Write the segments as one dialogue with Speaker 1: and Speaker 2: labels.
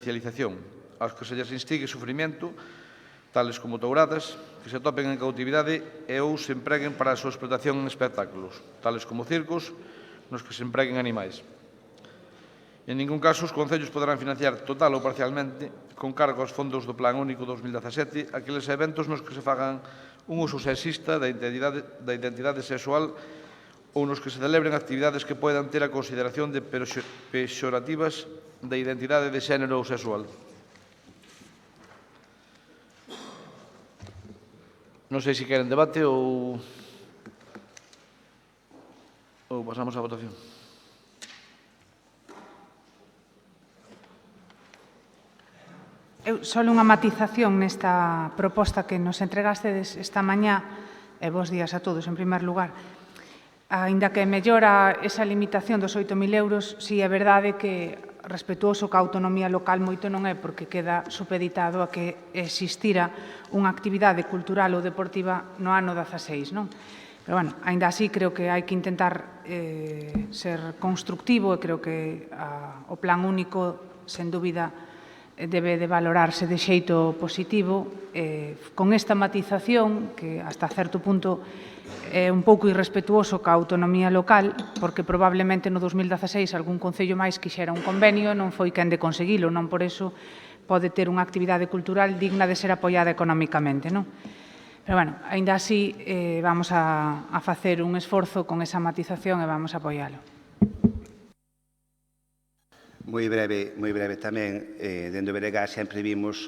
Speaker 1: comercialización, aos que se lles instigue sufrimento, tales como touradas, que se topen en cautividade e ou se empreguen para a súa explotación en espectáculos, tales como circos, nos que se empreguen animais. En ningún caso os concellos poderán financiar total ou parcialmente, con cargo aos fondos do Plan Único 2017, aqueles eventos nos que se fagan un uso sexista da identidade sexual ou nos que se celebren actividades que poidan ter a consideración de pexorativas da identidade de xénero ou sexual. Non sei se queren debate ou pasamos á votación.
Speaker 2: Só unha matización nesta proposta que nos entregastes esta mañá, e bons días a todos, en primer lugar. Aínda que mellora esa limitación dos 8.000 euros, si é verdade que respetuoso ca autonomía local moito non é, porque queda supeditado a que existira unha actividade cultural ou deportiva no ano 16, non? Pero, bueno, aínda así, creo que hai que intentar ser constructivo e creo que o plan único, sen dúbida, debe de valorarse de xeito positivo, con esta matización, que hasta certo punto é un pouco irrespetuoso ca autonomía local, porque probablemente no 2016 algún concello máis quixera un convenio e non foi quen de conseguilo, non por eso pode ter unha actividade cultural digna de ser apoiada económicamente, non? Pero, bueno, aínda así, vamos a facer un esforzo con esa matización e vamos a apoialo.
Speaker 3: Moi breve tamén. Dende o BNG sempre vimos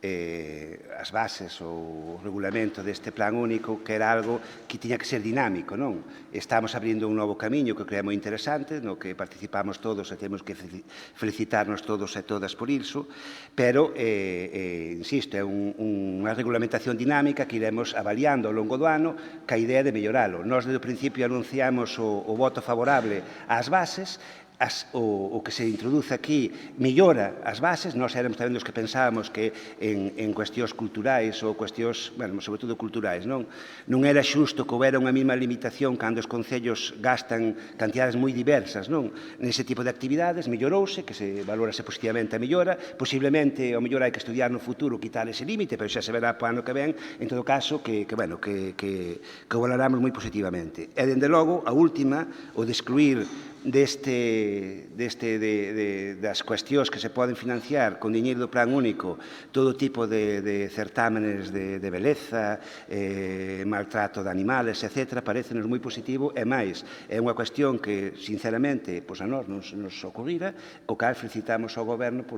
Speaker 3: as bases ou o regulamento deste plan único, que era algo que tiña que ser dinámico, non? Estamos abrindo un novo camiño que creemos interesante, no que participamos todos e temos que felicitarnos todos e todas por iso, pero, insisto, é unha regulamentación dinámica que iremos avaliando ao longo do ano ca idea de melloralo. Nós, desde o principio, anunciamos o voto favorable ás bases. O que se introduce aquí mellora as bases. Nós éramos tamén os que pensábamos que en cuestións culturais ou cuestións, bueno, sobre todo culturais, non era xusto que houbera unha mesma limitación cando os concellos gastan cantidades moi diversas, non? Nese tipo de actividades mellorouse, que se valorase positivamente a mellora. Posiblemente, ao mellor, hai que estudiar no futuro quitar ese límite, pero xa se verá para o ano que ven. En todo caso, que valoramos moi positivamente. E, dende logo, a última, o de excluir das cuestións que se poden financiar con diñeiro do plan único todo tipo de certámenes de beleza, maltrato de animales, etc. Parécenos moi positivo e máis. É unha cuestión que, sinceramente, a nós nos ocorrira, o cal felicitamos ao Goberno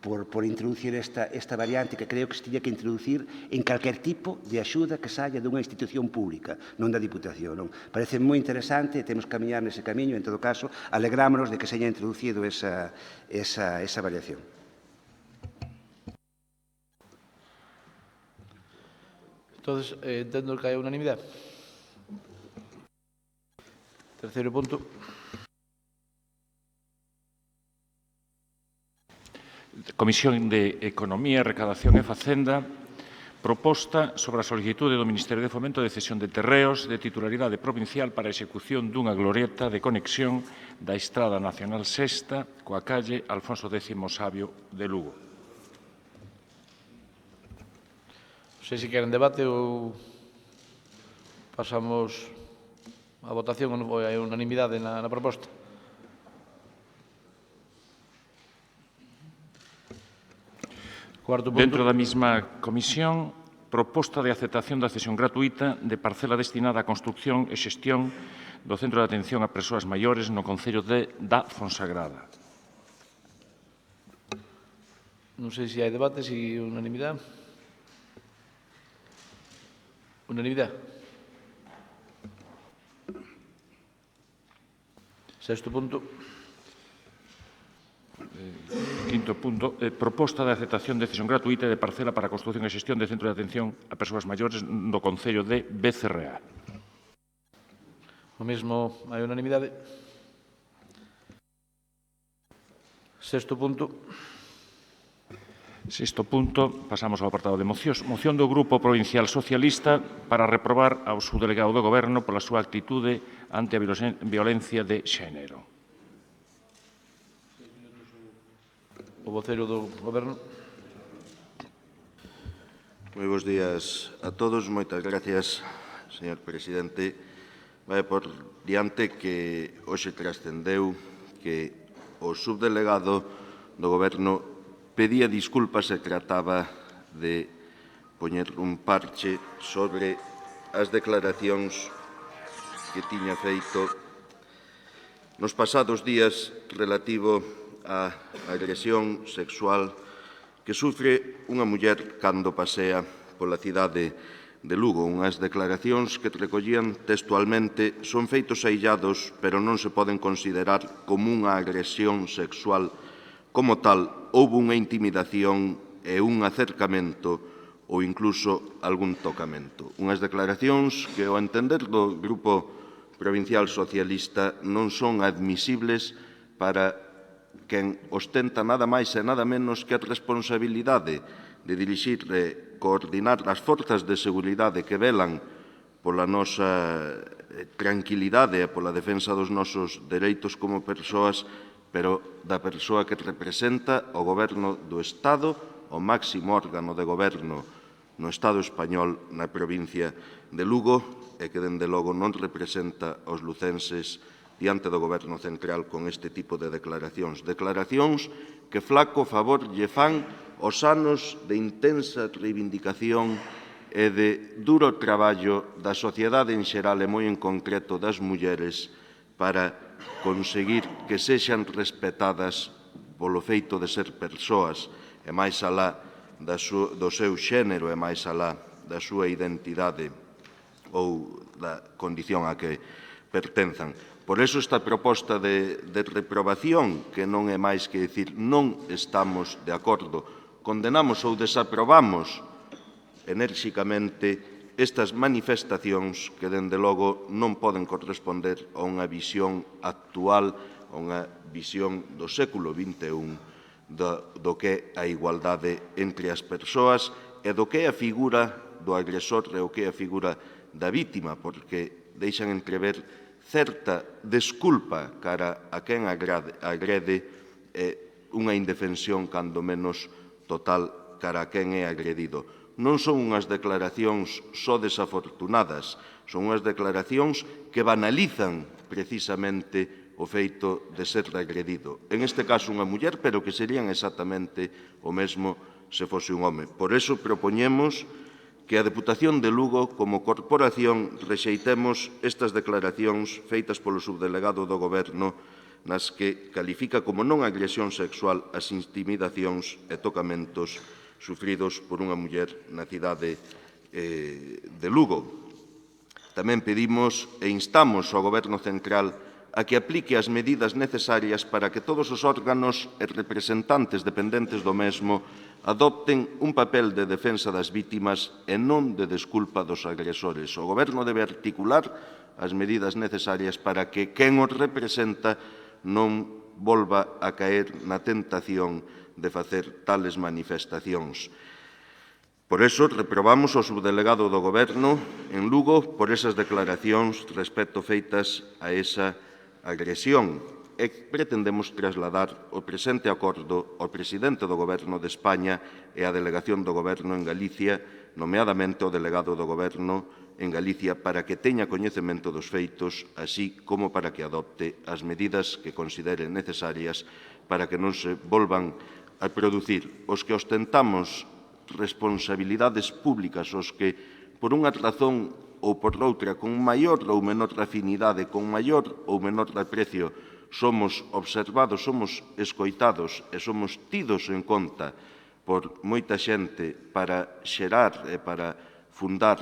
Speaker 3: por introducir esta variante que creo que se tiña que introducir en calquer tipo de axuda que saia dunha institución pública, non da Diputación. Parece moi interesante e temos que camiñar nese camiño. En todo caso, alegrámonos de que se haya introducido esa variación.
Speaker 1: Entonces, entendo que hai unanimidade. Terceiro punto.
Speaker 4: Comisión de Economía, Recadación e Facenda, proposta sobre a solicitude do Ministerio de Fomento de cesión de terreos de titularidade provincial para a execución dunha glorieta de conexión da Estrada Nacional Sexta coa calle Alfonso X Sabio de Lugo.
Speaker 1: Non sei se queren debate ou pasamos a votación ou hai unanimidade na proposta.
Speaker 4: Dentro da mesma comisión, proposta de aceptación da cesión gratuita de parcela destinada á construcción e xestión do Centro de Atención a Persoas Maiores no Concello da Fonsagrada.
Speaker 1: Non sei se hai debate, se unanimidade. Unanimidade. Sexto punto.
Speaker 4: Quinto punto, proposta de aceptación de cesión gratuita de parcela para a construción e xestión de Centro de Atención a Persoas Maiores no Concello de Becerreá.
Speaker 1: O mesmo, hai unanimidade. Sexto punto.
Speaker 4: Sexto punto, pasamos ao apartado de mocións. Moción do Grupo Provincial Socialista para reprobar ao subdelegado do Goberno pola súa actitude ante a violencia de xénero.
Speaker 1: o voceiro do Goberno.
Speaker 5: Moi bons días a todos. Moitas gracias, señor presidente. Vai por diante que hoxe trascendeu que o subdelegado do Goberno pedía disculpas e trataba de poñer un parche sobre as declaracións que tiña feito nos pasados días relativo á agresión sexual que sufre unha muller cando pasea pola cidade de Lugo. Unhas declaracións que recollían textualmente son feitos aillados, pero non se poden considerar como unha agresión sexual. Como tal, houve unha intimidación e un acercamento ou incluso algún tocamento. Unhas declaracións que, ao entender do Grupo Provincial Socialista, non son admisibles para quen ostenta nada máis e nada menos que a responsabilidade de dirixir e coordinar as forzas de seguridade que velan pola nosa tranquilidade e pola defensa dos nosos dereitos como persoas, pero da persoa que representa o Goberno do Estado, o máximo órgano de goberno no Estado español na provincia de Lugo e que, dende logo, non representa os lucenses diante do Goberno central con este tipo de declaracións. Declaracións que flaco favor lle fan os anos de intensa reivindicación e de duro traballo da sociedade en xeral e moi en concreto das mulleres para conseguir que sexan respetadas polo feito de ser persoas e máis alá do seu xénero e máis alá da súa identidade ou da condición a que pertenzan. Por eso esta proposta de reprobación, que non é máis que dicir non estamos de acordo, condenamos ou desaprobamos enérxicamente estas manifestacións que, dende logo, non poden corresponder a unha visión actual, a unha visión do século XXI, do que é a igualdade entre as persoas e do que é a figura do agresor e o que é a figura da vítima, porque deixan entrever certa desculpa cara a quen agrede e unha indefensión, cando menos, total cara a quen é agredido. Non son unhas declaracións só desafortunadas, son unhas declaracións que banalizan precisamente o feito de ser agredido. En este caso unha muller, pero que serían exactamente o mesmo se fose un home. Por eso propoñemos que a Deputación de Lugo, como corporación, rexeitemos estas declaracións feitas polo subdelegado do Goberno nas que califica como non agresión sexual as intimidacións e tocamentos sufridos por unha muller na cidade de Lugo. Tamén pedimos e instamos ao Goberno central a que aplique as medidas necesarias para que todos os órganos e representantes dependentes do mesmo adopten un papel de defensa das vítimas e non de desculpa dos agresores. O Goberno debe articular as medidas necesarias para que quen os representa non volva a caer na tentación de facer tales manifestacións. Por eso, reprobamos o subdelegado do Goberno en Lugo por esas declaracións respecto feitas a esa agresión e pretendemos trasladar o presente acordo ao presidente do Goberno de España e á delegación do Goberno en Galicia, nomeadamente ao delegado do Goberno en Galicia, para que teña coñecemento dos feitos, así como para que adopte as medidas que considere necesarias para que non se volvan a producir. Os que ostentamos responsabilidades públicas, os que, por unha razón ou por outra, con maior ou menor afinidade, con maior ou menor aprecio, somos observados, somos escoitados e somos tidos en conta por moita xente para xerar e para fundar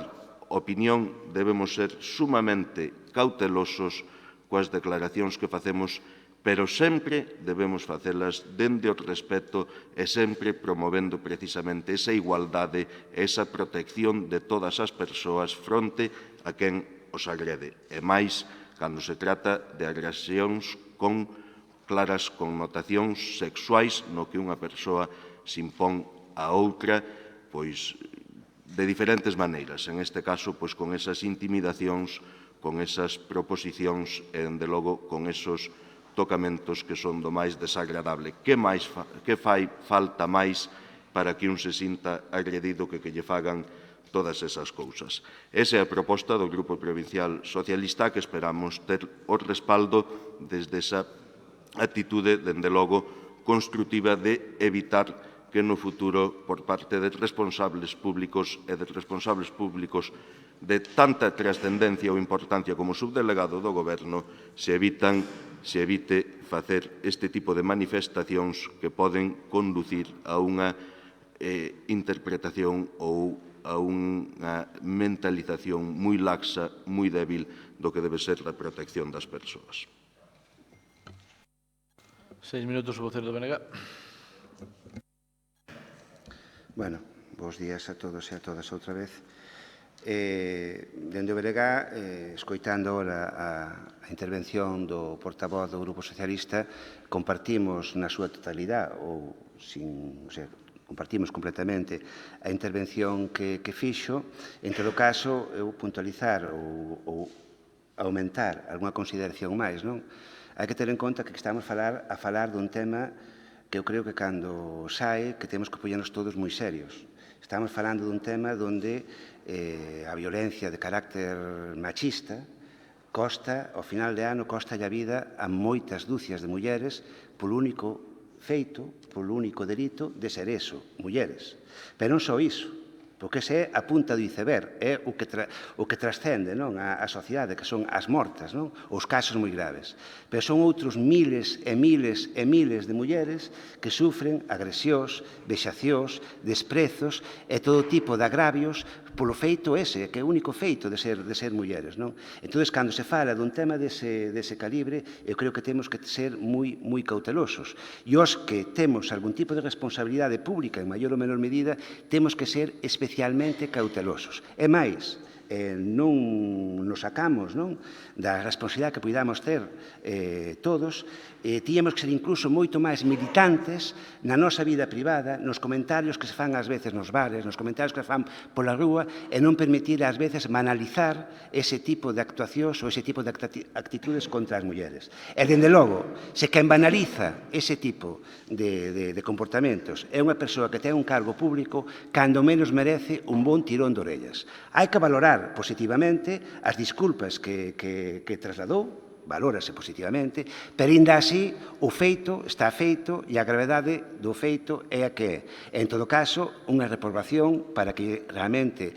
Speaker 5: opinión, debemos ser sumamente cautelosos coas declaracións que facemos, pero sempre debemos facelas dende o respeto e sempre promovendo precisamente esa igualdade e esa protección de todas as persoas fronte a quen os agrede. E máis cando se trata de agresións con claras connotacións sexuais no que unha persoa se impón a outra, pois de diferentes maneiras. En este caso, pois con esas intimidacións, con esas proposicións e, dende logo, con esos tocamentos que son do máis desagradable. Que fai falta máis para que un se sinta agredido que lle fagan todas esas cousas? Esa é a proposta do Grupo Provincial Socialista, que esperamos ter o respaldo desde esa actitude, dende logo, construtiva de evitar que no futuro, por parte de responsables públicos e de responsables públicos de tanta trascendencia ou importancia como subdelegado do Goberno, se evite facer este tipo de manifestacións que poden conducir a unha interpretación ou a unha mentalización moi laxa, moi débil do que debe ser a protección das persoas.
Speaker 1: 6 minutos, o vocero do BNG.
Speaker 3: Bueno, bons días a todos e a todas outra vez. Dende o BNG, escoitando a intervención do portavoz do Grupo Socialista, compartimos na súa totalidade, compartimos completamente a intervención que fixo. En todo caso, eu puntualizar ou aumentar algunha consideración máis, non? Hai que ter en conta que estamos a falar dun tema que eu creo que cando sae que temos que poñernos todos moi serios. Estamos falando dun tema onde a violencia de carácter machista costa, ao final de ano, costa a vida a moitas dúcias de mulleres polo único feito, polo único delito de ser eso, mulleres. Pero non só iso, porque ese é a punta do iceberg, é o que trascende a sociedade, que son as mortas, os casos moi graves. Pero son outros miles e miles e miles de mulleres que sufren agresións, vexacións, desprezos e todo tipo de agravios polo feito ese, que é o único feito de ser mulleres. Entón, cando se fala dun tema dese calibre, eu creo que temos que ser moi cautelosos. E os que temos algún tipo de responsabilidade pública, en maior ou menor medida, temos que ser especialmente cautelosos. E máis, non nos sacamos da responsabilidade que podamos ter todos, tíamos que ser incluso moito máis militantes na nosa vida privada, nos comentarios que se fan ás veces nos bares, nos comentarios que se fan pola rúa, e non permitir ás veces banalizar ese tipo de actuacións ou ese tipo de actitudes contra as mulleres. E, dende logo, se quen banaliza ese tipo de comportamentos é unha persoa que ten un cargo público, cando menos merece un bon tirón de orellas. Hai que valorar positivamente as disculpas que trasladou, valórase positivamente, pero ainda así o feito está feito e a gravedade do feito é a que é. En todo caso, unha reprobación para que realmente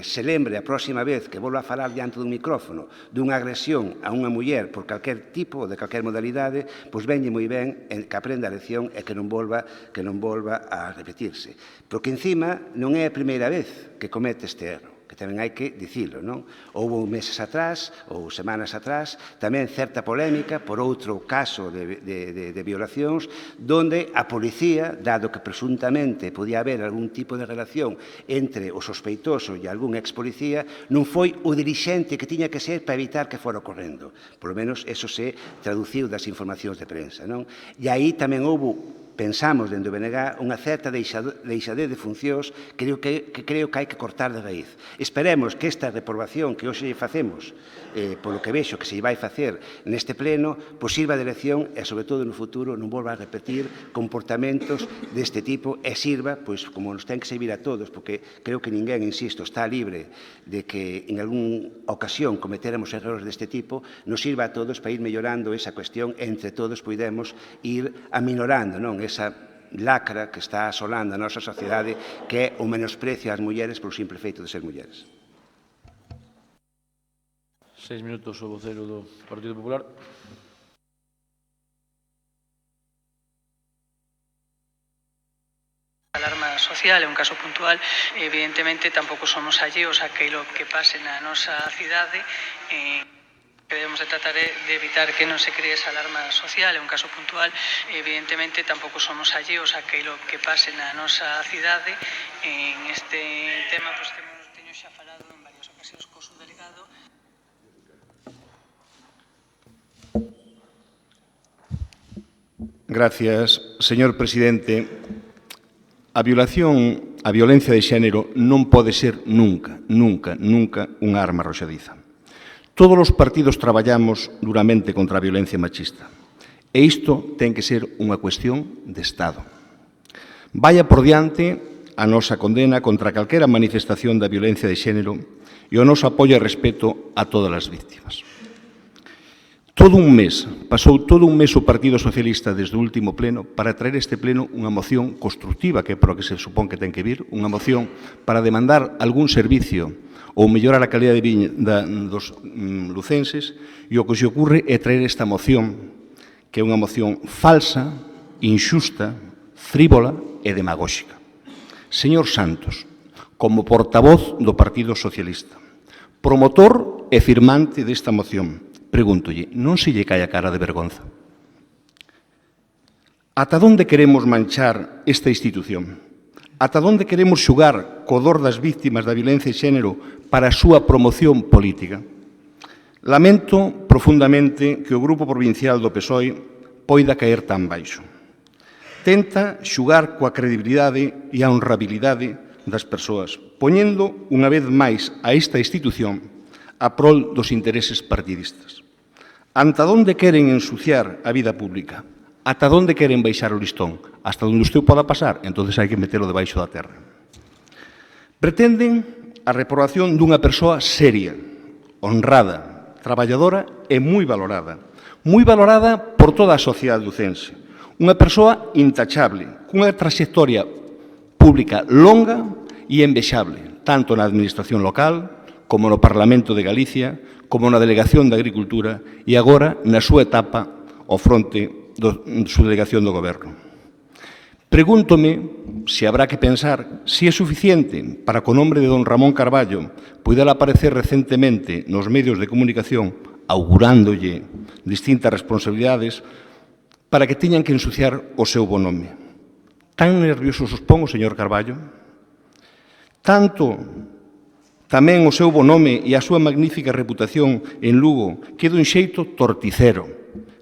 Speaker 3: se lembre a próxima vez que volva a falar diante dun micrófono dunha agresión a unha muller por calquer tipo, de calquer modalidade, pois venlle moi ben que aprenda a lección e que non volva a repetirse. Porque encima non é a primeira vez que comete este erro, que tamén hai que dicilo, non? Houbo meses atrás, ou semanas atrás, tamén certa polémica por outro caso de violacións, donde a policía, dado que presuntamente podía haber algún tipo de relación entre o sospeitoso e algún ex-policía, non foi o dirixente que tiña que ser para evitar que fora ocorrendo. Por lo menos, eso se traduciu das informacións de prensa, non? E aí tamén houbo, pensamos dentro do BNG, unha certa deixadez de funcións que creo que hai que cortar de raíz. Esperemos que esta reprobación que hoxe facemos, polo que vexo que se vai facer neste pleno, pois sirva de lección e, sobre todo, no futuro non volva a repetir comportamentos deste tipo e sirva, pois, como nos ten que servir a todos, porque creo que ninguén, insisto, está libre de que en algún ocasión cometéramos errores deste tipo, nos sirva a todos para ir mellorando esa cuestión e entre todos podemos ir aminorando, non? Esa lacra que está asolando a nosa sociedade, que é o menosprecio ás mulleres polo simple feito de ser mulleres.
Speaker 1: 6 minutos, o vocero do Partido Popular.
Speaker 6: Alarma social é un caso puntual, evidentemente tampouco somos alleos a aquilo que pase na nosa cidade, que debemos de tratar de evitar que non se cree esa alarma social, é un caso puntual, evidentemente tampouco somos alleos a aquilo que pase na nosa cidade. En este tema, pois, teño xa falado en varias ocasións co subdelegado.
Speaker 7: Gracias, señor presidente. A violencia de xénero non pode ser nunca unha arma arroxadiza. Todos os partidos traballamos duramente contra a violencia machista. E isto ten que ser unha cuestión de Estado. Vaya por diante a nosa condena contra calquera manifestación da violencia de xénero e o noso apoio e respeto a todas as víctimas. Pasou todo un mes o Partido Socialista desde o último pleno para traer este pleno unha moción constructiva, que é para o que se supón que ten que vir, unha moción para demandar algún servicio ou mellorar a calidad de vida dos lucenses, e o que se ocurre é traer esta moción, que é unha moción falsa, inxusta, frívola e demagóxica. Señor Santos, como portavoz do Partido Socialista, promotor e firmante desta moción, pregúntolle, non se lle cae a cara de vergonza? Ata onde queremos manchar esta institución? Ata onde queremos xugar co dor das víctimas da violencia de xénero para a súa promoción política? Lamento profundamente que o Grupo Provincial do PSOE poida caer tan baixo. Tenta xugar coa credibilidade e a honrabilidade das persoas, poñendo unha vez máis a esta institución a prol dos intereses partidistas. Ata onde queren ensuciar a vida pública? Ata onde queren baixar o listón? Hasta onde usted poda pasar, entonces hai que metelo debaixo da terra. Pretenden a reprobación dunha persoa seria, honrada, traballadora e moi valorada por toda a sociedade lucense. Unha persoa intachable, cunha traxectoria pública longa e envexable, tanto na Administración local, como no Parlamento de Galicia, como na Delegación de Agricultura e agora na súa etapa ao fronte da súa delegación do Goberno. Pregúntome se habrá que pensar se é suficiente para que o nombre de don Ramón Carballo puidera aparecer recentemente nos medios de comunicación augurándolle distintas responsabilidades para que teñan que ensuciar o seu bo nome. Tan nervioso os pon o señor Carballo? Tanto tamén o seu bo nome e a súa magnífica reputación en Lugo que dun xeito torticero,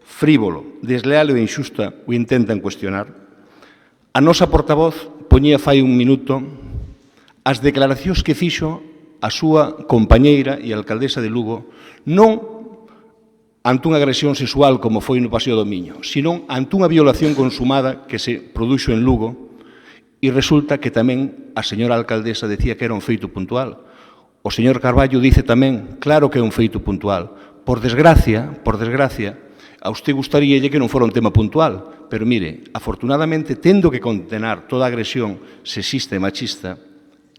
Speaker 7: frívolo, desleal e inxusta o intentan cuestionar? A nosa portavoz poñía fai un minuto as declaracións que fixo a súa compañeira e alcaldesa de Lugo non ante unha agresión sexual como foi no Paseo do Miño, sino ante unha violación consumada que se produxo en Lugo e resulta que tamén a señora alcaldesa decía que era un feito puntual. O señor Carballo dice tamén, claro que é un feito puntual. Por desgracia, a usted gustaríalle que non fora un tema puntual, pero mire, afortunadamente, tendo que condenar toda agresión sexista e machista,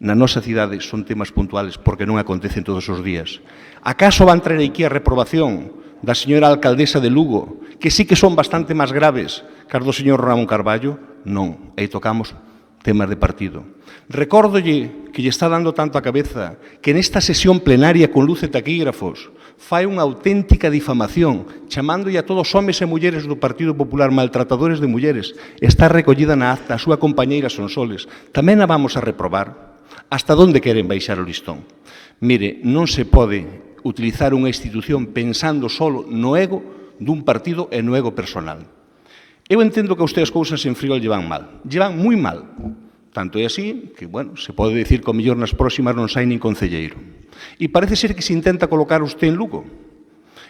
Speaker 7: na nosa cidade son temas puntuales porque non acontecen todos os días. Acaso van traer aquí a reprobación da señora alcaldesa de Lugo, que sí que son bastante máis graves que as do señor Ramón Carballo? Non, aí tocamos temas de partido. Recórdolle que lle está dando tanto a cabeza que nesta sesión plenaria con luz e taquígrafos fai unha auténtica difamación chamándolle a todos homes e mulleres do Partido Popular maltratadores de mulleres. Está recollida na acta a súa compañeira Sonsoles. Tamén a vamos a reprobar. Hasta onde queren baixar o listón? Mire, non se pode utilizar unha institución pensando solo no ego dun partido e no ego personal. Eu entendo que a usted as cousas en Friol llevan mal. Llevan moi mal. Tanto é así que, bueno, se pode dicir que o mellor nas próximas non sai nin concelleiro. E parece ser que se intenta colocar usted en Lugo.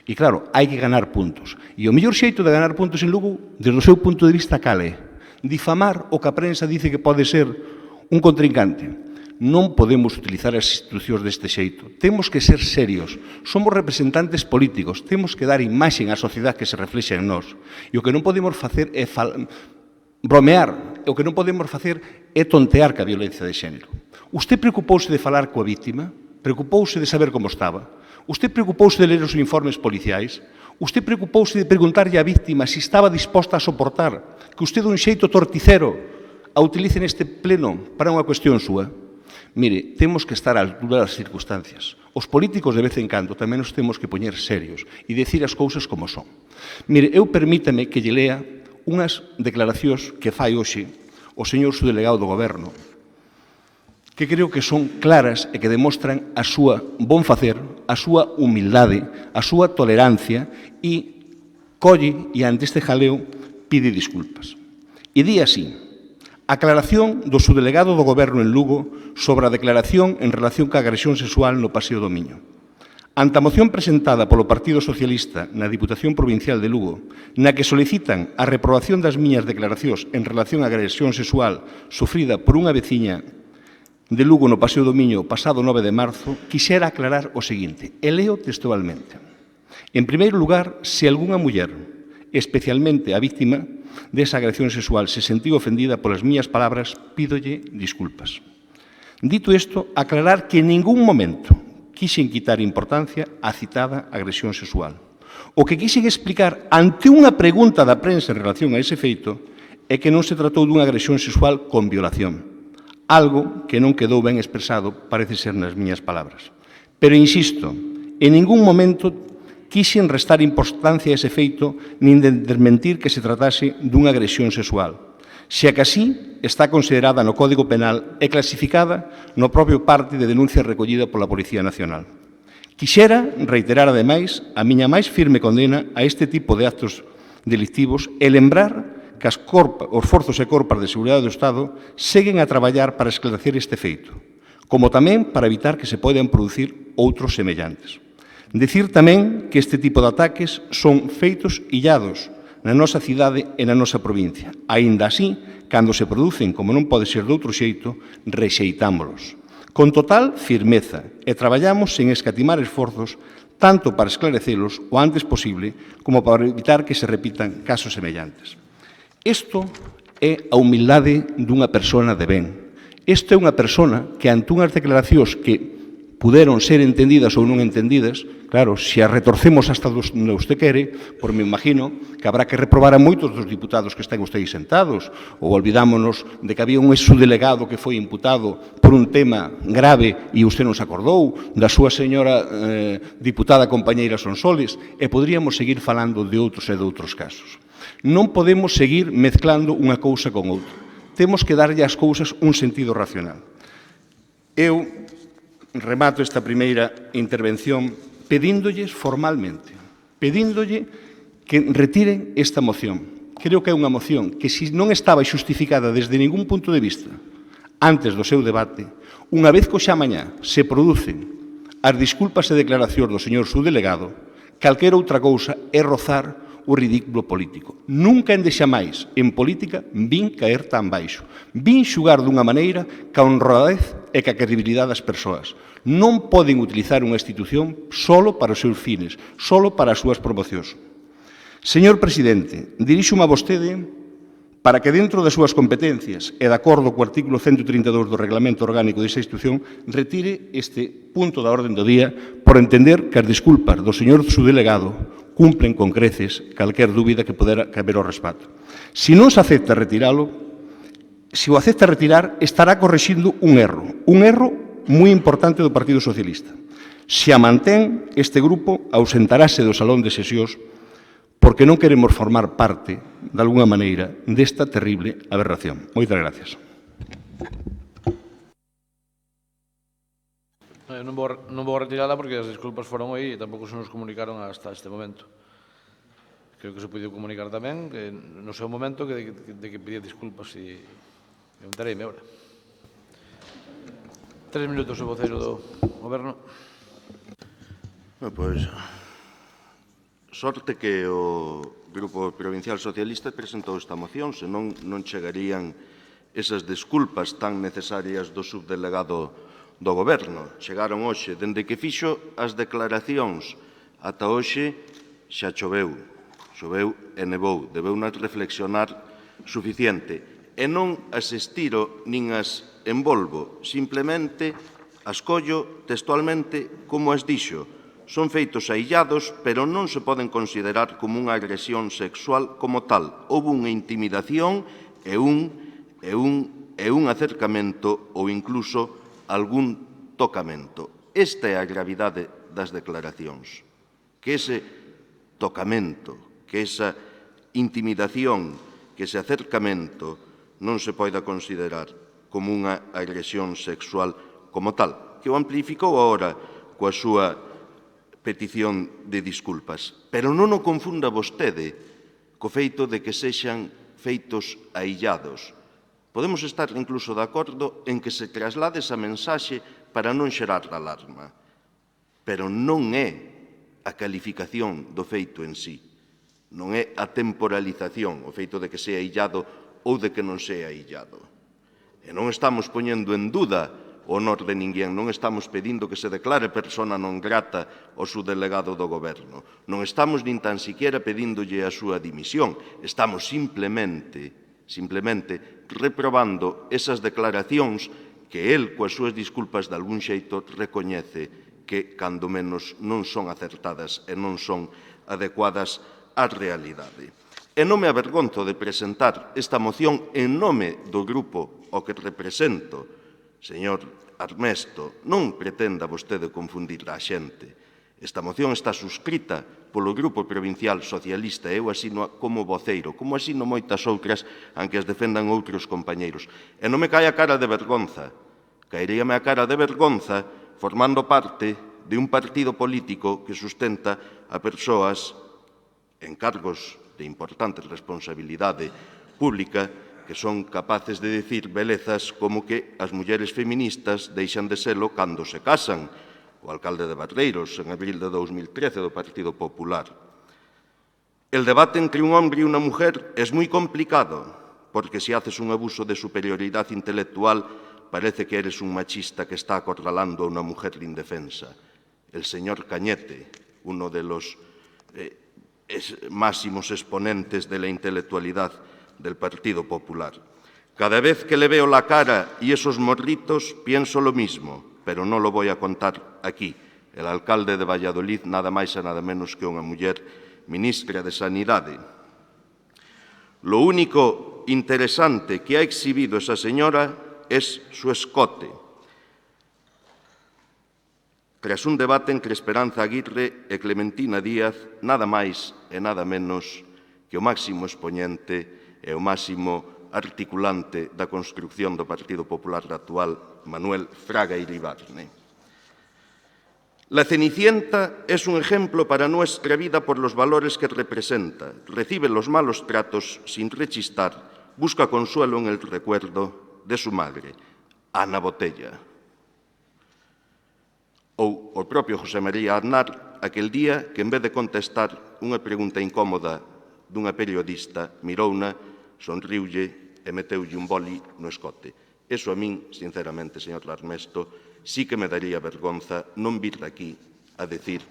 Speaker 7: E claro, hai que ganar puntos. E o mellor xeito de ganar puntos en Lugo, desde o seu punto de vista, cal é? Difamar o que a prensa dice que pode ser un contrincante. Non podemos utilizar as institucións deste xeito. Temos que ser serios. Somos representantes políticos. Temos que dar imaxe á sociedade que se reflexa en nós. E o que non podemos facer é bromear. O que non podemos facer é tontear ca violencia de xénero. Usted preocupouse de falar coa víctima? Preocupouse de saber como estaba? Usted preocupouse de ler os informes policiais? Usted preocupouse de preguntarlle á víctima se estaba disposta a soportar que usted dun xeito torticero a utilice neste pleno para unha cuestión súa? Mire, temos que estar á altura das circunstancias. Os políticos de vez en cando tamén nos temos que poñer serios e decir as cousas como son. Mire, eu permítame que lle lea unhas declaracións que fai hoxe o señor subdelegado do Goberno, que creo que son claras e que demostran a súa bon facer, a súa humildade, a súa tolerancia e colle e ante este jaleo pide disculpas. E di así: aclaración do subdelegado do Goberno en Lugo sobre a declaración en relación ca agresión sexual no Paseo do Miño. ante a moción presentada polo Partido Socialista na Diputación Provincial de Lugo, na que solicitan a reprobación das miñas declaracións en relación á agresión sexual sufrida por unha veciña de Lugo no Paseo do Miño pasado 9 de marzo, quixera aclarar o seguinte, e leo textualmente. En primeiro lugar, se algunha muller, especialmente a víctima desa agresión sexual, se sentiu ofendida polas miñas palabras, pídolle disculpas. Dito isto, aclarar que en ningún momento quixen quitar importancia á citada agresión sexual. O que quixen explicar ante unha pregunta da prensa en relación a ese feito é que non se tratou dunha agresión sexual con violación, algo que non quedou ben expresado, parece ser nas miñas palabras. Pero, insisto, en ningún momento quixen restar importancia a ese feito nin de desmentir que se tratase dunha agresión sexual, xa que así está considerada no Código Penal e clasificada no propio parte de denuncia recollida pola Policía Nacional. Quixera reiterar, ademais, a miña máis firme condena a este tipo de actos delictivos e lembrar que os forzos e corpas de seguridade do Estado seguen a traballar para esclarecer este feito, como tamén para evitar que se poidan producir outros semellantes. Dicir tamén que este tipo de ataques son feitos illados na nosa cidade e na nosa provincia. Aínda así, cando se producen, como non pode ser de outro xeito, rexeitámolos. Con total firmeza e traballamos sen escatimar esforzos tanto para esclarecelos o antes posible como para evitar que se repitan casos semellantes. Isto é a humildade dunha persona de ben. Isto é unha persona que ante unhas declaracións que puderon ser entendidas ou non entendidas, claro, se as retorcemos hasta onde usted quere, pois me imagino que habrá que reprobar a moitos dos diputados que están ustedes sentados, ou olvidámonos de que había un exudelegado que foi imputado por un tema grave e usted non se acordou, da súa señora diputada compañeira Sonsoles, e poderíamos seguir falando de outros e de outros casos. Non podemos seguir mezclando unha cousa con outra. Temos que darlle ás cousas un sentido racional. Eu remato esta primeira intervención pedíndolles formalmente, pedíndolle que retiren esta moción. Creo que é unha moción que, se non estaba xustificada desde ningún punto de vista antes do seu debate, unha vez que xa mañá se producen as disculpas e declaracións do señor subdelegado, calquera outra cousa é rozar o ridículo político. Nunca endexamais en política vin caer tan baixo. Vin xugar dunha maneira ca honradez e ca credibilidade das persoas. Non poden utilizar unha institución solo para os seus fines, solo para as súas promocións. Señor Presidente, dirixo-me a vostede para que dentro das súas competencias e de acordo co artículo 132 do Reglamento Orgánico desa institución retire este punto da orde do día por entender que as disculpas do señor subdelegado cumplen con creces calquer dúbida que podera caber ao respecto. Se non se acepta retiralo, se o acepta retirar, estará correxindo un erro moi importante do Partido Socialista. Se a mantén, este grupo ausentarase do salón de sesións porque non queremos formar parte, de alguna maneira, desta terrible aberración. Moitas gracias.
Speaker 1: Non vou retirala porque as disculpas foron aí e tampouco se nos comunicaron hasta este momento. Creo que se podiu comunicar tamén que no seu momento de que pedir disculpas e preguntareime agora. 3 minutos o voceiro do Goberno.
Speaker 5: Pois, sorte que o Grupo Provincial Socialista presentou esta moción, senón non chegarían esas disculpas tan necesarias do subdelegado do Goberno. Chegaron hoxe, dende que fixo as declaracións ata hoxe, xa choveu e nevou, debeunas reflexionar suficiente. E non as estiro nin as envolvo, simplemente as collo textualmente como as dixo. Son feitos aillados, pero non se poden considerar como unha agresión sexual como tal. Houve unha intimidación e un acercamento ou incluso algún tocamento. Esta é a gravidade das declaracións. Que ese tocamento, que esa intimidación, que ese acercamento non se poida considerar como unha agresión sexual como tal, que o amplificou agora coa súa petición de disculpas. Pero non o confunda vostede co feito de que sexan feitos aillados. Podemos estar incluso de acordo en que se traslade esa mensaxe para non xerar alarma. pero non é a calificación do feito en sí, non é a temporalización, o feito de que sea illado ou de que non sea illado. E non estamos poñendo en duda o honor de ninguén, non estamos pedindo que se declare persona non grata o subdelegado do Goberno, non estamos nin tan siquiera pedíndolle a súa dimisión, estamos simplemente reprobando esas declaracións que el, coas súas disculpas de algún xeito, recoñece que, cando menos, non son acertadas e non son adecuadas á realidade. E non me avergonzo de presentar esta moción en nome do grupo ao que represento. Señor Armesto, non pretenda vostede confundir a xente. Esta moción está suscrita polo Grupo Provincial Socialista e eu asino como voceiro, como asino moitas outras, aunque as defendan outros compañeiros. E non me cae a cara de vergonza. Caeríame a cara de vergonza formando parte de un partido político que sustenta a persoas en cargos de importante responsabilidade pública que son capaces de dicir belezas como que as mulleres feministas deixan de selo cando se casan, o alcalde de Barreiros en abril de 2013 do Partido Popular. El debate entre un hombre e unha mujer es muy complicado, porque si haces un abuso de superioridad intelectual parece que eres un machista que está acorralando a una mujer indefensa. El señor Cañete, uno de los máximos exponentes de la intelectualidad del Partido Popular. Cada vez que le veo la cara y esos morritos pienso lo mismo, pero no lo voy a contar aquí. El alcalde de Valladolid nada máis e nada menos que unha muller ministra de Sanidade. Lo único interesante que ha exhibido esa señora es su escote. Tras un debate entre Esperanza Aguirre e Clementina Díaz, nada máis e nada menos que o máximo expoñente e o máximo articulante da construcción do Partido Popular actual, Manuel Fraga Iribarne. La Cenicienta es un ejemplo para nuestra vida por los valores que representa. Recibe los malos tratos sin rechistar, busca consuelo en el recuerdo de su madre, Ana Botella. Ou o propio José María Aznar, aquel día que, en vez de contestar unha pregunta incómoda dunha periodista, mirouna, sonriulle e meteulle un boli no escote. Eso a min, sinceramente, señor Armesto, sí que me daría vergonza non vir aquí a decir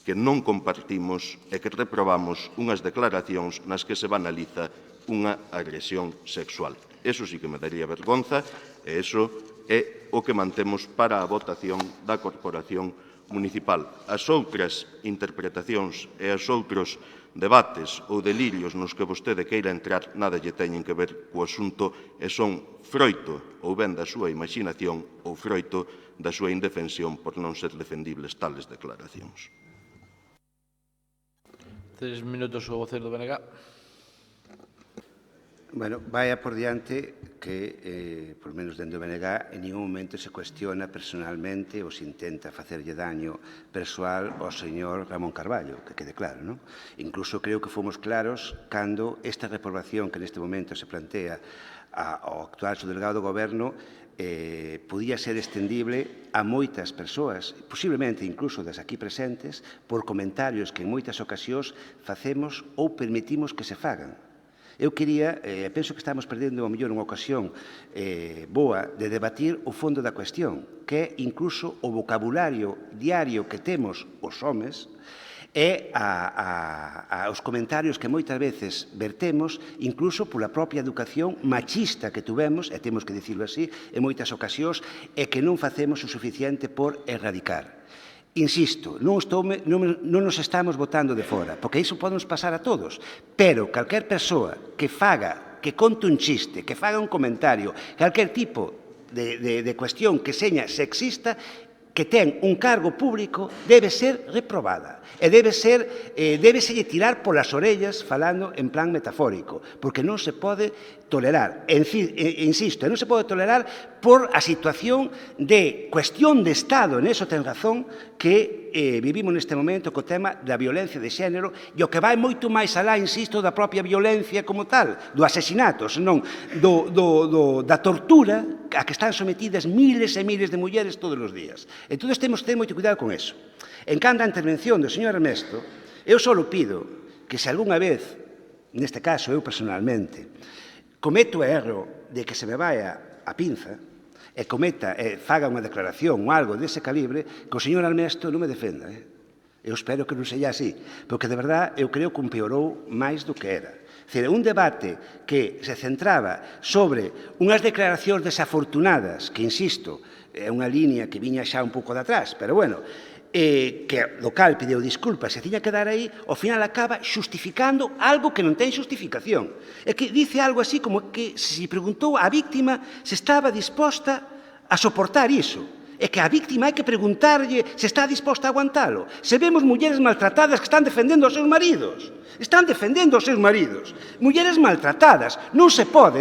Speaker 5: que non compartimos e que reprobamos unhas declaracións nas que se banaliza unha agresión sexual. Eso sí que me daría vergonza e eso é o que mantemos para a votación da Corporación Municipal. As outras interpretacións e as outros debates ou delirios nos que vostede queira entrar nada lle teñen que ver co asunto e son froito ou ben da súa imaginación ou froito da súa indefensión por non ser defendibles tales declaracións.
Speaker 1: 3 minutos o voceiro do BNG.
Speaker 3: Bueno, vaya por diante que, por menos dentro do BNG, en ningún momento se cuestiona personalmente ou se intenta facerlle daño persoal ao señor Ramón Carballo, que quede claro, non? Incluso creo que fomos claros cando esta reprobación que neste momento se plantea ao actual subdelegado do Goberno podía ser extendible a moitas persoas, posiblemente incluso das aquí presentes, por comentarios que en moitas ocasións facemos ou permitimos que se fagan. Eu quería, penso que estamos perdendo ao mellor unha ocasión boa de debatir o fondo da cuestión, que é incluso o vocabulario diario que temos os homes e os comentarios que moitas veces vertemos, incluso pola propia educación machista que tuvemos, e temos que dicirlo así, en moitas ocasións, e que non facemos o suficiente por erradicar. Insisto, non nos estamos botando de fora, porque iso podemos pasar a todos, pero calquer persoa que faga, que conte un chiste, que faga un comentario, calquer tipo de cuestión que seña sexista, que ten un cargo público, debe ser reprobada. E débeselle tirar polas orellas, falando en plan metafórico, porque non se pode tolerar. Insisto, non se pode tolerar por a situación de cuestión de Estado, en eso ten razón, que vivimos neste momento co tema da violencia de xénero e o que vai moito máis alá, insisto, da propia violencia como tal, do asesinato, senón da tortura a que están sometidas miles e miles de mulleres todos os días. Entón, temos que ter moito cuidado con eso. En canto á intervención do señor Ernesto, eu só pido que se algunha vez, neste caso eu personalmente, cometo o erro de que se me vaya a pinza e faga unha declaración ou algo dese calibre, que o señor Ernesto non me defenda. Eu espero que non seja así, porque de verdade eu creo que empeorou máis do que era. Dicir, un debate que se centraba sobre unhas declaracións desafortunadas, que, insisto, é unha línea que viña xa un pouco de atrás, pero bueno, que o local pideu disculpas e tiña que dar aí, ao final acaba xustificando algo que non ten xustificación. É que dice algo así como que se preguntou á víctima se estaba disposta a soportar iso. É que a víctima hai que preguntarlle se está disposta a aguantalo. Se vemos mulleres maltratadas que están defendendo aos seus maridos. Están defendendo aos seus maridos. Mulleres maltratadas. Non se pode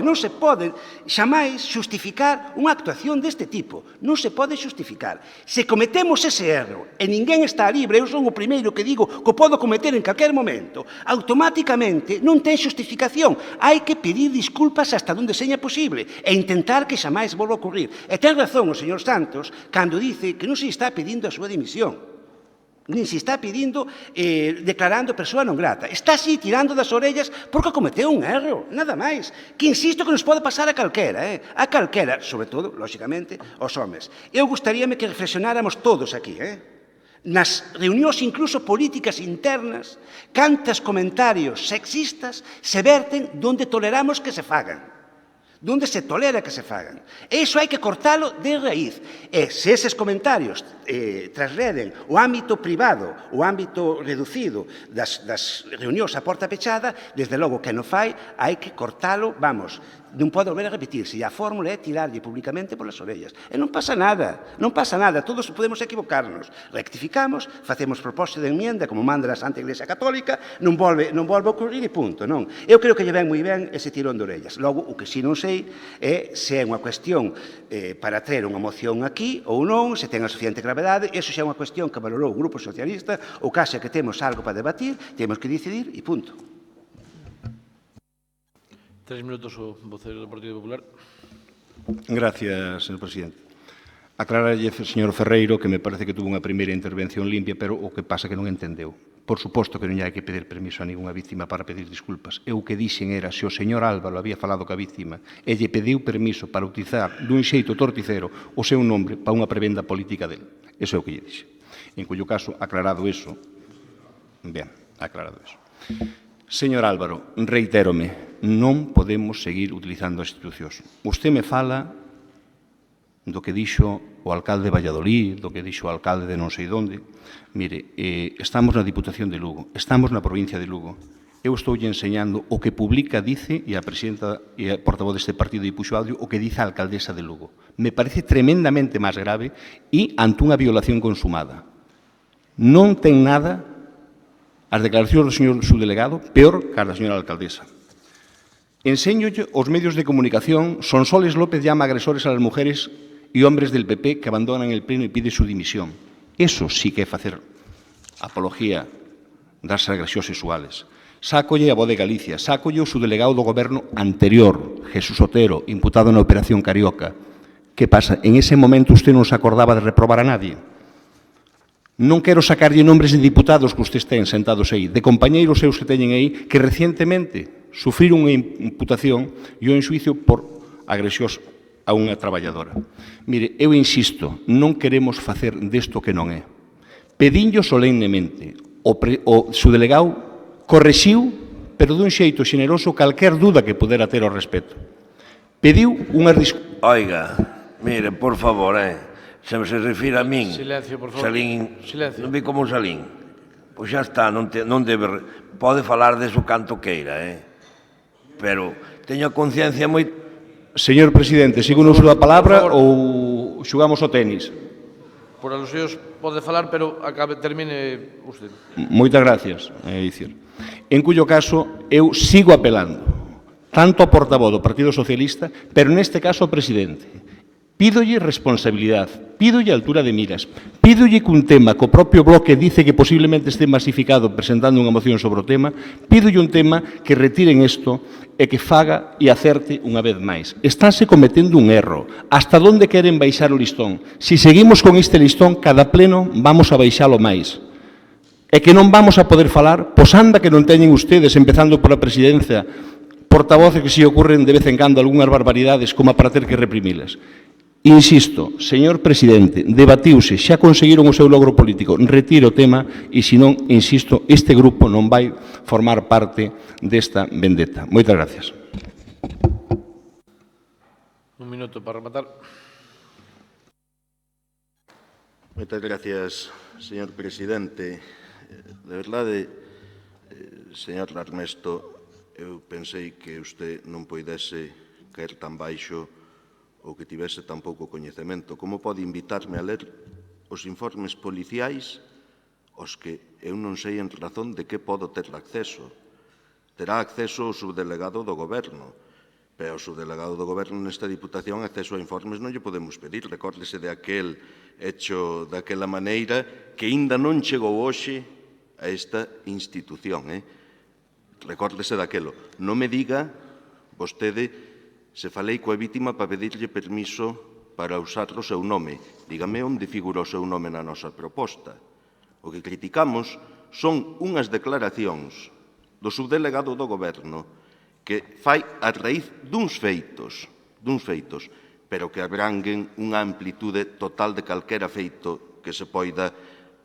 Speaker 3: xamais xustificar unha actuación deste tipo. Non se pode xustificar. Se cometemos ese erro e ninguén está libre, eu son o primeiro que digo que o podo cometer en calquer momento, automáticamente non ten xustificación. Hai que pedir disculpas hasta onde seña posible e intentar que xamais volva a ocurrir. E ten razón o señor Santos cando dice que non se está pedindo a súa dimisión, nin se está pedindo, declarando persoa non grata. Está así tirando das orellas porque cometeu un erro, nada máis. Que insisto que nos pode pasar a calquera, sobre todo, lóxicamente, aos homes. Eu gustaríame que reflexionáramos todos aquí, nas reunións incluso políticas internas, cantas comentarios sexistas se verten donde toleramos que se fagan. Donde se tolera que se fagan. E iso hai que cortalo de raíz. E se eses comentarios trasleden o ámbito privado, o ámbito reducido das reunións a porta pechada, desde logo que non fai, hai que cortalo, vamos, non pode volver a repetirse. E a fórmula é tirarlle públicamente polas orellas. E non pasa nada, todos podemos equivocarnos. Rectificamos, facemos proposta de enmienda, como manda a Santa Iglesia Católica, non volve a ocurrir e punto, non? Eu creo que lle ven moi ben ese tirón de orellas. Logo, o que si non sei é se é unha cuestión para traer unha moción aquí ou non, se ten a suficiente gravedade, eso xa é unha cuestión que valorou o Grupo Socialista, o caso é que temos algo para debatir, temos que decidir e punto.
Speaker 1: 3 minutos o vocero do Partido Popular.
Speaker 7: Gracias, señor presidente. Aclararlle, señor Ferreiro, que me parece que tuvo unha primeira intervención limpia, pero o que pasa que non entendeu. Por suposto que non hai que pedir permiso a ninguna víctima para pedir disculpas. Eu o que dixen era, se o señor Álvaro había falado ca víctima e lle pediu permiso para utilizar dun xeito torticero o seu nome para unha prebenda política dele. Eso é o que lle dixe. En cuyo caso, aclarado eso, Señor Álvaro, reitérome, non podemos seguir utilizando as institucións. Usted me fala do que dixo o alcalde de Valladolid, do que dixo o alcalde de non sei onde. Mire, estamos na Diputación de Lugo, estamos na provincia de Lugo. Eu estoulle enseñando o que publica, dice, e a presidenta e a portavoz deste partido puxo audio, o que dice a alcaldesa de Lugo. Me parece tremendamente máis grave e ante unha violación consumada. Non ten nada as declaracións do señor subdelegado, peor que as da señora alcaldesa. Enséñolle os medios de comunicación, Sonsoles López llama agresores a las mujeres y hombres del PP que abandonan el pleno y pide su dimisión. Eso sí que é facer apología das agresións sexuales. Sácolle a voz de Galicia, sácolle o subdelegado do goberno anterior, Jesús Otero, imputado na Operación Carioca. Que pasa? En ese momento usted non se acordaba de reprobar a nadie. Non quero sacarlle nombres de diputados que usted estén sentados aí, de compañeiros seus que teñen aí, que recientemente sufriron unha imputación e un xuicio por agresións a unha traballadora. Mire, eu insisto, non queremos facer desto que non é. Pedinllo solemnemente. O subdelegado correxiu, pero dun xeito xeneroso, calquer duda que pudera ter ao respecto. Pediu unhas disculpas.
Speaker 8: Oiga, mire, por favor, se refira a min,
Speaker 1: Silencio, por favor.
Speaker 8: Salín,
Speaker 1: Silencio.
Speaker 8: non vi como Salín. Pois xa está, non debe, pode falar de su canto queira, pero teño a conciencia moi...
Speaker 7: Señor presidente, sigo no uso da palabra ou xugamos o tenis?
Speaker 1: Por alusións pode falar, pero termine usted.
Speaker 7: Moitas gracias, é dicir. En cuyo caso, eu sigo apelando tanto ao portavoz do Partido Socialista, pero neste caso ao presidente. Pídolle responsabilidade, pídolle altura de miras, pídolle que un tema que o propio Bloque dice que posiblemente este masificado presentando unha moción sobre o tema, pídolle un tema que retiren isto e que faga e acerte unha vez máis. Estánse cometendo un erro. Hasta onde queren baixar o listón? Si seguimos con este listón, cada pleno vamos a baixalo máis. E que non vamos a poder falar, pois anda que non teñen ustedes, empezando pola presidencia, portavoces que se ocurren de vez en cando algunhas barbaridades como para ter que reprimilas. Insisto, señor presidente, debatiuse, xa conseguiron o seu logro político, retire o tema e, se non, insisto, este grupo non vai formar parte desta vendetta. Moitas gracias.
Speaker 1: Un minuto para rematar.
Speaker 5: Moitas gracias, señor presidente. De verdade, señor Armesto, eu pensei que usted non poidese caer tan baixo ou que tivese tan pouco coñecemento. Como pode invitarme a ler os informes policiais os que eu non sei en razón de que podo ter acceso? Terá acceso o subdelegado do Goberno, pero o subdelegado do Goberno nesta Diputación acceso a informes non lle podemos pedir. Recórdese de aquel hecho daquela maneira que aínda non chegou hoxe a esta institución. Recórdese daquelo. Non me diga vostede se falei coa vítima para pedirlle permiso para usar o seu nome. Dígame onde figura o seu nome na nosa proposta. O que criticamos son unhas declaracións do subdelegado do Goberno que fai a raíz duns feitos, pero que abranguen unha amplitude total de calquera feito que se poida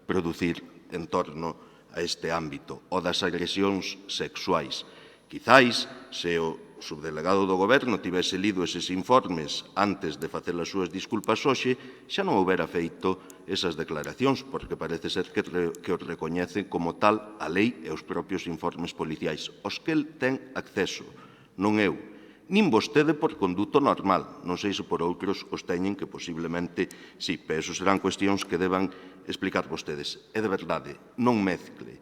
Speaker 5: producir en torno a este ámbito, o das agresións sexuais. Quizáis, se o subdelegado do Goberno tivese lido eses informes antes de facer as súas disculpas hoxe, xa non houbera feito esas declaracións, porque parece ser que os recoñecen como tal a lei e os propios informes policiais, os que el ten acceso, non eu, nin vostede por conduto normal, non sei se por outros os teñen que posiblemente sí, pero esos serán cuestións que deban explicar vostedes. E de verdade, non mezcle,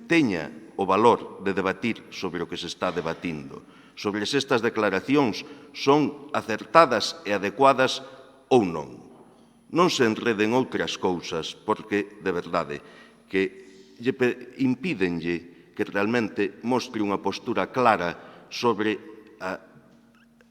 Speaker 5: teña o valor de debatir sobre o que se está debatindo, sobre se estas declaracións son acertadas e adecuadas ou non. Non se enreden outras cousas, porque, de verdade, que impídenlle que realmente mostre unha postura clara sobre a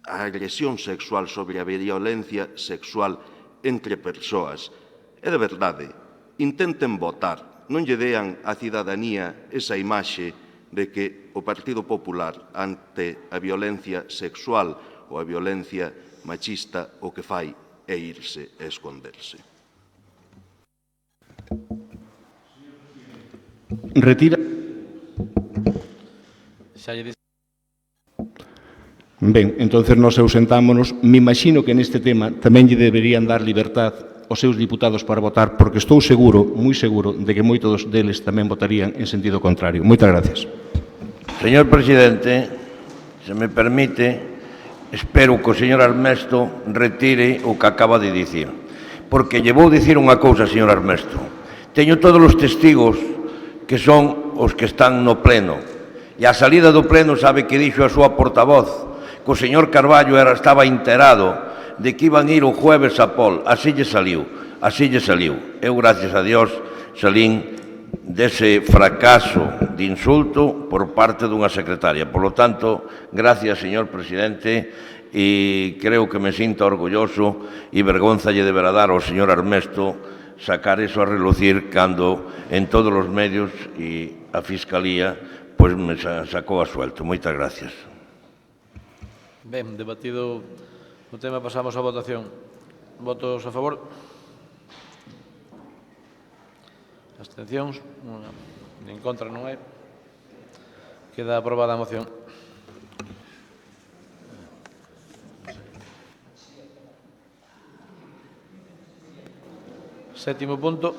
Speaker 5: agresión sexual, sobre a violencia sexual entre persoas. E, de verdade, intenten votar. Non lle dean á cidadanía esa imaxe de que o Partido Popular, ante a violencia sexual ou a violencia machista, o que fai é irse e esconderse.
Speaker 7: Retira. Ben, entonces nos ausentámonos. Me imagino que neste tema tamén lle deberían dar libertad os seus diputados para votar, porque estou seguro, moi seguro, de que moitos deles tamén votarían en sentido contrario. Moitas gracias.
Speaker 8: Señor presidente, se me permite, espero que o señor Armesto retire o que acaba de dicir, porque lle vou dicir unha cousa, señor Armesto. Teño todos os testigos que son os que están no pleno, e a salida do pleno sabe que dixo a súa portavoz que o señor Carballo estaba enterado de que iban ir o jueves a Pol. Así lle saliu. Eu, gracias a Dios, salín dese fracaso de insulto por parte dunha secretaria. Por lo tanto, gracias, señor presidente, e creo que me sinto orgulloso e vergonza lle deberá dar ao señor Armesto sacar eso a relucir cando en todos os medios e a Fiscalía pois me sacou a suelto. Moitas gracias.
Speaker 1: Ben, debatido o tema, pasamos á votación. Votos a favor? Abstencións? En contra non hai. Queda aprobada a moción. Sétimo punto.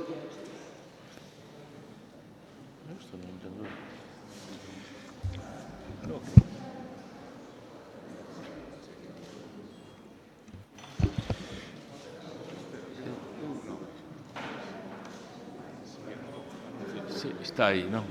Speaker 4: Sí, está aí, non?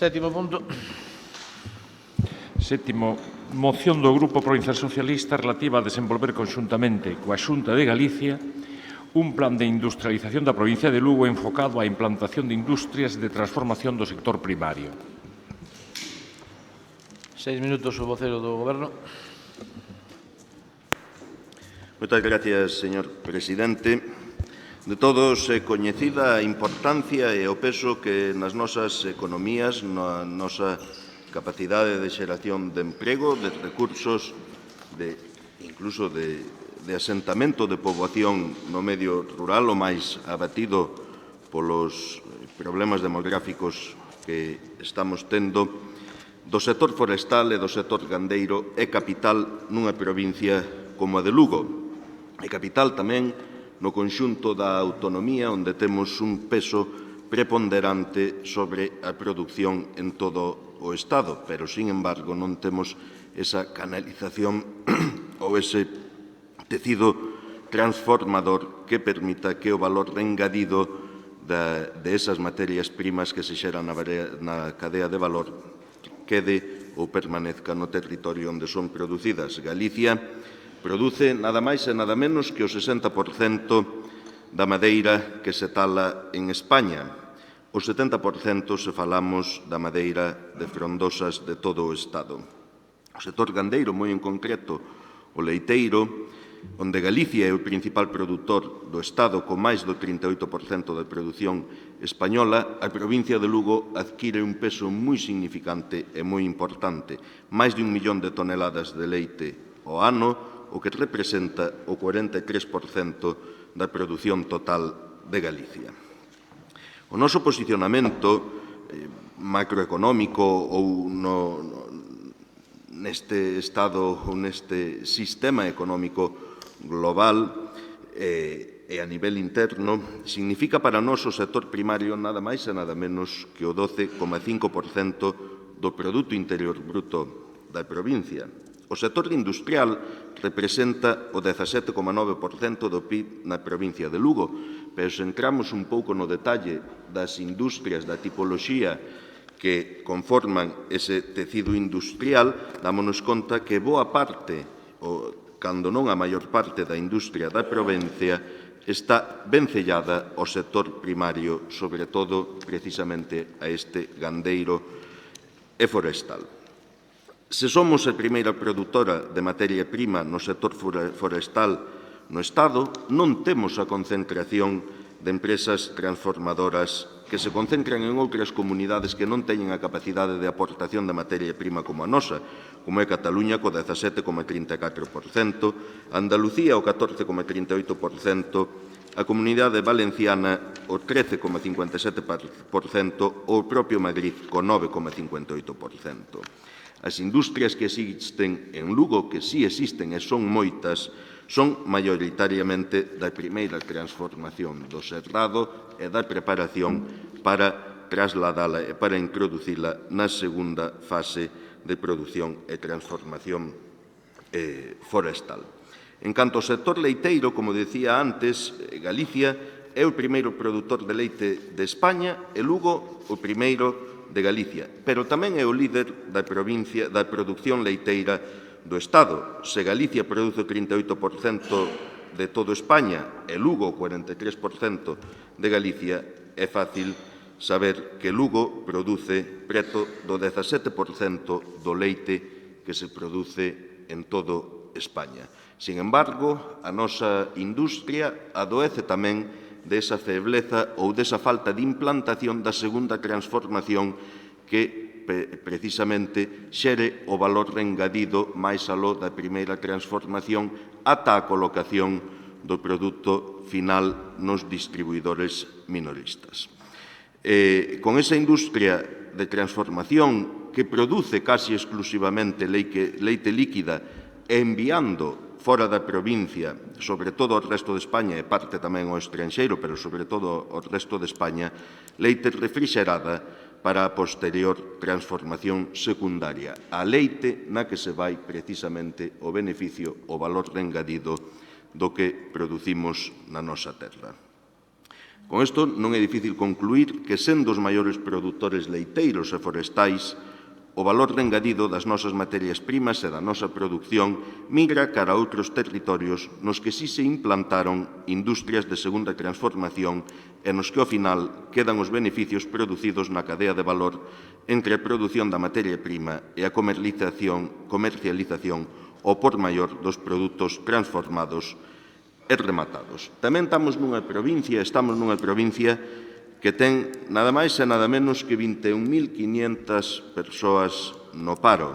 Speaker 1: Sétimo punto.
Speaker 4: Sétimo, moción do Grupo Provincial Socialista relativa a desenvolver conxuntamente coa Xunta de Galicia un plan de industrialización da provincia de Lugo enfocado á implantación de industrias de transformación do sector primario.
Speaker 1: 6 minutos o vocero do Goberno.
Speaker 5: Moitas gracias, señor presidente. De todos é coñecida a importancia e o peso que nas nosas economías, na nosa capacidade de xeración de emprego, de recursos, incluso de asentamento de poboación no medio rural, o máis abatido polos problemas demográficos que estamos tendo, do sector forestal e do sector gandeiro é capital nunha provincia como a de Lugo. É capital tamén no conxunto da autonomía, onde temos un peso preponderante sobre a produción en todo o Estado, pero, sin embargo, non temos esa canalización ou ese tecido transformador que permita que o valor engadido de esas materias primas que se xeran na cadea de valor quede ou permanezca no territorio onde son producidas. Galicia produce nada máis e nada menos que o 60% da madeira que se tala en España. O 70% se falamos da madeira de frondosas de todo o Estado. O sector gandeiro, moi en concreto, o leiteiro, onde Galicia é o principal produtor do Estado con máis do 38% da produción española, a provincia de Lugo adquire un peso moi significante e moi importante, máis de 1 millón de toneladas de leite ao ano, o que representa o 43% da produción total de Galicia. O noso posicionamento macroeconómico ou neste estado ou neste sistema económico global e a nivel interno significa para nós o sector primario nada máis e nada menos que o 12,5% do Produto Interior Bruto da provincia. O sector industrial representa o 17,9% do PIB na provincia de Lugo, pero se entramos un pouco no detalle das industrias, da tipoloxía que conforman ese tecido industrial, dámonos conta que boa parte, cando non a maior parte da industria da provincia, está vencellada ao sector primario, sobre todo, precisamente, a este gandeiro e forestal. Se somos a primeira produtora de materia prima no sector forestal no Estado, non temos a concentración de empresas transformadoras que se concentran en outras comunidades que non teñen a capacidade de aportación de materia prima como a nosa, como é Cataluña, co 17,34%, Andalucía, o 14,38%, a Comunidade Valenciana, o 13,57%, ou o propio Madrid, co 9,58%. As industrias que existen en Lugo, que sí existen e son moitas, son maioritariamente da primeira transformación do serrado e da preparación para trasladala e para introducila na segunda fase de produción e transformación forestal. En canto ao sector leiteiro, como decía antes, Galicia é o primeiro produtor de leite de España e Lugo o primeiro de Galicia, pero tamén é o líder da produción leiteira do Estado. Se Galicia produce o 38% de todo España e Lugo o 43% de Galicia, é fácil saber que Lugo produce preto do 17% do leite que se produce en todo España. Sin embargo, a nosa industria adoece tamén desa febleza ou desa falta de implantación da segunda transformación que precisamente xere o valor engadido máis aló da primeira transformación ata a colocación do produto final nos distribuidores minoristas. Con esa industria de transformación que produce casi exclusivamente leite líquida e enviando fora da provincia, sobre todo ao resto de España e parte tamén ao estranxeiro, pero sobre todo ao resto de España, leite refrixerada para a posterior transformación secundaria, a leite na que se vai precisamente o beneficio, o valor engadido do que producimos na nosa terra. Con isto non é difícil concluir que, sendo os maiores produtores leiteiros e forestais, o valor de engadido das nosas materias primas e da nosa produción migra cara a outros territorios nos que sí se implantaron industrias de segunda transformación e nos que, ao final, quedan os beneficios producidos na cadea de valor entre a produción da materia prima e a comercialización ao por maior dos produtos transformados e rematados. Tamén estamos nunha provincia que ten nada máis e nada menos que 21.500 persoas no paro.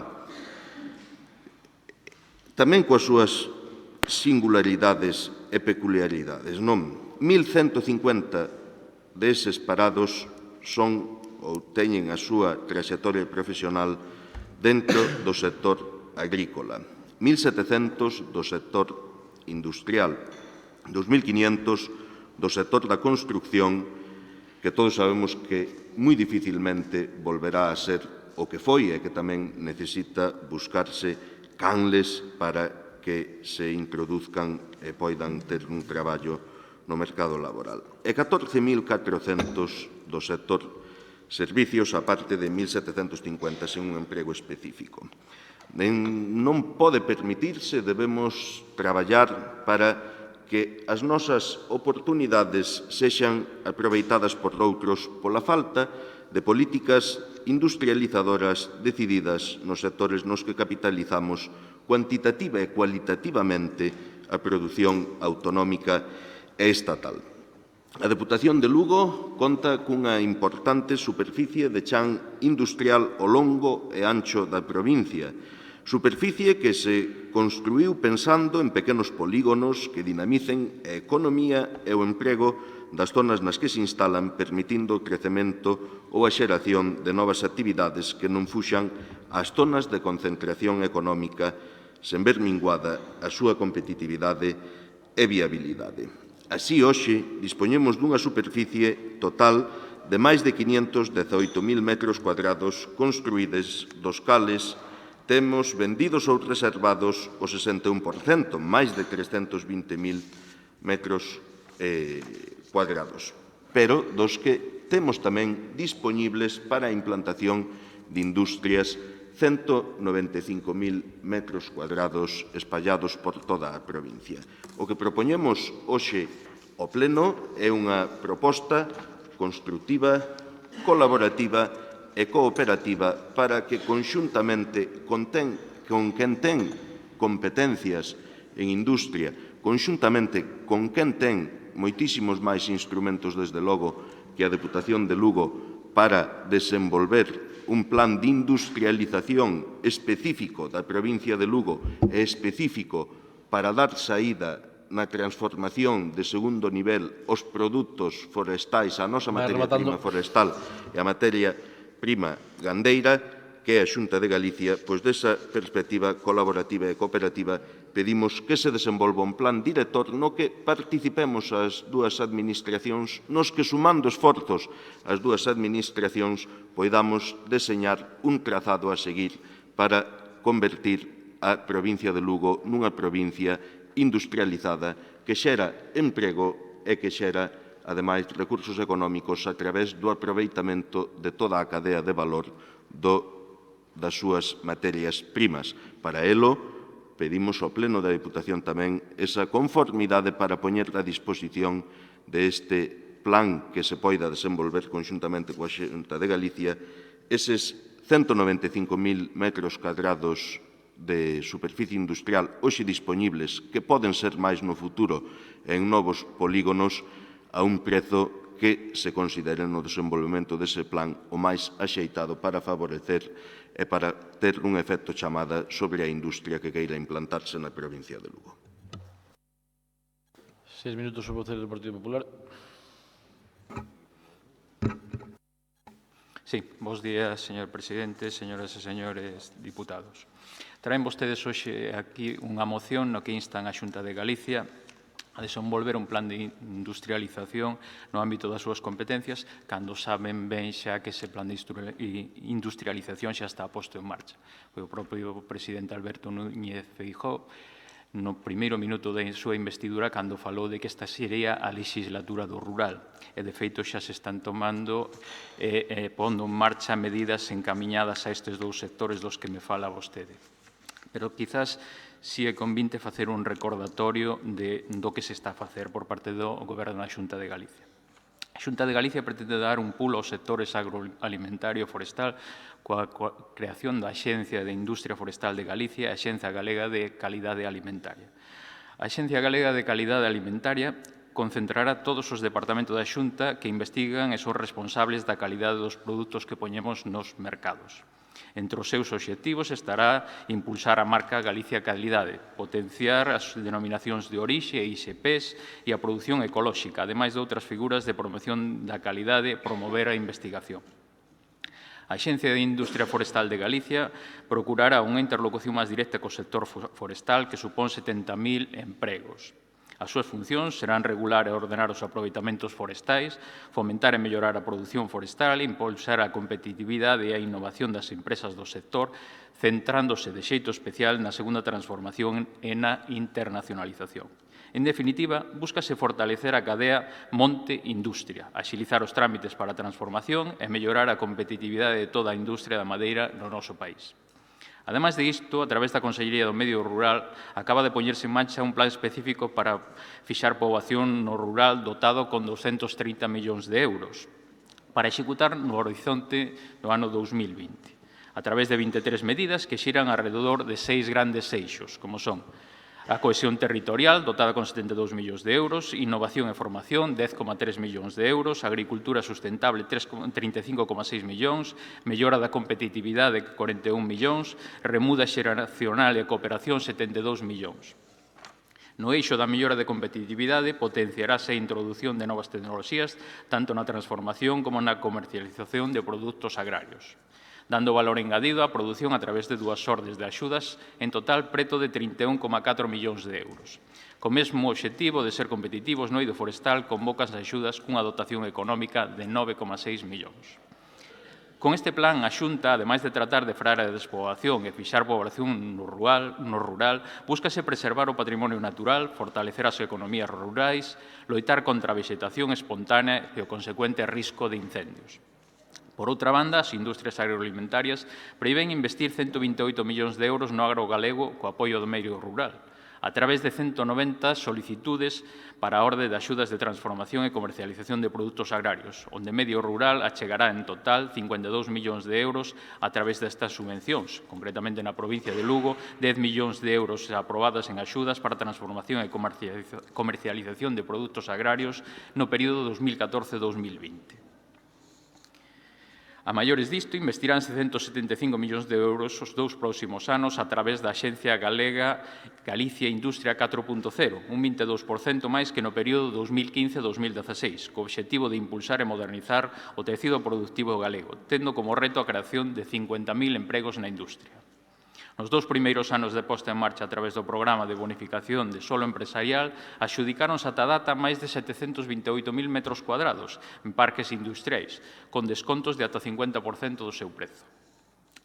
Speaker 5: Tamén coas súas singularidades e peculiaridades, non? 1.150 deses parados son ou teñen a súa traxectoria profesional dentro do sector agrícola, 1.700 do sector industrial, 2.500 do sector da construcción, que todos sabemos que moi dificilmente volverá a ser o que foi e que tamén necesita buscarse canles para que se introduzcan e poidan ter un traballo no mercado laboral. E 14.400 do sector servicios, a parte de 1.750 sen un emprego específico. Non pode permitirse, debemos traballar para que as nosas oportunidades sexan aproveitadas por outros pola falta de políticas industrializadoras decididas nos sectores nos que capitalizamos cuantitativa e cualitativamente a produción autonómica e estatal. A Deputación de Lugo conta cunha importante superficie de chan industrial ao longo e ancho da provincia, superficie que se construíu pensando en pequenos polígonos que dinamicen a economía e o emprego das zonas nas que se instalan, permitindo o crecemento ou a xeración de novas actividades que non fuxan ás zonas de concentración económica sen ver minguada a súa competitividade e viabilidade. Así, hoxe, dispoñemos dunha superficie total de máis de 518.000 metros cuadrados construídos, dos cales temos vendidos ou reservados o 61%, máis de 320.000 metros cuadrados, pero dos que temos tamén dispoñibles para a implantación de industrias 195.000 metros cuadrados espallados por toda a provincia. O que propoñemos hoxe ao Pleno é unha proposta construtiva, colaborativa e cooperativa para que conxuntamente con quen ten competencias en industria, conxuntamente con quen ten moitísimos máis instrumentos, desde logo, que a Deputación de Lugo para desenvolver un plan de industrialización específico da provincia de Lugo e específico para dar saída na transformación de segundo nivel os produtos forestais, a nosa materia prima forestal e a materia prima gandeira, que é a Xunta de Galicia, pois desa perspectiva colaborativa e cooperativa pedimos que se desenvolva un plan director no que participemos as dúas administracións, nos que, sumando esforzos as dúas administracións, poidamos deseñar un trazado a seguir para convertir a provincia de Lugo nunha provincia industrializada que xera emprego e que xera, ademais, recursos económicos a través do aproveitamento de toda a cadea de valor das súas materias primas. Para elo, pedimos ao Pleno da Deputación tamén esa conformidade para poñer a disposición deste plan que se poida desenvolver conxuntamente coa Xunta de Galicia eses 195.000 metros cuadrados de superficie industrial hoxe dispoñibles, que poden ser máis no futuro en novos polígonos, a un prezo que se considere no desenvolvemento dese plan o máis axeitado para favorecer e para ter un efecto chamada sobre a industria que queira implantarse na provincia de Lugo.
Speaker 9: 6 minutos sobre o voceiro do Partido Popular.
Speaker 10: Sí, bos días, señor presidente, señoras e señores diputados. Traen vostedes hoxe aquí unha moción no que instan a Xunta de Galicia a desenvolver un plan de industrialización no ámbito das súas competencias, cando saben ben xa que ese plan de industrialización xa está posto en marcha. Foi o propio presidente Alberto Núñez Feijóo no primeiro minuto da súa investidura cando falou de que esta sería a legislatura do rural. E, de feito, xa se están tomando e pondo en marcha medidas encamiñadas a estes dous sectores dos que me fala vostede. Pero, quizás, si é convinte facer un recordatorio do que se está a facer por parte do Goberno da Xunta de Galicia. A Xunta de Galicia pretende dar un pulo aos sectores agroalimentario e forestal coa creación da Axencia de Industria Forestal de Galicia e a Axencia Galega de Calidade Alimentaria. A Axencia Galega de Calidade Alimentaria concentrará todos os departamentos da Xunta que investigan e son responsables da calidade dos produtos que poñemos nos mercados. Entre os seus obxectivos estará impulsar a marca Galicia Calidade, potenciar as denominacións de orixe e ISPs e a produción ecolóxica, ademais de outras figuras de promoción da calidade e promover a investigación. A Axencia de Industria Forestal de Galicia procurará unha interlocución máis directa co sector forestal que supón 70.000 empregos. As súas funcións serán regular e ordenar os aproveitamentos forestais, fomentar e mellorar a produción forestal, impulsar a competitividade e a innovación das empresas do sector, centrándose de xeito especial na segunda transformación e na internacionalización. En definitiva, búscase fortalecer a cadea monte-industria, axilizar os trámites para a transformación e mellorar a competitividade de toda a industria da madeira no noso país. Ademais de isto, a través da Consellería do Medio Rural, acaba de poñerse en marcha un plan específico para fixar poboación no rural dotado con 230 millóns de euros para executar no horizonte do ano 2020, a través de 23 medidas que xiran alrededor de 6 grandes eixos, como son a cohesión territorial, dotada con 72 millóns de euros, innovación e formación, 10,3 millóns de euros, agricultura sustentable, 35,6 millóns, mellora da competitividade, 41 millóns, remuda xeracional e cooperación, 72 millóns. No eixo da mellora de competitividade potenciarase a introdución de novas tecnoloxías tanto na transformación como na comercialización de produtos agrarios, dando valor engadido á produción a través de dúas ordes de axudas, en total preto de 31,4 millóns de euros. Co mesmo obxectivo de ser competitivos no eido forestal, convocan as axudas cunha dotación económica de 9,6 millóns. Con este plan, a Xunta, ademais de tratar de frear a despoboación e fixar poboación no rural, búscase preservar o patrimonio natural, fortalecer as economías rurais, loitar contra a vexetación espontánea e o consecuente risco de incendios. Por outra banda, as industrias agroalimentarias prevén investir 128 millóns de euros no agro galego co apoio do medio rural, a través de 190 solicitudes para a orde de axudas de transformación e comercialización de produtos agrarios, onde medio rural achegará en total 52 millóns de euros a través destas subvencións, concretamente na provincia de Lugo, 10 millóns de euros aprobadas en axudas para a transformación e comercialización de produtos agrarios no período 2014-2020. A maiores disto, investiránse 175 millóns de euros os dous próximos anos a través da Axencia Galega Galicia Industria 4.0, un 22% máis que no período 2015-2016, co obxectivo de impulsar e modernizar o tecido productivo galego, tendo como reto a creación de 50.000 empregos na industria. Nos dous primeiros anos de posta en marcha a través do programa de bonificación de solo empresarial, adxudicáronse ata data máis de 728.000 metros cuadrados en parques industriais, con descontos de ata 50% do seu prezo.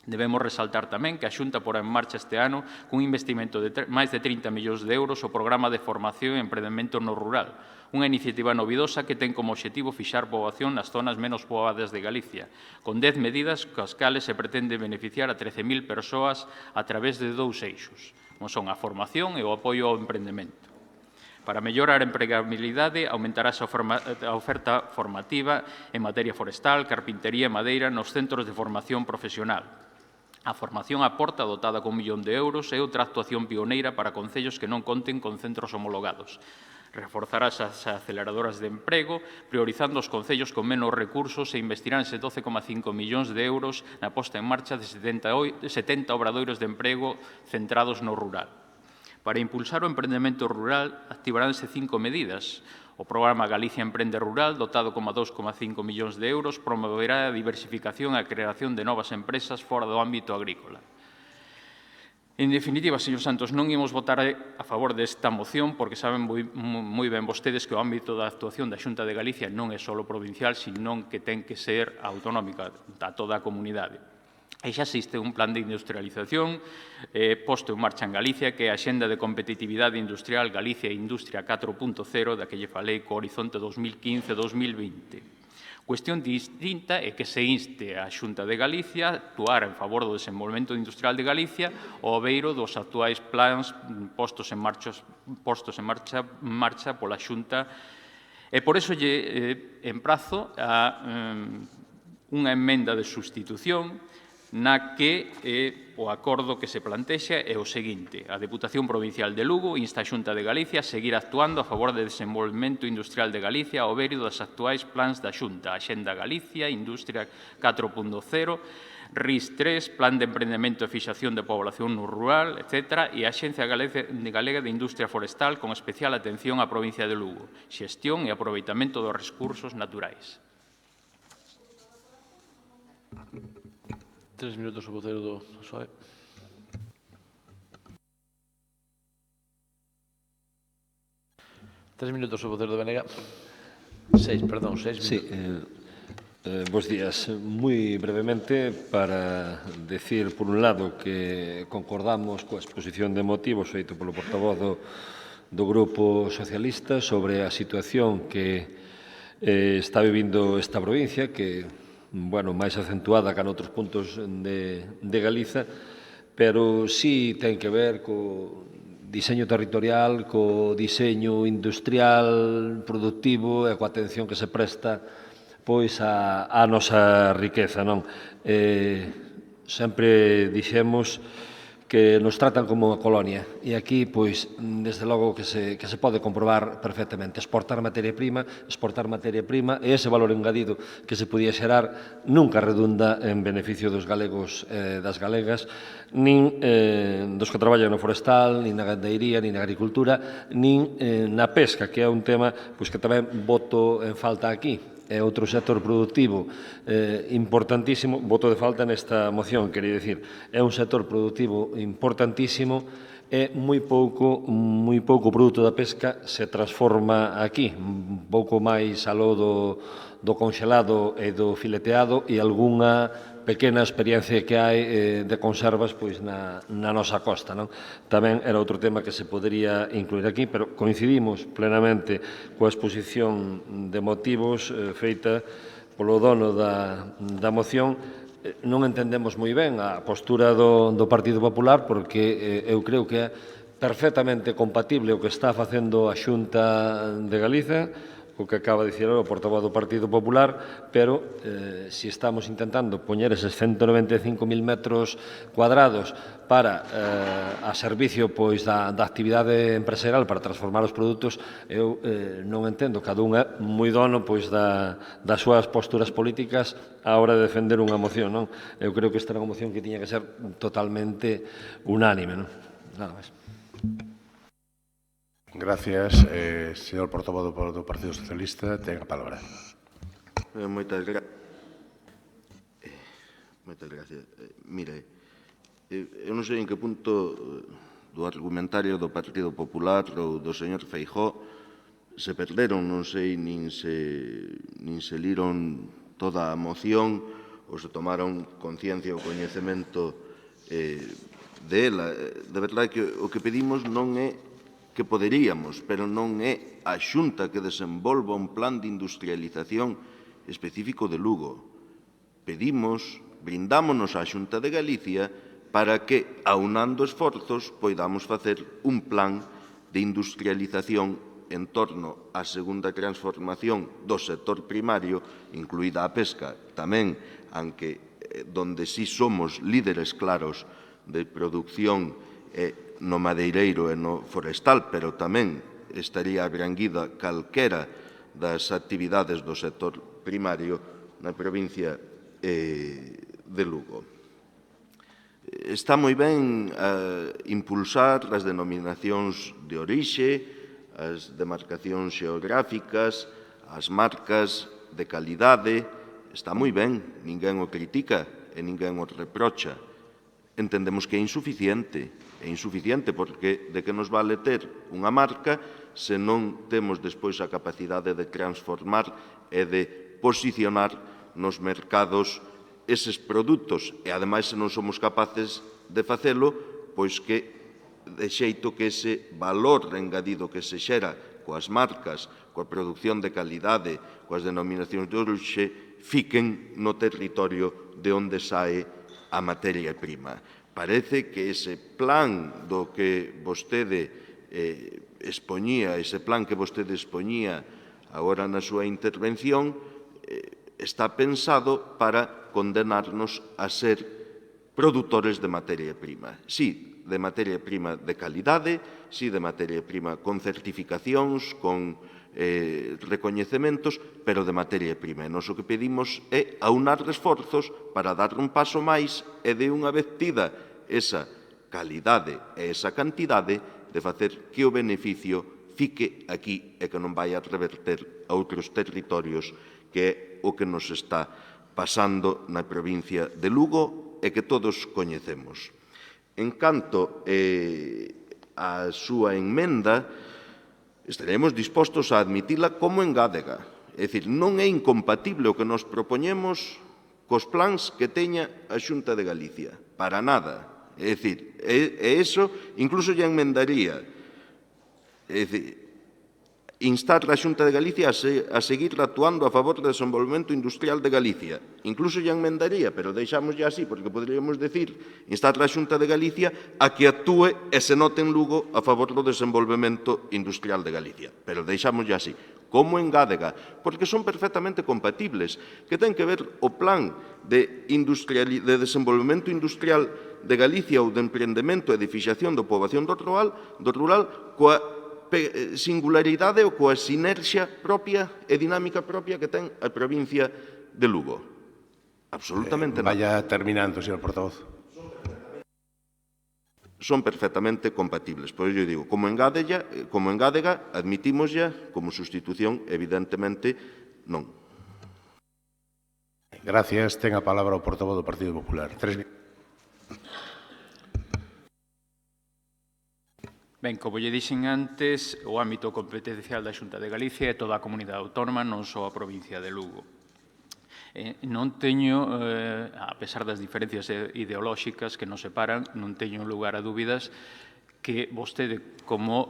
Speaker 10: Debemos resaltar tamén que a Xunta porá en marcha este ano cun investimento de máis de 30 millóns de euros o programa de formación e emprendemento no rural, unha iniciativa novidosa que ten como obxectivo fixar poboación nas zonas menos poboadas de Galicia, con 10 medidas coas cales se pretende beneficiar a 13.000 persoas a través de dous eixos, como son a formación e o apoio ao emprendemento. Para mellorar a empregabilidade, aumentarase a oferta formativa en materia forestal, carpintería e madeira nos centros de formación profesional. A formación aporta dotada con 1 millón de euros e outra actuación pioneira para concellos que non conten con centros homologados. Reforzarás as aceleradoras de emprego, priorizando os concellos con menos recursos e investiránse 12,5 millóns de euros na posta en marcha de 70 obradoiros de emprego centrados no rural. Para impulsar o emprendemento rural, activaránse 5 medidas. O programa Galicia Emprende Rural, dotado con 2,5 millóns de euros, promoverá a diversificación e a creación de novas empresas fora do ámbito agrícola. En definitiva, señor Santos, non imos votar a favor desta moción porque saben moi ben vostedes que o ámbito da actuación da Xunta de Galicia non é só provincial, senón que ten que ser autonómica a toda a comunidade. E xa existe un plan de industrialización posto en marcha en Galicia, que é a Axenda de Competitividade Industrial Galicia Industria 4.0, da que lle falei co horizonte 2015-2020. Cuestión distinta é que se inste a Xunta de Galicia a actuar en favor do desenvolvemento industrial de Galicia ao beiro dos actuais plans postos en marcha pola Xunta. E por iso lle emprazo a unha emenda de sustitución na que o acordo que se plantexa é o seguinte: a Deputación Provincial de Lugo insta a Xunta de Galicia a seguir actuando a favor do desenvolvemento industrial de Galicia ao beiro dos actuais plans da Xunta, Axenda Galicia, Industria 4.0, RIS 3, Plan de Emprendemento e Fixación de Población no Rural, etc., e a Axencia Galega de Industria Forestal con especial atención á provincia de Lugo, xestión e aproveitamento dos recursos naturais.
Speaker 9: 3 minutos o vocero do PSOE. Tres minutos o vocero do BNG. 6 minutos.
Speaker 11: Sí, bos días. Moi brevemente para decir, por un lado, que concordamos coa exposición de motivos feito polo portavoz do Grupo Socialista sobre a situación que está vivindo esta provincia, que máis acentuada que noutros puntos de Galiza, pero sí ten que ver co diseño territorial, co diseño industrial, productivo e coa atención que se presta pois a nosa riqueza, non? Sempre dixemos que nos tratan como unha colonia e aquí, pois, desde logo que se pode comprobar perfectamente. Exportar materia prima e ese valor engadido que se podía xerar nunca redunda en beneficio dos galegos e das galegas, nin dos que traballan no forestal, nin na gandeiría, nin na agricultura, nin na pesca, que é un tema que tamén boto en falta aquí. É outro sector productivo importantísimo, voto de falta nesta moción, quería dicir, é un sector productivo importantísimo e moi pouco produto da pesca se transforma aquí, pouco máis aló do conxelado e do fileteado e algunha pequena experiencia que hai de conservas pois na nosa costa, non? Tamén era outro tema que se podería incluir aquí, pero coincidimos plenamente coa exposición de motivos feita polo dono da moción. Non entendemos moi ben a postura do Partido Popular porque eu creo que é perfectamente compatible o que está facendo a Xunta de Galicia, o que acaba de dicir o portavoz do Partido Popular, pero se estamos intentando poñer eses 195.000 metros cuadrados para a servicio pois da actividade empresarial para transformar os produtos, eu non entendo, cada un é moi dono pois das súas posturas políticas á hora de defender unha moción, non? Eu creo que esta era unha moción que tiña que ser totalmente unánime, non? Nada máis.
Speaker 12: Gracias. Señor portavoz do Partido Socialista, ten a palabra.
Speaker 5: Moitas gracias. Mire, eu non sei en que punto do argumentario do Partido Popular ou do señor Feijóo se perderon, non sei nin se liron toda a moción ou se tomaron conciencia ou coñecemento dela. De verdade que o que pedimos non é que poderíamos, pero non é a Xunta que desenvolva un plan de industrialización específico de Lugo. Brindámonos á Xunta de Galicia para que, aunando esforzos, poidamos facer un plan de industrialización en torno á segunda transformación do sector primario, incluída a pesca, tamén, aunque donde sí somos líderes claros de producción no madeireiro e no forestal, pero tamén estaría abranguida calquera das actividades do sector primario na provincia de Lugo. Está moi ben impulsar as denominacións de orixe, as demarcacións xeográficas, as marcas de calidade. Está moi ben, ninguén o critica e ninguén o reprocha. Entendemos que é insuficiente. É insuficiente porque de que nos vale ter unha marca se non temos despois a capacidade de transformar e de posicionar nos mercados eses produtos e, ademais, se non somos capaces de facelo, pois que de xeito que ese valor engadido que se xera coas marcas, coa produción de calidade, coas denominacións de orixe, fiquen no territorio de onde sae a materia prima. Parece que ese plan do que vostede expoñía, agora na súa intervención, está pensado para condenarnos a ser produtores de materia prima. Sí, de materia prima de calidade, sí, de materia prima con certificacións, con recoñecementos, pero de materia prima. E nós o que pedimos é aunar esforzos para dar un paso máis e de unha vez tida esa calidade e esa cantidade de facer que o beneficio fique aquí e que non vai a reverter a outros territorios, que é o que nos está pasando na provincia de Lugo e que todos coñecemos. En canto á súa emenda, estaremos dispostos a admitila como engádega. É dicir, non é incompatible o que nos propoñemos cos plans que teña a Xunta de Galicia. Para nada. É dicir, eso incluso lle enmendaría. É dicir, instar a Xunta de Galicia a seguir actuando a favor do desenvolvemento industrial de Galicia. Incluso lle enmendaría, pero deixámoslle así, porque poderíamos decir, instar a Xunta de Galicia a que actúe e se note en Lugo a favor do desenvolvemento industrial de Galicia. Pero deixámoslle así, como engádega, porque son perfectamente compatibles, que ten que ver o plan de desenvolvemento industrial de Galicia ou de emprendemento e de fixación da poboación do rural coa singularidade ou coa sinerxia propia e dinámica propia que ten a provincia de Lugo. Absolutamente nada.
Speaker 12: Vaya terminando, señor portavoz.
Speaker 5: Son perfectamente compatibles. Por ello digo, como engádega, admitímoslla, como sustitución, evidentemente, non.
Speaker 12: Gracias. Ten a palabra o portavoz do Partido Popular.
Speaker 10: Ben, como lle dixen antes, o ámbito competencial da Xunta de Galicia é toda a comunidade autónoma, non só a provincia de Lugo. Non teño, a pesar das diferencias ideolóxicas que nos separan, non teño lugar a dúbidas que vostede, como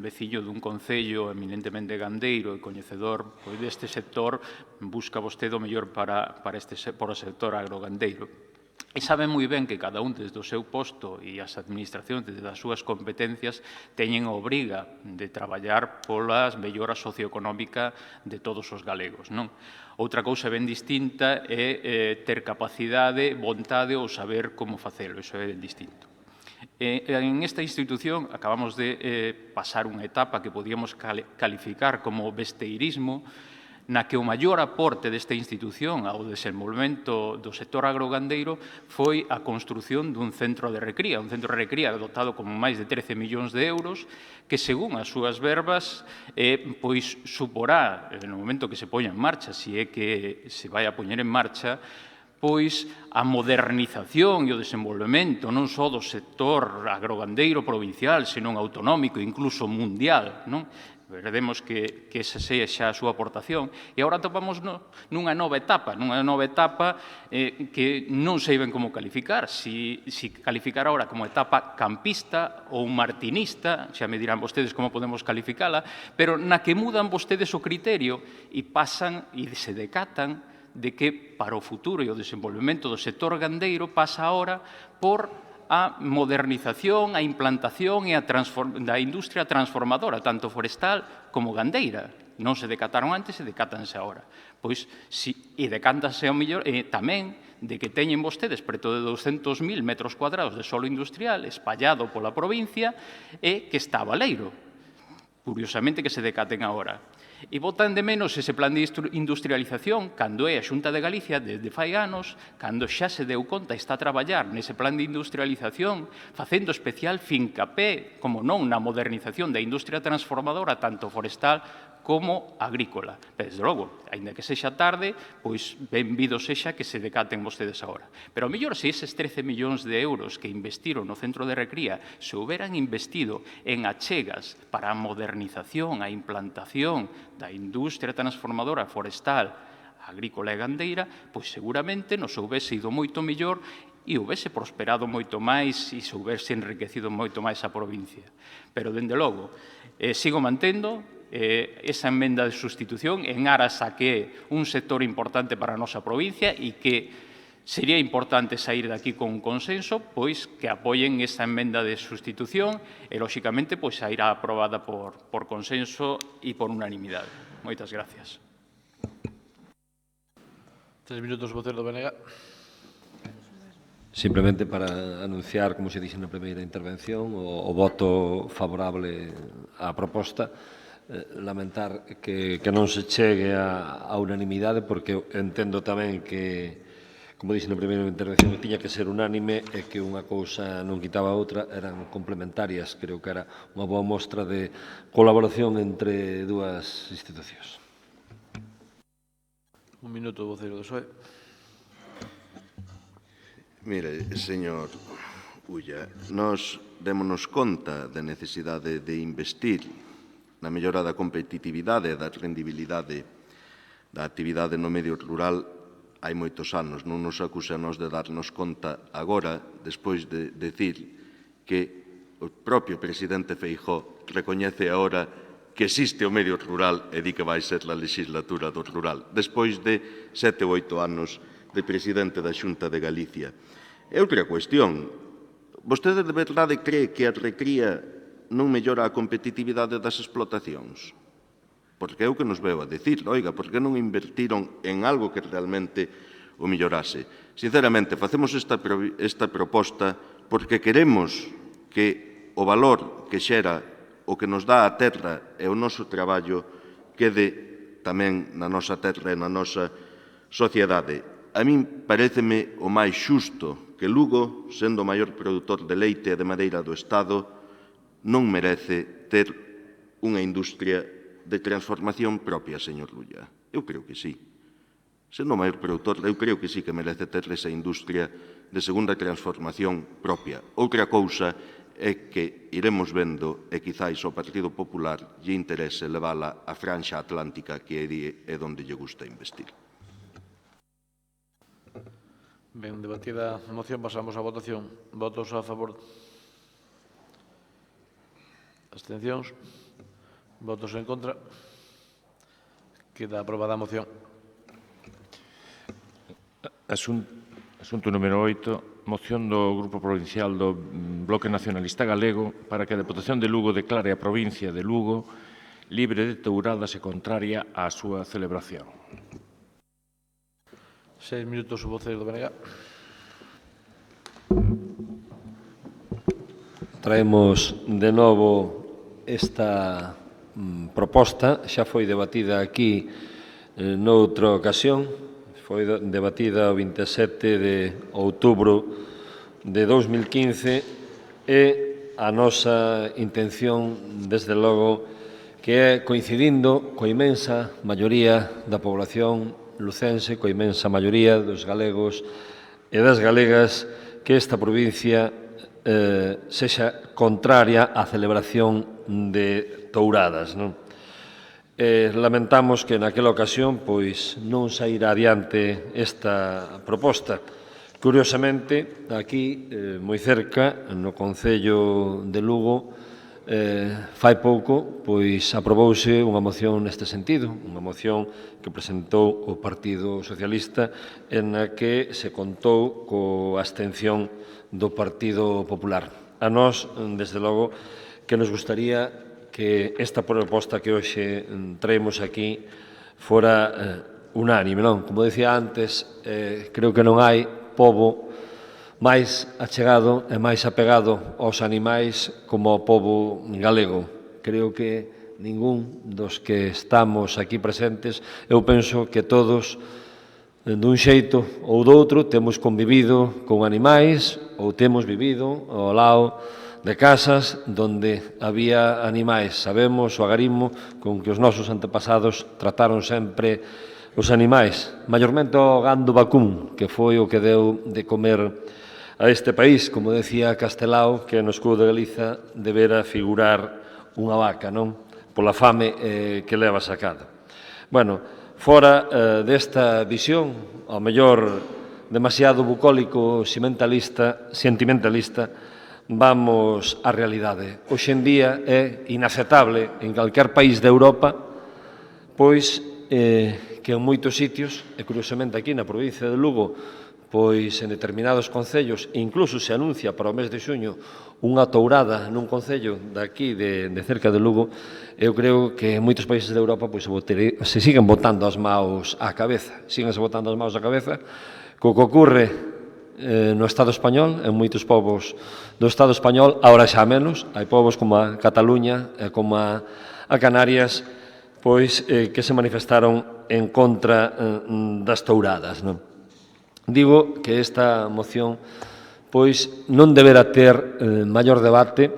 Speaker 10: veciño dun concello eminentemente gandeiro e coñecedor deste sector, busca vostede o mellor para o sector agrogandeiro. E sabe moi ben que cada un desde o seu posto e as administracións desde as súas competencias teñen a obriga de traballar pola mellora socioeconómica de todos os galegos, non? Outra cousa ben distinta é ter capacidade, vontade ou saber como facelo, iso é ben distinto. En esta institución acabamos de pasar unha etapa que podíamos calificar como besteirismo, na que o maior aporte desta institución ao desenvolvemento do sector agrogandeiro foi a construción dun centro de recría, dotado con máis de 13 millóns de euros, que, según as súas verbas, pois suporá, no momento que se poña en marcha, se é que se vai a poñer en marcha, pois a modernización e o desenvolvemento non só do sector agrogandeiro provincial, senón autonómico, incluso mundial, non? Veremos que esa sexa a súa aportación. E agora topamos nunha nova etapa que non sei ben como calificar, si calificar agora como etapa campista ou martinista, xa me dirán vostedes como podemos calificala, pero na que mudan vostedes o criterio e pasan e se decatan de que para o futuro e o desenvolvemento do sector gandeiro pasa agora por a modernización, a implantación da industria transformadora, tanto forestal como gandeira. Non se decataron antes e decátanse agora. Pois, e decántanse ao mellor tamén de que teñen vostedes preto de 200.000 metros cuadrados de solo industrial espallado pola provincia e que está baleiro. Curiosamente que se decaten agora. E botan de menos ese plan de industrialización cando é a Xunta de Galicia desde fai anos, cando xa se deu conta e está a traballar nese plan de industrialización, facendo especial fincapé, como non, na modernización da industria transformadora, tanto forestal como agrícola. Desde logo, aínda que sexa tarde, pois benvido sexa que se decaten vostedes agora. Pero, ao mellor, se eses 13 millóns de euros que investiron no centro de recría se houberan investido en achegas para a modernización, a implantación da industria transformadora forestal, agrícola e gandeira, pois seguramente nos houvese ido moito mellor e houvese prosperado moito máis e se houvese enriquecido moito máis a provincia. Pero, dende logo, sigo mantendo esa emenda de sustitución en aras a que é un sector importante para a nosa provincia e que sería importante sair daqui con un consenso, pois que apoien esa emenda de sustitución e, lóxicamente, pois sairá aprobada por consenso e por unanimidade. Moitas gracias.
Speaker 9: 3 minutos, voceiro do BNG.
Speaker 11: Simplemente para anunciar, como se dixe na primeira intervención, o voto favorable á proposta, lamentar que non se chegue a unanimidade, porque entendo tamén que, como dixen na primeira intervención, tiña que ser unánime e que unha cousa non quitaba a outra, eran complementarias. Creo que era unha boa mostra de colaboración entre dúas institucións.
Speaker 9: Un minuto, voceiro do PSOE.
Speaker 5: Mire, señor Ulla, nós démonos conta da necesidade de investir na mellora da competitividade e da rendibilidade da actividade no medio rural hai moitos anos. Non nos acuse a nós de darnos conta agora, despois de decir que o propio presidente Feijóo recoñece agora que existe o medio rural e di que vai ser a legislatura do rural, despois de 7 ou 8 anos de presidente da Xunta de Galicia. E outra cuestión, vostede de verdade cree que a recría non mellora a competitividade das explotacións? Porque é o que nos veo a dicir, oiga, por que non invertiron en algo que realmente o mellorase? Sinceramente, facemos esta proposta porque queremos que o valor que xera o que nos dá a terra e o noso traballo quede tamén na nosa terra e na nosa sociedade. A min paréceme o máis xusto que Lugo, sendo o maior produtor de leite e de madeira do Estado, non merece ter unha industria de transformación propia, señor Lulla. Eu creo que sí. Sendo o maior produtor, eu creo que sí que merece ter esa industria de segunda transformación propia. Outra cousa é que iremos vendo e quizáis ao Partido Popular lle interese levala a franxa atlántica que é onde lle gusta investir.
Speaker 9: Ben, debatida a moción, pasamos á votación. Votos a favor. Abstencións. Votos en contra. Queda aprobada a moción.
Speaker 4: Asunto número 8. Moción do Grupo Provincial do Bloque Nacionalista Galego para que a Deputación de Lugo declare a provincia de Lugo libre de touradas e contraria á súa celebración.
Speaker 9: 6 minutos, o voceiro do BNG.
Speaker 11: Traemos de novo esta proposta, xa foi debatida aquí noutra ocasión, foi debatida o 27 de outubro de 2015 e a nosa intención, desde logo, que é coincidindo coa imensa maioría da población lucense, coa imensa maioría dos galegos e das galegas, que esta provincia sexa contraria á celebración de touradas. Lamentamos que naquela ocasión non saíra adiante esta proposta. Curiosamente, aquí, moi cerca, no concello de Lugo, fai pouco, aprobouse unha moción neste sentido, unha moción que presentou o Partido Socialista en a que se contou coa abstención do Partido Popular. A nós, desde logo, que nos gustaría que esta proposta que hoxe traemos aquí fora unánime, non? Como decía antes, creo que non hai pobo máis achegado e máis apegado aos animais como o pobo galego. Creo que ningún dos que estamos aquí presentes, eu penso que todos, dun xeito ou doutro, temos convivido con animais ou temos vivido ao lado de casas donde había animais. Sabemos o agarimo con que os nosos antepasados trataron sempre os animais, maiormente o gando vacún, que foi o que deu de comer a este país. Como decía Castelao, que no escudo de Galiza debera figurar unha vaca, non? Pola fame que leva sacada. Bueno, Fora desta visión, ao mellor demasiado bucólico, sentimentalista, vamos á realidade. Hoxe en día é inaceptable en calquer país de Europa pois que en moitos sitios, e curiosamente aquí na provincia de Lugo, pois en determinados concellos, incluso se anuncia para o mes de xuño unha tourada nun concello daqui de cerca de Lugo, eu creo que en moitos países de Europa pois se siguen botando as maus á cabeza, co que ocorre no Estado español, en moitos povos do Estado español, agora xa menos, hai povos como a Cataluña e como a Canarias, pois que se manifestaron en contra das touradas, non? Digo que esta moción pois non deberá ter maior debate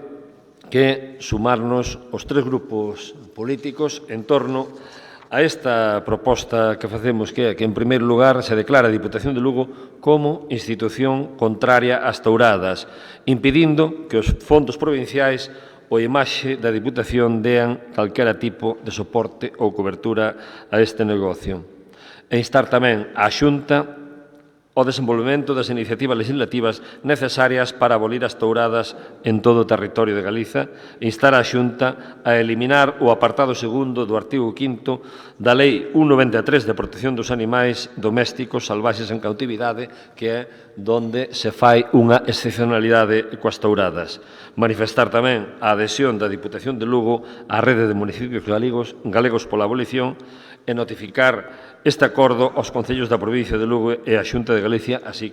Speaker 11: que sumarnos os tres grupos políticos en torno a esta proposta que facemos, que é que, en primeiro lugar, se declara a Diputación de Lugo como institución contraria ás touradas, impedindo que os fondos provinciais ou imaxe da Diputación dean calquera tipo de soporte ou cobertura a este negocio. E instar tamén a Xunta o desenvolvemento das iniciativas legislativas necesarias para abolir as touradas en todo o territorio de Galiza e instar a Xunta a eliminar o apartado segundo do artigo 5º da Lei 193 de protección dos animais domésticos salvaxes en cautividade, que é donde se fai unha excepcionalidade coas touradas. Manifestar tamén a adhesión da Diputación de Lugo á rede de municipios galegos pola abolición e notificar este acordo aos concellos da provincia de Lugo e á Xunta de Galicia, así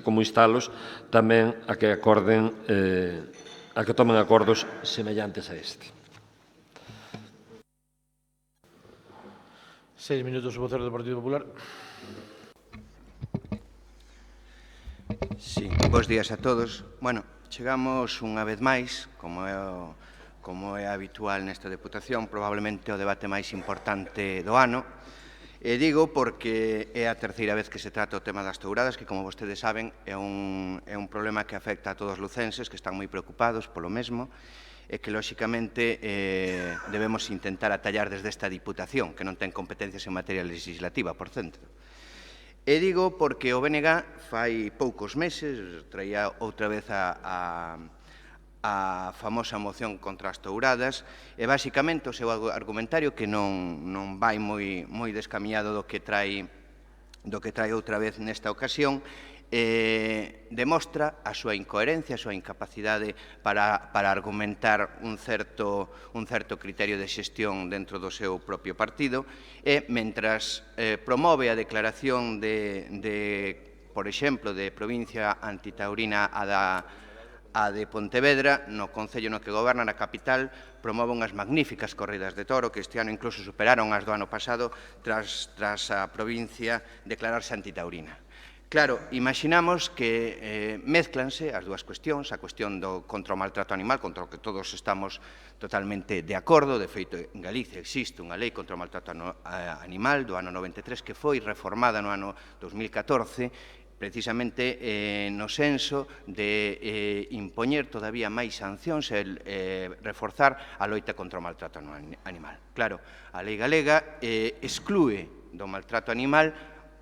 Speaker 11: como instalos tamén a que tomen acordos semellantes a este.
Speaker 9: 6 minutos o vocero do Partido Popular.
Speaker 13: Sí, bos días a todos. Bueno, chegamos unha vez máis, como é habitual nesta Deputación, probablemente o debate máis importante do ano. E digo porque é a terceira vez que se trata o tema das touradas, que, como vostedes saben, é un problema que afecta a todos os lucenses, que están moi preocupados polo mesmo, e que, lóxicamente, debemos intentar atallar desde esta Diputación, que non ten competencias en materia legislativa, por centro. E digo porque o BNG fai poucos meses traía outra vez a famosa moción contra as touradas e, basicamente, o seu argumentario, que non vai moi descamiñado do que trai outra vez nesta ocasión, demostra a súa incoherencia, a súa incapacidade para argumentar un certo criterio de xestión dentro do seu propio partido e, mentras promove a declaración por exemplo, de provincia antitaurina a de Pontevedra, no concello no que goberna, na capital, promove unhas magníficas corridas de toro que este ano incluso superaron as do ano pasado tras a provincia declararse antitaurina. Claro, imaginamos que mezclanse as dúas cuestións, a cuestión contra o maltrato animal, contra o que todos estamos totalmente de acordo. De feito, en Galicia existe unha lei contra o maltrato animal do ano 93 que foi reformada no ano 2014, precisamente no senso de impoñer todavía máis sancións e reforzar a loita contra o maltrato animal. Claro, a lei galega exclúe do maltrato animal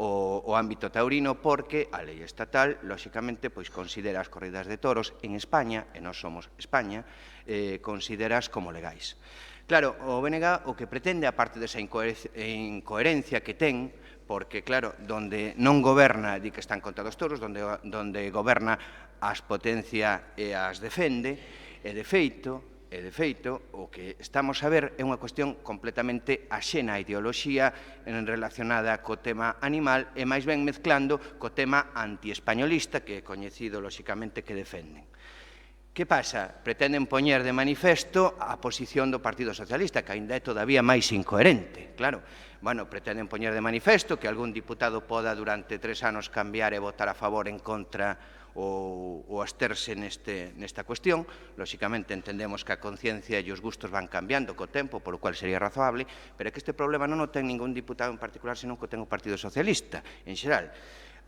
Speaker 13: o ámbito taurino porque a lei estatal, lóxicamente, pois considera as corridas de toros en España, e nós somos España, consideras como legais. Claro, o BNG o que pretende, aparte desa incoherencia que ten, porque, claro, donde non goberna, di que están contra os toros, donde goberna as potencia e as defende, e de feito, o que estamos a ver é unha cuestión completamente axena á ideoloxía relacionada co tema animal e máis ben mezclando co tema antiespañolista, que é coñecido, lóxicamente, que defenden. Que pasa? Pretenden poñer de manifesto a posición do Partido Socialista, que ainda é todavía máis incoherente, claro. Bueno, pretenden poñer de manifesto que algún diputado poda durante 3 anos cambiar e votar a favor, en contra ou absterse nesta cuestión. Lóxicamente entendemos que a conciencia e os gustos van cambiando co tempo, por o cual sería razoable, pero é que este problema non o ten ningún diputado en particular, senón que o ten o Partido Socialista, en xeral.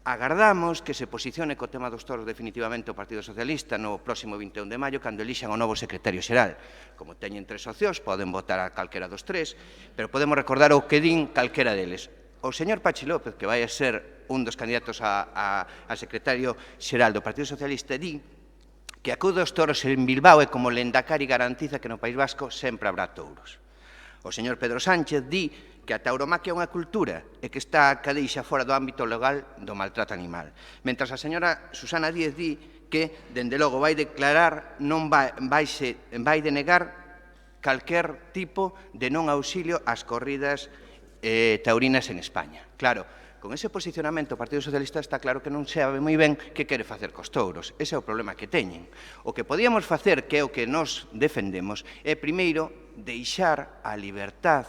Speaker 13: Agardamos que se posicione co tema dos toros definitivamente o Partido Socialista no próximo 21 de maio, cando elixan o novo secretario xeral. Como teñen 3 opcións, poden votar a calquera dos 3, pero podemos recordar o que din calquera deles. o señor Pachi López, que vai a ser un dos candidatos a secretario xeral do Partido Socialista, di que a Cruz dos Toros en Bilbao é como Lendakari garantiza que no País Vasco sempre habrá touros. O señor Pedro Sánchez di que a tauromaquia é unha cultura e que está a cadeixa fora do ámbito legal do maltrato animal. Mentras a señora Susana Díez di que, dende logo, vai declarar, vai denegar calquer tipo de non auxilio ás corridas taurinas en España. Claro, con ese posicionamento o Partido Socialista está claro que non sabe moi ben que quere facer cos touros. Ese é o problema que teñen. O que podíamos facer, que é o que nos defendemos, é primeiro deixar a liberdad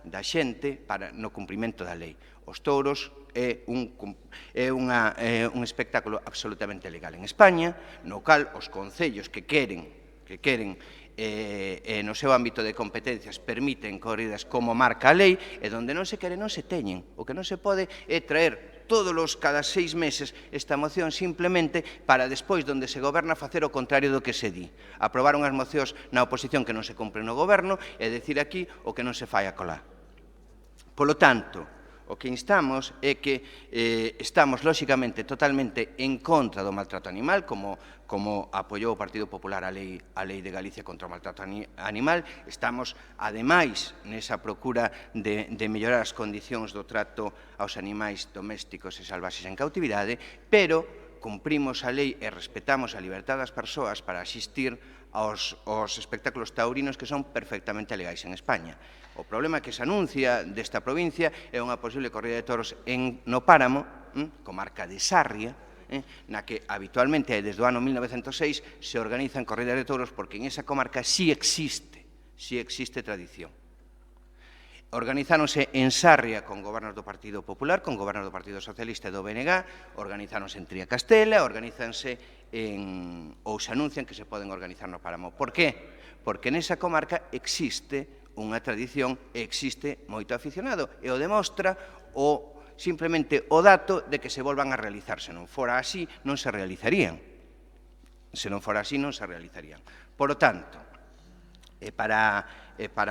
Speaker 13: da xente no cumprimento da lei. Os touros é un espectáculo absolutamente legal en España, no cal os concellos que queren no seu ámbito de competencias permiten corridas como marca a lei, e donde non se quere non se teñen. O que non se pode é traer cada 6 meses esta moción simplemente para despois, donde se goberna, facer o contrario do que se di. Aprobar unhas mocións na oposición que non se cumpren no goberno e decir aquí o que non se fai acolá. Polo tanto, o que instamos é que estamos, lóxicamente, totalmente en contra do maltrato animal, como apoiou o Partido Popular a lei de Galicia contra o maltrato animal. Estamos, ademais, nesa procura de mellorar as condicións do trato aos animais domésticos e salvaxes en cautividade, pero cumprimos a lei e respetamos a liberdade das persoas para asistir aos espectáculos taurinos que son perfectamente legais en España. O problema que se anuncia desta provincia é unha posible corrida de toros no Páramo, comarca de Sarria, na que habitualmente desde o ano 1906 se organizan corridas de toros, porque en esa comarca sí existe tradición. Organizáronse en Sarria con gobernos do Partido Popular, con gobernos do Partido Socialista e do BNG, organizáronse en Tria-Castela, organízanse ou se anuncian que se poden organizar no Páramo. Por que? Porque nesa comarca existe unha tradición e existe moito aficionado, e o demostra simplemente o dato de que se volvan a realizar. Se non fora así, non se realizarían. Por lo tanto, e para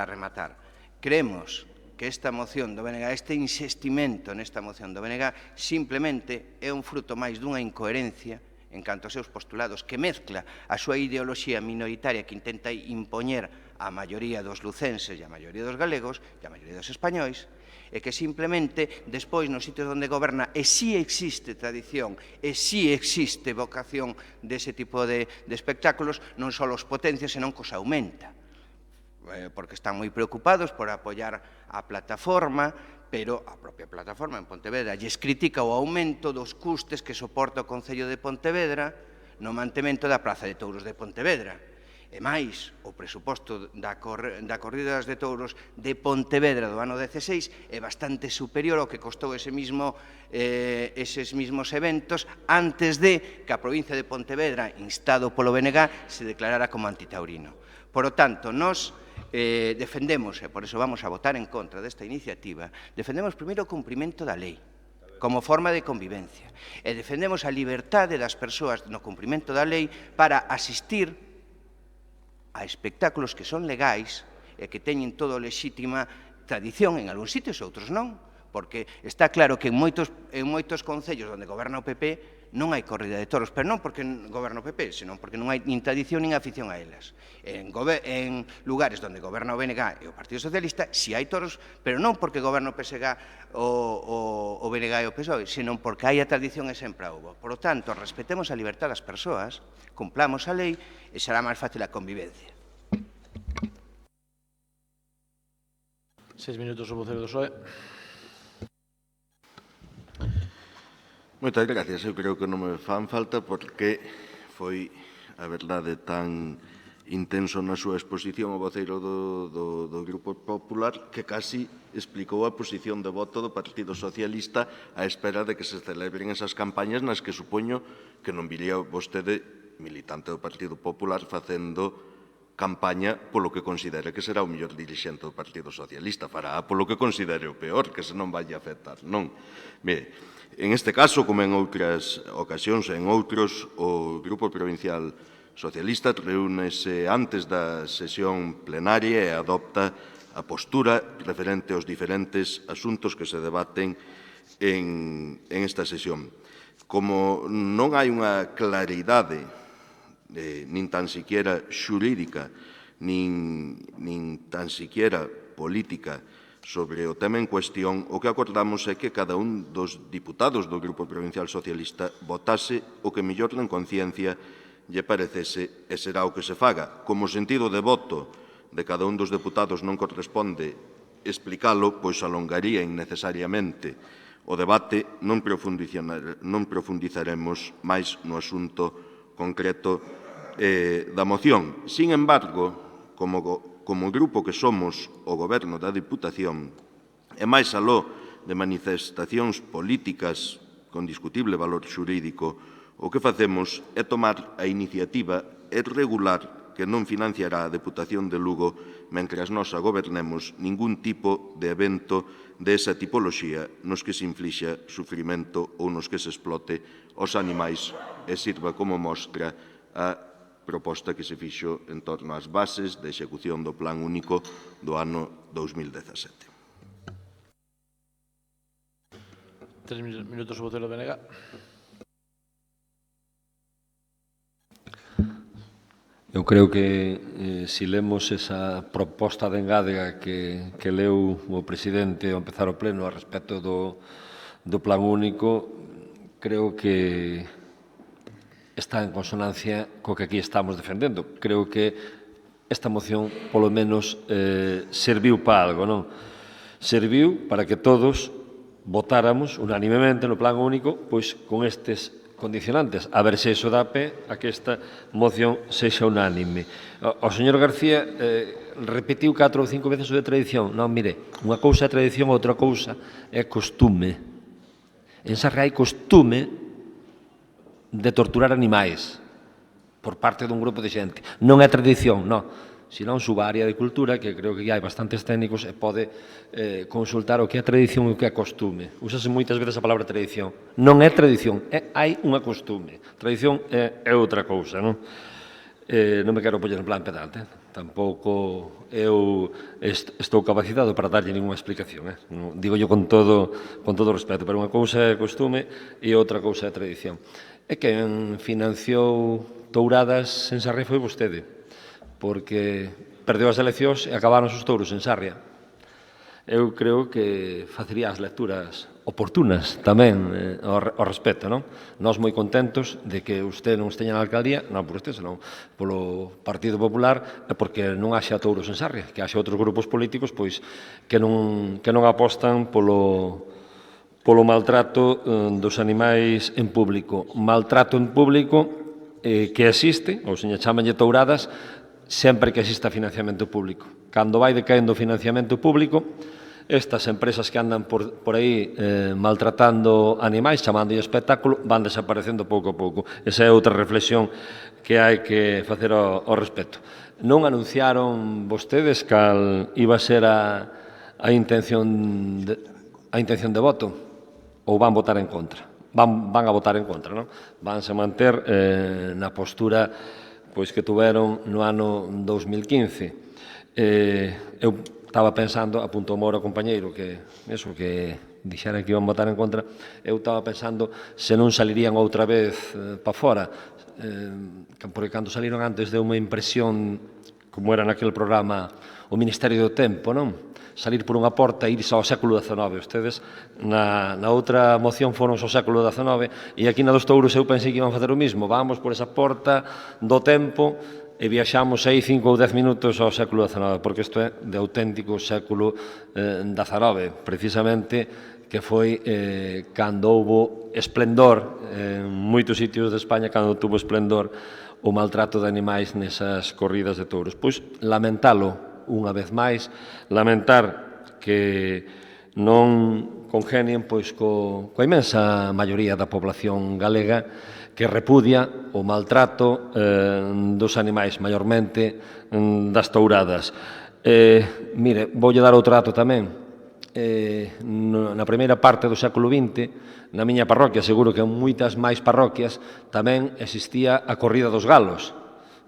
Speaker 13: rematar, creemos que esta moción do BNG, este insistimento nesta moción do BNG, simplemente é un fruto máis dunha incoherencia en canto aos seus postulados, que mezcla a súa ideoloxía minoritaria que intenta impoñer a maioría dos lucenses e a maioría dos galegos e a maioría dos españois, e que simplemente despois nos sitios onde goberna, e si existe tradición, e si existe vocación dese tipo de espectáculos, non só os potencia, senón que os aumenta, porque están moi preocupados por apoiar a plataforma, pero a propia plataforma en Pontevedra lles critica o aumento dos custes que soporta o Concello de Pontevedra no mantemento da Praza de Touros de Pontevedra. E máis, o presuposto da corridas de touros de Pontevedra do ano 16 é bastante superior ao que costou eses mismos eventos antes de que a provincia de Pontevedra, instado polo BNG, se declarara como antitaurino. Por lo tanto, nós defendemos, e por iso vamos a votar en contra desta iniciativa, defendemos primeiro o cumprimento da lei como forma de convivencia, e defendemos a liberdade das persoas no cumprimento da lei para asistir a espectáculos que son legais e que teñen todo lexítima tradición en algúns sitios e outros non, porque está claro que en moitos concellos onde goberna o PP non hai corrida de toros, pero non porque goberna o PP, senón porque non hai nin tradición nin afición a elas. En lugares onde goberna o BNG e o Partido Socialista, si hai toros, pero non porque goberna o PSG, o BNG e o PSOE, senón porque hai a tradición e sempre a houbo. Por lo tanto, respetemos a libertad das persoas, cumplamos a lei e será máis fácil a convivencia.
Speaker 9: 6 minutos o vocero do PSOE.
Speaker 5: Moitas gracias. Eu creo que non me fan falta porque foi, a verdade, tan intenso na súa exposición o voceiro do Grupo Popular que casi explicou a posición de voto do Partido Socialista á espera de que se celebren esas campañas nas que supoño que non viría vostede, militante do Partido Popular, facendo campaña polo que considere que será o mellor dirixente do Partido Socialista. Fará polo que considere o peor, que se non vai a afectar, non? Mire, en este caso, como en outras ocasións, en outros, o Grupo Provincial Socialista reúnese antes da sesión plenaria e adopta a postura referente aos diferentes asuntos que se debaten en esta sesión. Como non hai unha claridade, nin tan siquiera xurídica, nin tan siquiera política, sobre o tema en cuestión, o que acordamos é que cada un dos diputados do Grupo Provincial Socialista votase o que mellor en conciencia lle parecese e será o que se faga. Como o sentido de voto de cada un dos deputados non corresponde explicalo, pois alongaría innecesariamente o debate, non profundizaremos máis no asunto concreto da moción. Sin embargo, como grupo que somos o Goberno da Diputación, e máis aló de manifestacións políticas con discutible valor xurídico, o que facemos é tomar a iniciativa e regular que non financiará a Deputación de Lugo mentras nós a gobernemos ningún tipo de evento desa tipoloxía nos que se inflixa sufrimento ou nos que se explote os animais e sirva como mostra a proposta que se fixo en torno ás bases de execución do Plan Único do ano 2017.
Speaker 9: 3 minutos, Botelo Benega.
Speaker 11: Eu creo que se lemos esa proposta de engádega que leu o presidente ao empezar o pleno a respecto do Plan Único, creo que está en consonancia co que aquí estamos defendendo. Creo que esta moción, polo menos, serviu para algo, non? Serviu para que todos votáramos unanimemente no Plan Único, pois con estes condicionantes, a ver se iso dá pé a que esta moción sexa unánime. O señor García repetiu 4 ou 5 veces o de tradición. Non, mire, unha cousa é tradición, outra cousa é costume. En Sarria hai costume de torturar animais por parte dun grupo de xente. Non é tradición, non. Senón suba a área de cultura, que creo que hai bastantes técnicos, e pode consultar o que é tradición e o que é costume. Úsase moitas veces a palabra tradición. Non é tradición, hai unha costume. Tradición é outra cousa, non? Non me quero poñer en plan pedante. Tampouco eu estou capacitado para darlle ninguna explicación. Digo yo con todo o respeto, pero unha cousa é costume e outra cousa é tradición. E quen financiou touradas en Sarria foi vostede, porque perdeu as eleccións e acabaron os touros en Sarria. Eu creo que facería as lecturas oportunas tamén ao respecto, non? Nós moi contentos de que usted non esteña na alcaldía, non por usted, senón polo Partido Popular, e porque non haxa touros en Sarria, que haxa outros grupos políticos pois que non apostan polo maltrato dos animais en público. Maltrato en público que existe, ou se chamanlle touradas, sempre que exista financiamento público. Cando vai decaendo o financiamento público, estas empresas que andan por aí maltratando animais, chamándolle espectáculo, van desaparecendo pouco a pouco. Esa é outra reflexión que hai que facer ao respecto. Non anunciaron vostedes cal iba a ser a intención de voto? Ou van votar en contra? Van a votar en contra, non? Vanse manter na postura pois que tuveron no ano 2015. Eu estaba pensando, apuntou o meu compañeiro que dixeran que iban votar en contra, eu estaba pensando se non salirían outra vez para fora, porque cando saliron antes deu unha impresión, como era naquele programa o Ministerio do Tempo, non? Salir por unha porta e irse ao século XIX. Ustedes na outra moción foron ao século XIX e aquí na dos touros eu pensei que iban facer o mismo. Vamos por esa porta do tempo e viaxamos aí 5 ou 10 minutos ao século XIX, porque isto é de auténtico século XIX, precisamente que foi cando houbo esplendor en moitos sitios de España, cando tuvo esplendor o maltrato de animais nesas corridas de touros. Pois lamentalo unha vez máis, lamentar que non congenien pois coa imensa maioría da población galega que repudia o maltrato dos animais, maiormente das touradas. Mire, voulle dar outro dato tamén. Na primeira parte do século XX, na miña parroquia, seguro que en moitas máis parroquias, tamén existía a corrida dos galos,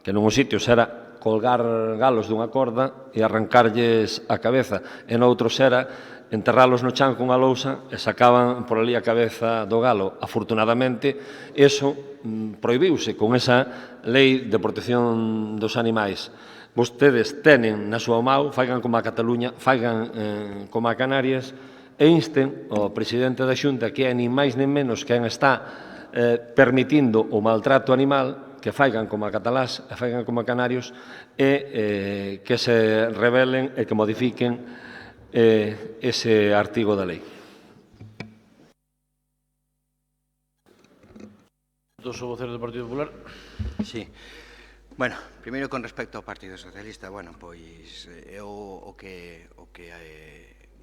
Speaker 11: que nun os sitios era colgar galos dunha corda e arrancarlles a cabeza, e noutros era enterralos no chan cunha lousa e sacaban por ali a cabeza do galo. Afortunadamente, eso prohibiuse con esa lei de protección dos animais. Vostedes tenen na súa mão, faigan como a Cataluña, faigan como a Canarias, e insten ao presidente da Xunta, que é nin máis nin menos quen está permitindo o maltrato animal, que faigan como a catalás e faigan como a canarios, e que se rebelen e que modifiquen ese artigo da lei.
Speaker 9: Dos voceiros do Partido Popular.
Speaker 13: Sí. Bueno, primeiro con respecto ao Partido Socialista, bueno, pois eu o que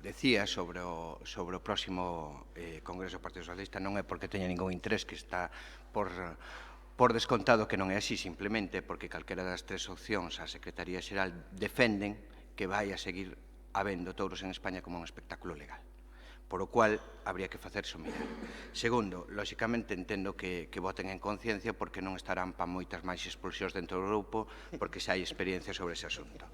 Speaker 13: decía sobre o próximo Congreso do Partido Socialista non é porque teña ningún interés, que está por descontado que non é así, simplemente porque calquera das tres opcións a Secretaría Xeral defenden que vai a seguir habendo touros en España como un espectáculo legal, por o cual habría que facerse o mirar. Segundo, lóxicamente entendo que voten en conciencia porque non estarán para moitas máis expulsións dentro do grupo, porque xa hai experiencia sobre ese asunto.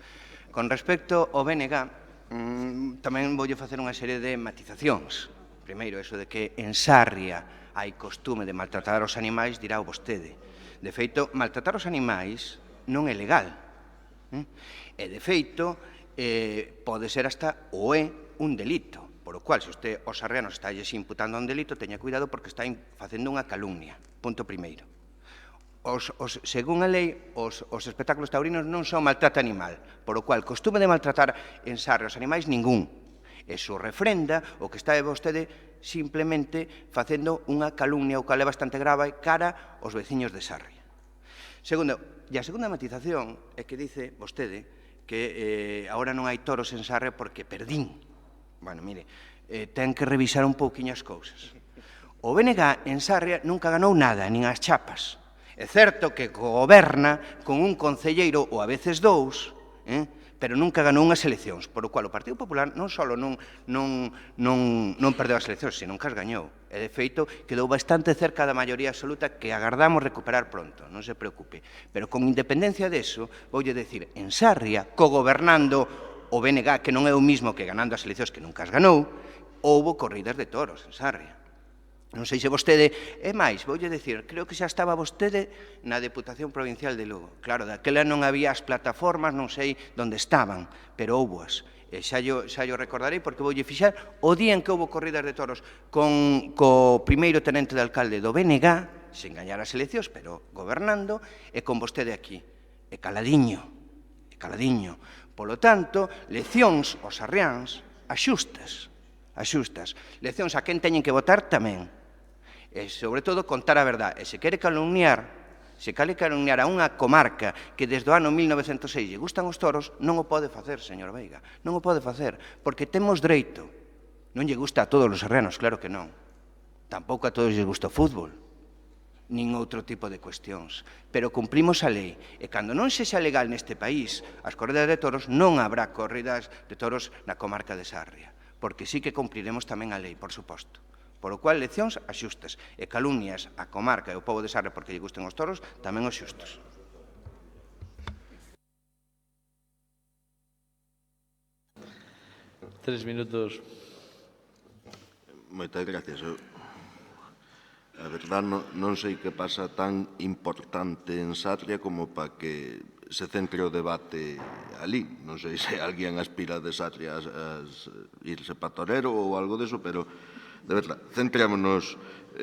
Speaker 13: Con respecto ao BNG, tamén voulle facer unha serie de matizacións. Primeiro, eso de que en Sarria hai costume de maltratar os animais, dirá o vostede. De feito, maltratar os animais non é legal. E, de feito, pode ser hasta ou é un delito, por o cual, se usted aos sarrianos está imputando un delito, teña cuidado porque está facendo unha calumnia. Punto primeiro. Según a lei, os espectáculos taurinos non son maltrato animal, por o cual, costume de maltratar en Sarria os animais, ningún. Eso refrenda o que está vostede simplemente facendo unha calumnia, o cal é bastante grave, cara aos veciños de Sarria. Segundo, e a segunda matización é que dice vostede que agora non hai toros en Sarria porque perdín. Bueno, mire, ten que revisar un pouquiño as cousas. O BNG en Sarria nunca ganou nada, nin as chapas. É certo que goberna con un concelleiro ou a veces dous, pero nunca ganou unhas eleccións, por o cual o Partido Popular non só non perdeu as eleccións, senón que as gañou. E, de feito, quedou bastante cerca da maioría absoluta que agardamos recuperar pronto, non se preocupe. Pero con independencia deso, voulle decir, en Sarria, cogobernando o BNG, que non é o mismo que ganando as eleccións que nunca as ganou, houbo corridas de toros en Sarria. Non sei se vostede, é máis, voulle dicir, creo que xa estaba vostede na Deputación Provincial de Lugo. Claro, daquela non había as plataformas, non sei onde estaban, pero houboas. Xa yo recordarei porque voulle fixar o día en que houbo corridas de toros co primeiro tenente de alcalde do BNG, sen gañar as eleccións, pero gobernando, e con vostede aquí. E caladiño. Polo tanto, leccións aos sarriáns, axustas. Leccións a quen teñen que votar tamén. E, sobre todo, contar a verdade. E se quere calumniar a unha comarca que desde o ano 1906 lle gustan os toros, non o pode facer, señor Veiga. Non o pode facer, porque temos dereito. Non lle gusta a todos os serranos, claro que non. Tampouco a todos lle gusta o fútbol, nin outro tipo de cuestións. Pero cumprimos a lei. E cando non sexa legal neste país as corridas de toros, non habrá corridas de toros na comarca de Sarria. Porque sí que cumpriremos tamén a lei, por suposto. Por o cual, leccións axustas e calumnias a comarca e o pobo de Sarria porque lle gusten os toros, tamén os xustos.
Speaker 9: 3 minutos.
Speaker 5: Moitas gracias. A verdade, non sei que pasa tan importante en Sarria como para que se centre o debate ali. Non sei se alguén aspira de Sarria a irse para Torero ou algo deso, pero, de verdade, centrémonos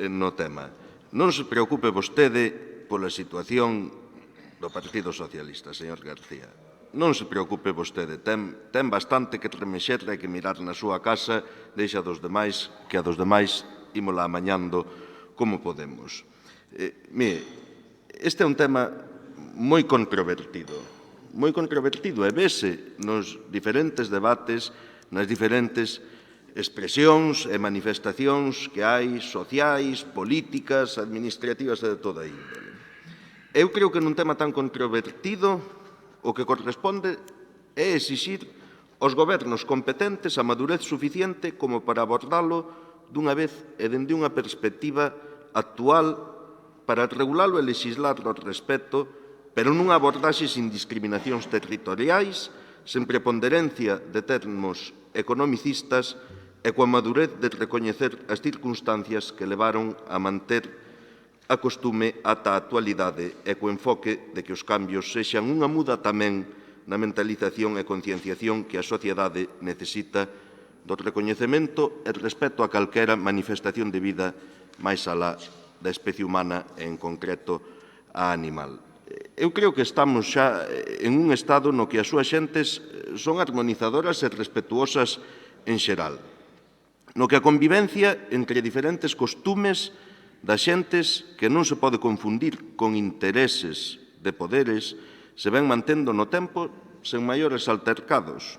Speaker 5: no tema. Non se preocupe vostede pola situación do Partido Socialista, señor García. Non se preocupe vostede, ten bastante que tremexer e que mirar na súa casa, deixa dos demais, que a dos demais ímola amañando como podemos. Mire, este é un tema moi controvertido, e vese nos diferentes debates, nas diferentes expresións e manifestacións que hai sociais, políticas, administrativas e de toda índole. Eu creo que nun tema tan controvertido o que corresponde é exixir aos gobernos competentes a madurez suficiente como para abordalo dunha vez e dende unha perspectiva actual para regulalo e legislar ao respecto pero nunha abordaxe sin discriminacións territoriais, sen preponderancia de termos economicistas e coa madurez de recoñecer as circunstancias que levaron a manter a costume ata a actualidade e co enfoque de que os cambios sexan unha muda tamén na mentalización e concienciación que a sociedade necesita do recoñecemento e respeto a calquera manifestación de vida máis alá da especie humana e, en concreto, a animal. Eu creo que estamos xa en un estado no que as súas xentes son armonizadoras e respetuosas en xeral, no que a convivencia entre diferentes costumes das xentes que non se pode confundir con intereses de poderes se ven mantendo no tempo sen maiores altercados.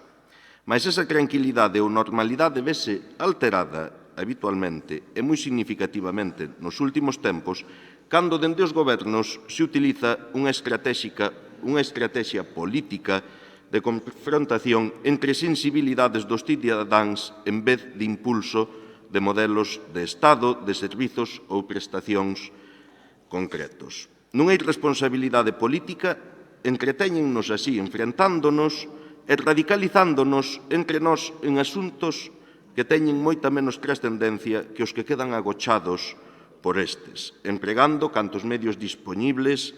Speaker 5: Mas esa tranquilidade ou normalidade vese alterada habitualmente e moi significativamente nos últimos tempos cando dende os gobernos se utiliza unha estrategia política de confrontación entre sensibilidades dos cidadáns en vez de impulso de modelos de Estado, de servizos ou prestacións concretos. Nunha irresponsabilidade política, entretéñennos así, enfrentándonos e radicalizándonos entre nós en asuntos que teñen moita menos trascendencia que os que quedan agochados por estes, empregando cantos medios dispoñibles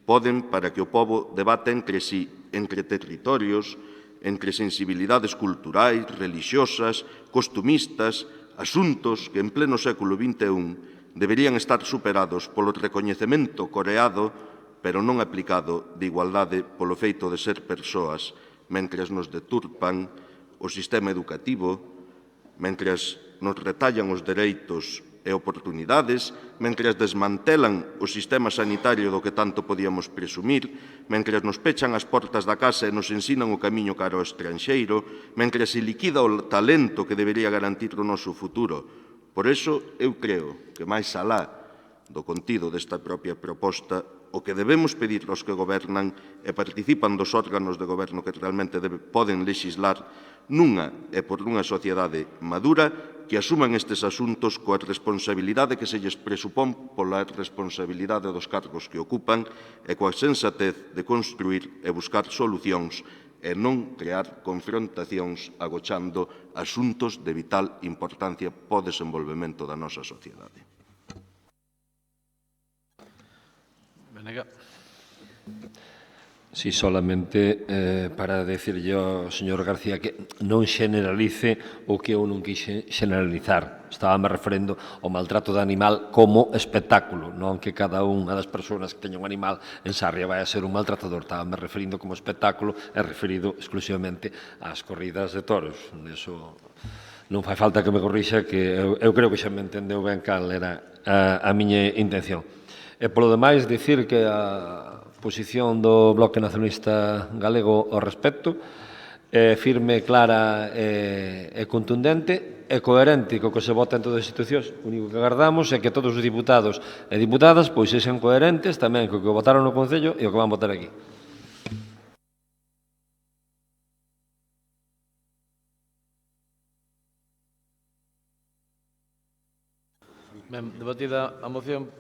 Speaker 5: poden para que o pobo debate entre sí, entre territorios, entre sensibilidades culturais, religiosas, costumistas, asuntos que en pleno século XXI deberían estar superados polo recoñecemento coreado, pero non aplicado de igualdade polo feito de ser persoas, mentres nos deturpan o sistema educativo, mentres nos retallan os dereitos e oportunidades, mentres desmantelan o sistema sanitario do que tanto podíamos presumir, mentres nos pechan as portas da casa e nos ensinan o camiño cara ao estranxeiro, mentres se liquida o talento que debería garantir o noso futuro. Por iso, eu creo que máis alá do contido desta propia proposta, o que debemos pedir aos que gobernan e participan dos órganos de goberno que realmente poden lexislar nunha e por unha sociedade madura que asuman estes asuntos coa responsabilidade que se lles presupón pola responsabilidade dos cargos que ocupan e coa sensatez de construir e buscar solucións e non crear confrontacións agochando asuntos de vital importancia para o desenvolvemento da nosa sociedade.
Speaker 11: Sí, solamente para decirlle ao señor García que non generalice o que eu non quixen generalizar. Estábame referendo ao maltrato de animal como espectáculo, non que cada unha das persoas que teña un animal en Sarria vai a ser un maltratador. Estábame referindo como espectáculo e referido exclusivamente ás corridas de toros. Eso non fai falta que me corrixa, que eu creo que xa me entendeu ben cal era a miña intención. E polo demais, dicir que a posición do Bloque Nacionalista Galego ao respecto é firme, clara e contundente e coherente co que se vota en todas as institucións. O único que agardamos é que todos os diputados e diputadas pois sexan coherentes tamén co que votaron no Concello e o que van votar aquí.
Speaker 9: Ben, debatida a moción,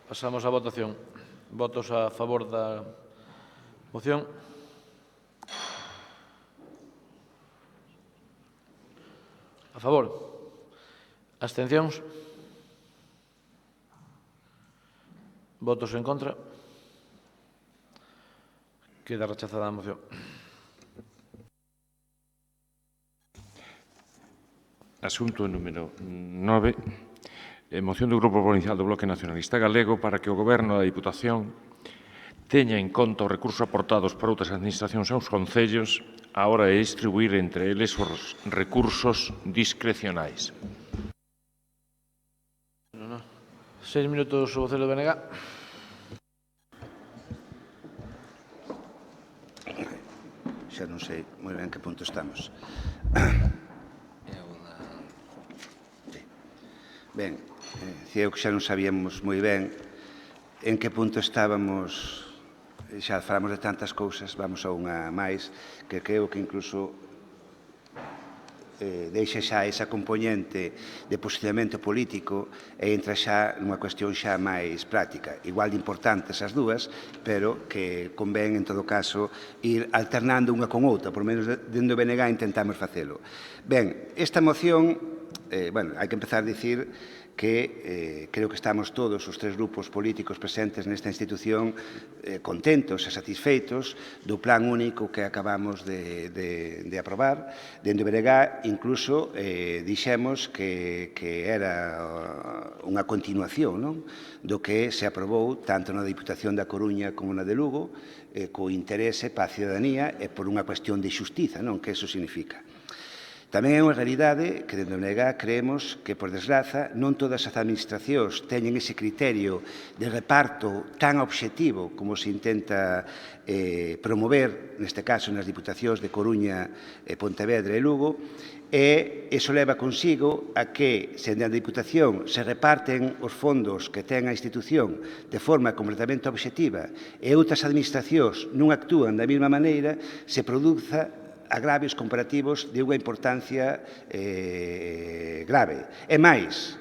Speaker 9: pasamos á votación. Votos a favor da moción. A favor. Abstencións. Votos en contra. Queda rechazada a moción.
Speaker 4: Asunto número 9. Moción do Grupo Provincial do Bloque Nacionalista Galego para que o Goberno da Diputación teña en conta os recursos aportados por outras administracións aos concellos á hora de distribuir entre eles os recursos discrecionais.
Speaker 9: 6 minutos o vocelo de BNG.
Speaker 3: Xa non sei moi ben que punto estamos. Ben, eu que xa non sabíamos moi ben en que punto estábamos, xa falamos de tantas cousas, vamos a unha máis, que creo que incluso deixa xa esa componente de posicionamento político e entra xa nunha cuestión xa máis práctica. Igual de importantes as dúas, pero que convén, en todo caso, ir alternando unha con outra, por menos dentro do BNG intentamos facelo. Ben, esta moción, hai que empezar a dicir que creo que estamos todos os tres grupos políticos presentes nesta institución contentos e satisfeitos do plan único que acabamos de aprobar. Dentro do BNG, incluso, dixemos que era unha continuación do que se aprobou tanto na Diputación da Coruña como na de Lugo, co interese para a cidadanía e por unha cuestión de xustiza, que eso significa. Tamén é unha realidade que, dentro do BNG, creemos que, por desgraza, non todas as administracións teñen ese criterio de reparto tan obxectivo como se intenta promover, neste caso, nas Diputacións de Coruña, Pontevedra e Lugo, e iso leva consigo a que, se na Diputación se reparten os fondos que ten a institución de forma completamente obxectiva e outras administracións non actúan da mesma maneira, se produza agravios comparativos de unha importancia grave. É máis,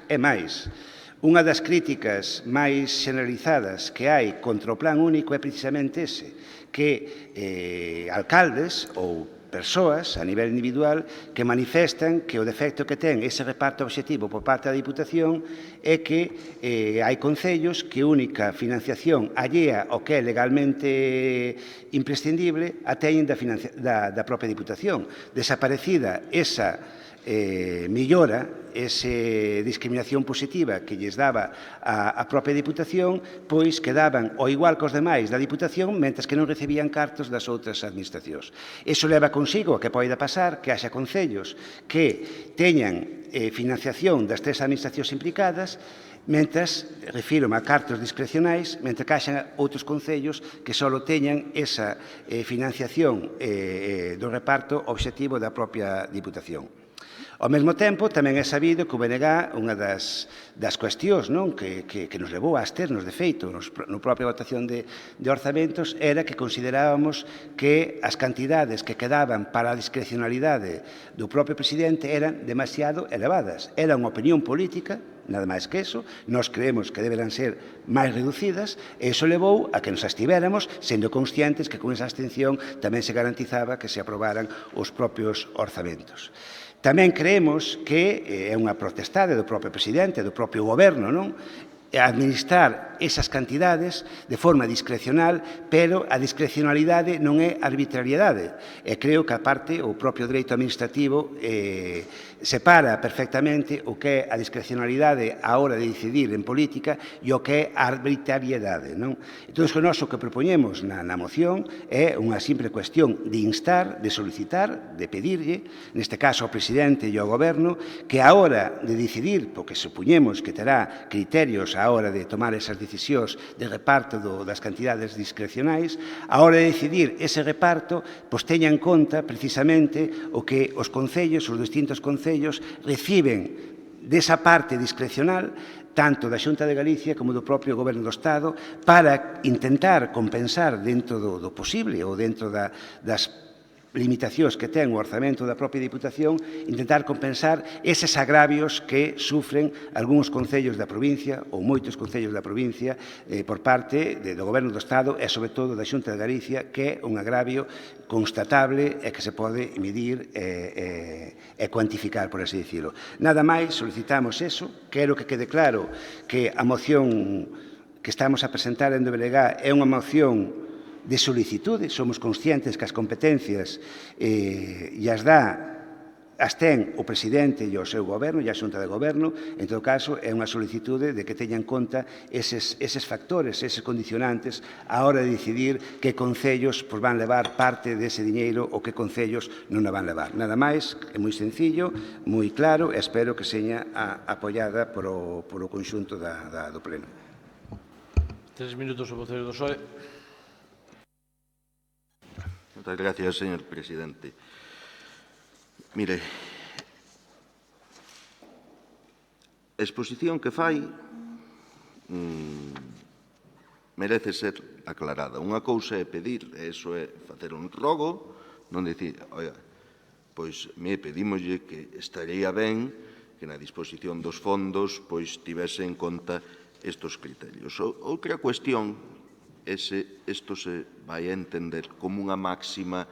Speaker 3: unha das críticas máis generalizadas que hai contra o plan único é precisamente ese, que alcaldes ou persoas a nivel individual que manifestan que o defecto que ten ese reparto obxectivo por parte da Diputación é que hai concellos que única financiación allea ao que é legalmente imprescindible a teñen da propia Diputación. Desaparecida esa millora, esa discriminación positiva que lles daba a propia Diputación, pois quedaban ao igual que os demais da Diputación, mentres que non recibían cartos das outras administracións. Iso leva consigo a que poida pasar que haxa concellos que teñan financiación das tres administracións implicadas, mentras, refírome a cartos discrecionais, mentre que haxan outros concellos que só teñan esa financiación do reparto obxectivo da propia Diputación. Ao mesmo tempo, tamén é sabido que o BNG, unha das cuestións que nos levou a absternos, de feito, na propia votación de orzamentos, era que considerábamos que as cantidades que quedaban para a discrecionalidade do propio presidente eran demasiado elevadas. Era unha opinión política, nada máis que eso, nós creemos que deberán ser máis reducidas, e iso levou a que nos abstivéramos, sendo conscientes que con esa abstención tamén se garantizaba que se aprobaran os propios orzamentos. Tamén creemos que é unha protestade do propio presidente, do propio goberno, administrar esas cantidades de forma discrecional, pero a discrecionalidade non é arbitrariedade. E creo que, aparte, o propio dereito administrativo separa perfectamente o que é a discrecionalidade á hora de decidir en política e o que é a arbitrariedade. Entón, o que propoñemos na moción é unha simple cuestión de instar, de solicitar, de pedirlle, neste caso ao presidente e ao goberno, que á hora de decidir, porque supoñemos que terá criterios á hora de tomar esas decisións de reparto das cantidades discrecionais, á hora de decidir ese reparto, pois teña en conta precisamente o que os concellos, os distintos concellos, reciben desa parte discrecional tanto da Xunta de Galicia como do propio Goberno do Estado para intentar compensar dentro do posible ou dentro das limitacións que ten o orzamento da propia Diputación, intentar compensar eses agravios que sufren algúns concellos da provincia ou moitos concellos da provincia por parte do Goberno do Estado e, sobre todo, da Xunta de Galicia, que é un agravio constatable e que se pode medir e cuantificar, por así dicirlo. Nada máis, solicitamos eso. Quero que quede claro que a moción que estamos a presentar en do BNG é unha moción de solicitude, somos conscientes que as competencias as ten o presidente e o seu goberno e a xunta de goberno. En todo caso, é unha solicitude de que teñan en conta eses factores, eses condicionantes á hora de decidir que concellos van levar parte dese diñeiro ou que concellos non a van levar. Nada máis, é moi sencillo, moi claro, e espero que seña apoiada por o conxunto do Pleno.
Speaker 9: 3 minutos o voceiro do PSOE.
Speaker 5: Moitas gracias, señor presidente. Mire, a exposición que fai merece ser aclarada. Unha cousa é pedir, e iso é facer un rogo, non dicir, oia, pois me pedímoslle que estaría ben que na disposición dos fondos pois tivese en conta estes criterios. Outra cuestión é se isto se vai a entender como unha máxima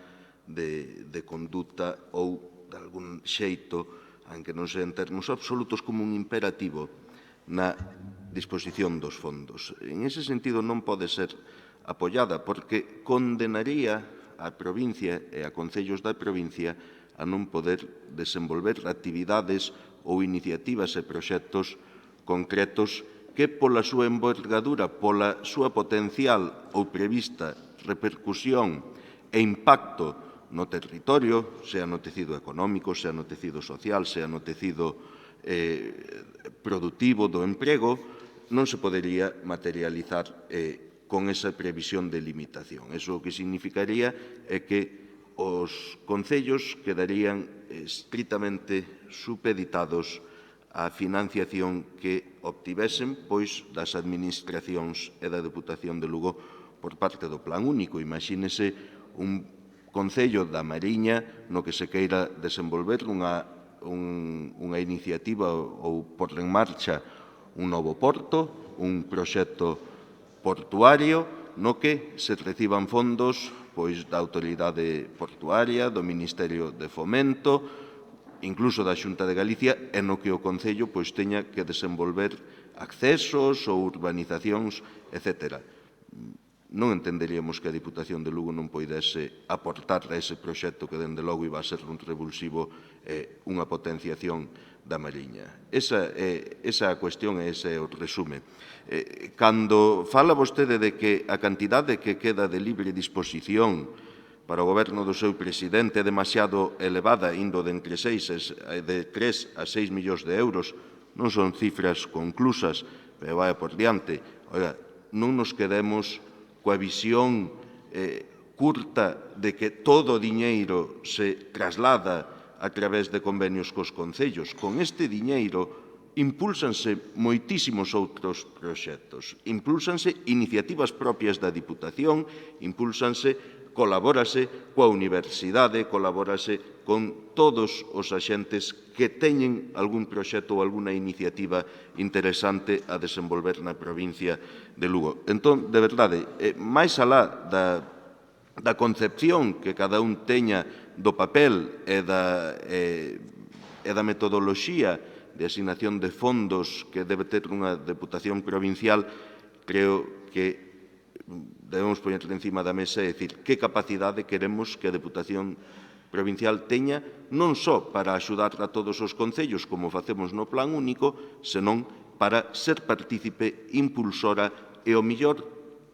Speaker 5: de conduta ou de algún xeito, aunque non sea en termos absolutos, como un imperativo na disposición dos fondos. En ese sentido non pode ser apoiada porque condenaría a provincia e a concellos da provincia a non poder desenvolver actividades ou iniciativas e proxectos concretos que pola súa envergadura, pola súa potencial ou prevista repercusión e impacto no territorio, sea no tecido económico, sea no tecido social, sea no tecido productivo do emprego, non se podería materializar con esa previsión de limitación. Eso o que significaría é que os concellos quedarían estritamente supeditados á financiación que obtivesen pois das administracións e da Deputación de Lugo por parte do Plan Único. Imagínese un concello da Mariña no que se queira desenvolver unha iniciativa ou por en marcha un novo porto, un proxecto portuario no que se reciban fondos pois da Autoridade Portuaria, do Ministerio de Fomento, incluso da Xunta de Galicia, e no que o Concello pois teña que desenvolver accesos ou urbanizacións, etc. Non entenderíamos que a Diputación de Lugo non poidese aportar a ese proxecto que, dende logo, iba a ser un revulsivo e unha potenciación da Mariña. Esa é a cuestión e ese é o resume. Cando fala vostede de que a cantidade que queda de libre disposición para o goberno do seu presidente é demasiado elevada, indo de entre 3 a 6 millóns de euros, non son cifras conclusas, pero vai por diante. Oiga, non nos quedemos coa visión curta de que todo o diñeiro se traslada a través de convenios cos concellos. Con este diñeiro impúlsanse moitísimos outros proxectos, impúlsanse iniciativas propias da Diputación, colabórase coa universidade, colabórase con todos os axentes que teñen algún proxecto ou algunha iniciativa interesante a desenvolver na provincia de Lugo. Entón, de verdade, máis alá da concepción que cada un teña do papel e da metodoloxía de asignación de fondos que debe ter unha Deputación provincial, creo que debemos poñer encima da mesa e dicir que capacidade queremos que a Deputación provincial teña non só para axudar a todos os concellos como facemos no Plan Único, senón para ser partícipe impulsora e o millor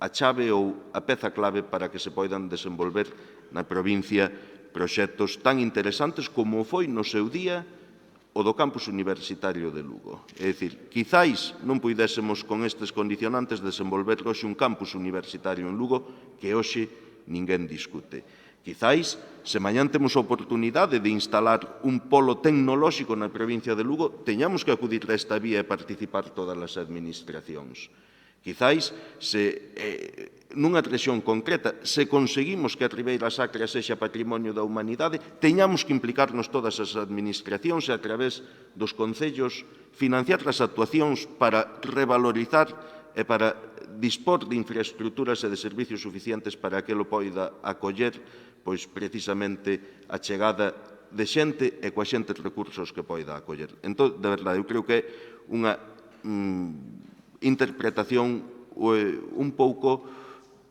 Speaker 5: a chave ou a peza clave para que se poidan desenvolver na provincia proxectos tan interesantes como foi no seu día o do campus universitario de Lugo. É dicir, quizáis non puidésemos con estes condicionantes desenvolver hoxe un campus universitario en Lugo que hoxe ninguén discute. Quizáis, se mañán temos a oportunidade de instalar un polo tecnolóxico na provincia de Lugo, teñamos que acudir a esta vía e participar todas as administracións. Quizáis, nunha rexión concreta, se conseguimos que a Ribeira Sacra sexa patrimonio da humanidade, teñamos que implicarnos todas as administracións e a través dos concellos financiar as actuacións para revalorizar e para dispor de infraestructuras e de servicios suficientes para que lo poida acoller pois precisamente a chegada de xente e coa xente de recursos que poida acoller. Entón, de verdade, eu creo que é unha interpretación un pouco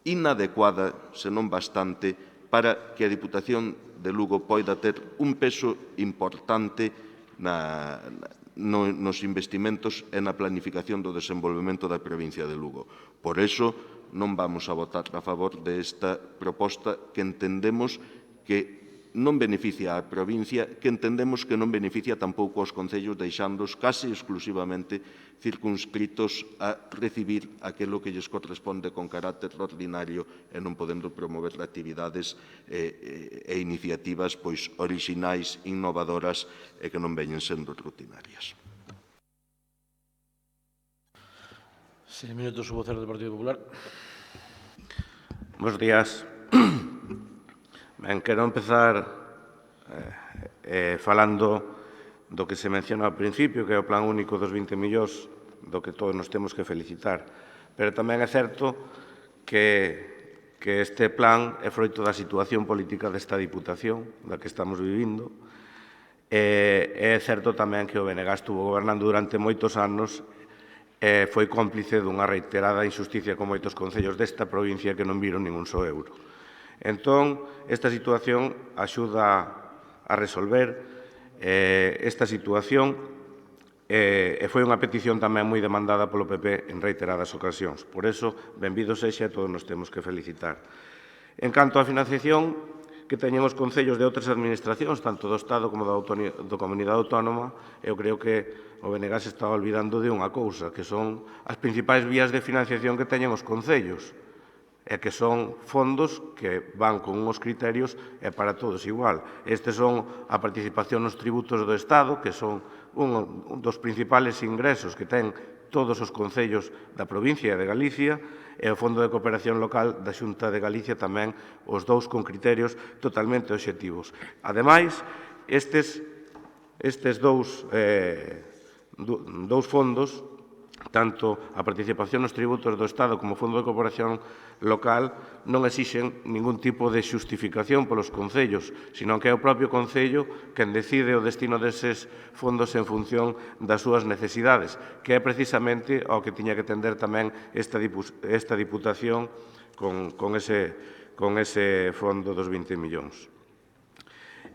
Speaker 5: inadecuada, senón bastante, para que a Diputación de Lugo poida ter un peso importante nos investimentos e na planificación do desenvolvemento da provincia de Lugo. Por iso, non vamos a votar a favor desta proposta que entendemos que non beneficia á provincia, que entendemos que non beneficia tampouco aos concellos, deixándoos case exclusivamente circunscritos a recibir aquilo que lles corresponde con carácter ordinario e non podendo promover actividades e iniciativas pois orixinais, innovadoras e que non veñen sendo rutinarias.
Speaker 9: Seis minutos, o vocero do Partido Popular.
Speaker 14: Bos días. Ben, quero empezar falando do que se menciona ao principio, que é o plan único dos 20 millóns, do que todos nos temos que felicitar. Pero tamén é certo que este plan é froito da situación política desta Diputación, da que estamos vivindo. É certo tamén que o BNG estuvo gobernando durante moitos anos e foi cómplice dunha reiterada injusticia con moitos concellos desta provincia que non viron ningún só euro. Entón, esta situación axuda a resolver esta situación e foi unha petición tamén moi demandada polo PP en reiteradas ocasións. Por eso, benvido sexa, todos nos temos que felicitar. En canto á financiación que teñen os concellos de outras administracións, tanto do Estado como da Comunidade Autónoma, eu creo que o BNG se está olvidando de unha cousa, que son as principais vías de financiación que teñen os concellos, e que son fondos que van con uns criterios e para todos igual. Estes son a participación nos tributos do Estado, que son un dos principales ingresos que ten todos os concellos da provincia de Galicia, e o Fondo de Cooperación Local da Xunta de Galicia tamén, os dous con criterios totalmente obxectivos. Ademais, estes dous fondos, tanto a participación nos tributos do Estado como o Fondo de Cooperación Local, non exixen ningún tipo de xustificación polos concellos, sino que é o propio concello quen decide o destino deses fondos en función das súas necesidades, que é precisamente ao que tiña que tender tamén esta Diputación con ese fondo dos 20 millóns.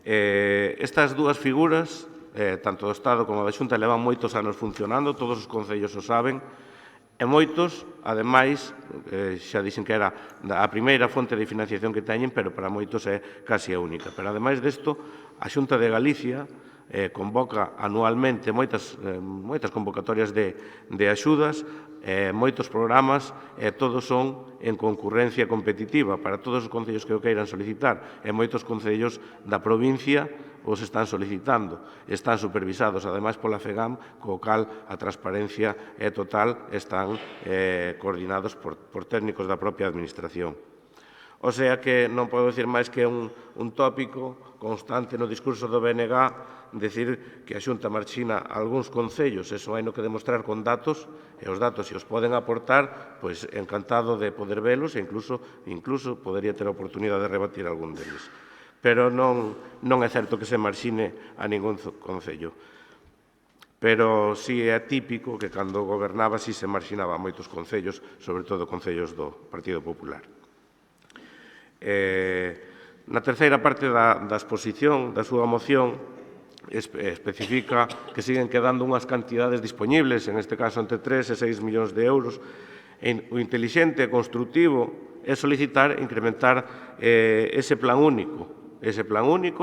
Speaker 14: Estas dúas figuras, tanto do Estado como da Xunta, levan moitos anos funcionando, todos os concellos o saben, e moitos, ademais, xa dixen que era a primeira fonte de financiación que teñen, pero para moitos é casi a única. Pero, ademais desto, a Xunta de Galicia convoca anualmente moitas convocatorias de axudas, moitos programas, e todos son en concurrencia competitiva para todos os concellos que o queiran solicitar, e moitos concellos da provincia os están solicitando, están supervisados, ademais, pola FEGAM, co cal a transparencia é total, están coordinados por técnicos da propia Administración. O sea que non podo dicir máis que un tópico constante no discurso do BNG decir que a Xunta marchina algúns concellos, eso hai no que demostrar con datos, e os datos, se os poden aportar, pois encantado de poder velos e incluso podería ter a oportunidade de rebatir algún deles. Pero non é certo que se marxine a ningún concello. Pero sí é típico que cando gobernaba sí se marxinaba a moitos concellos, sobre todo concellos do Partido Popular. Na terceira parte da exposición da súa moción especifica que siguen quedando unhas cantidades disponibles, en este caso entre 3 e 6 millóns de euros. O intelixente e construtivo é solicitar incrementar ese plan único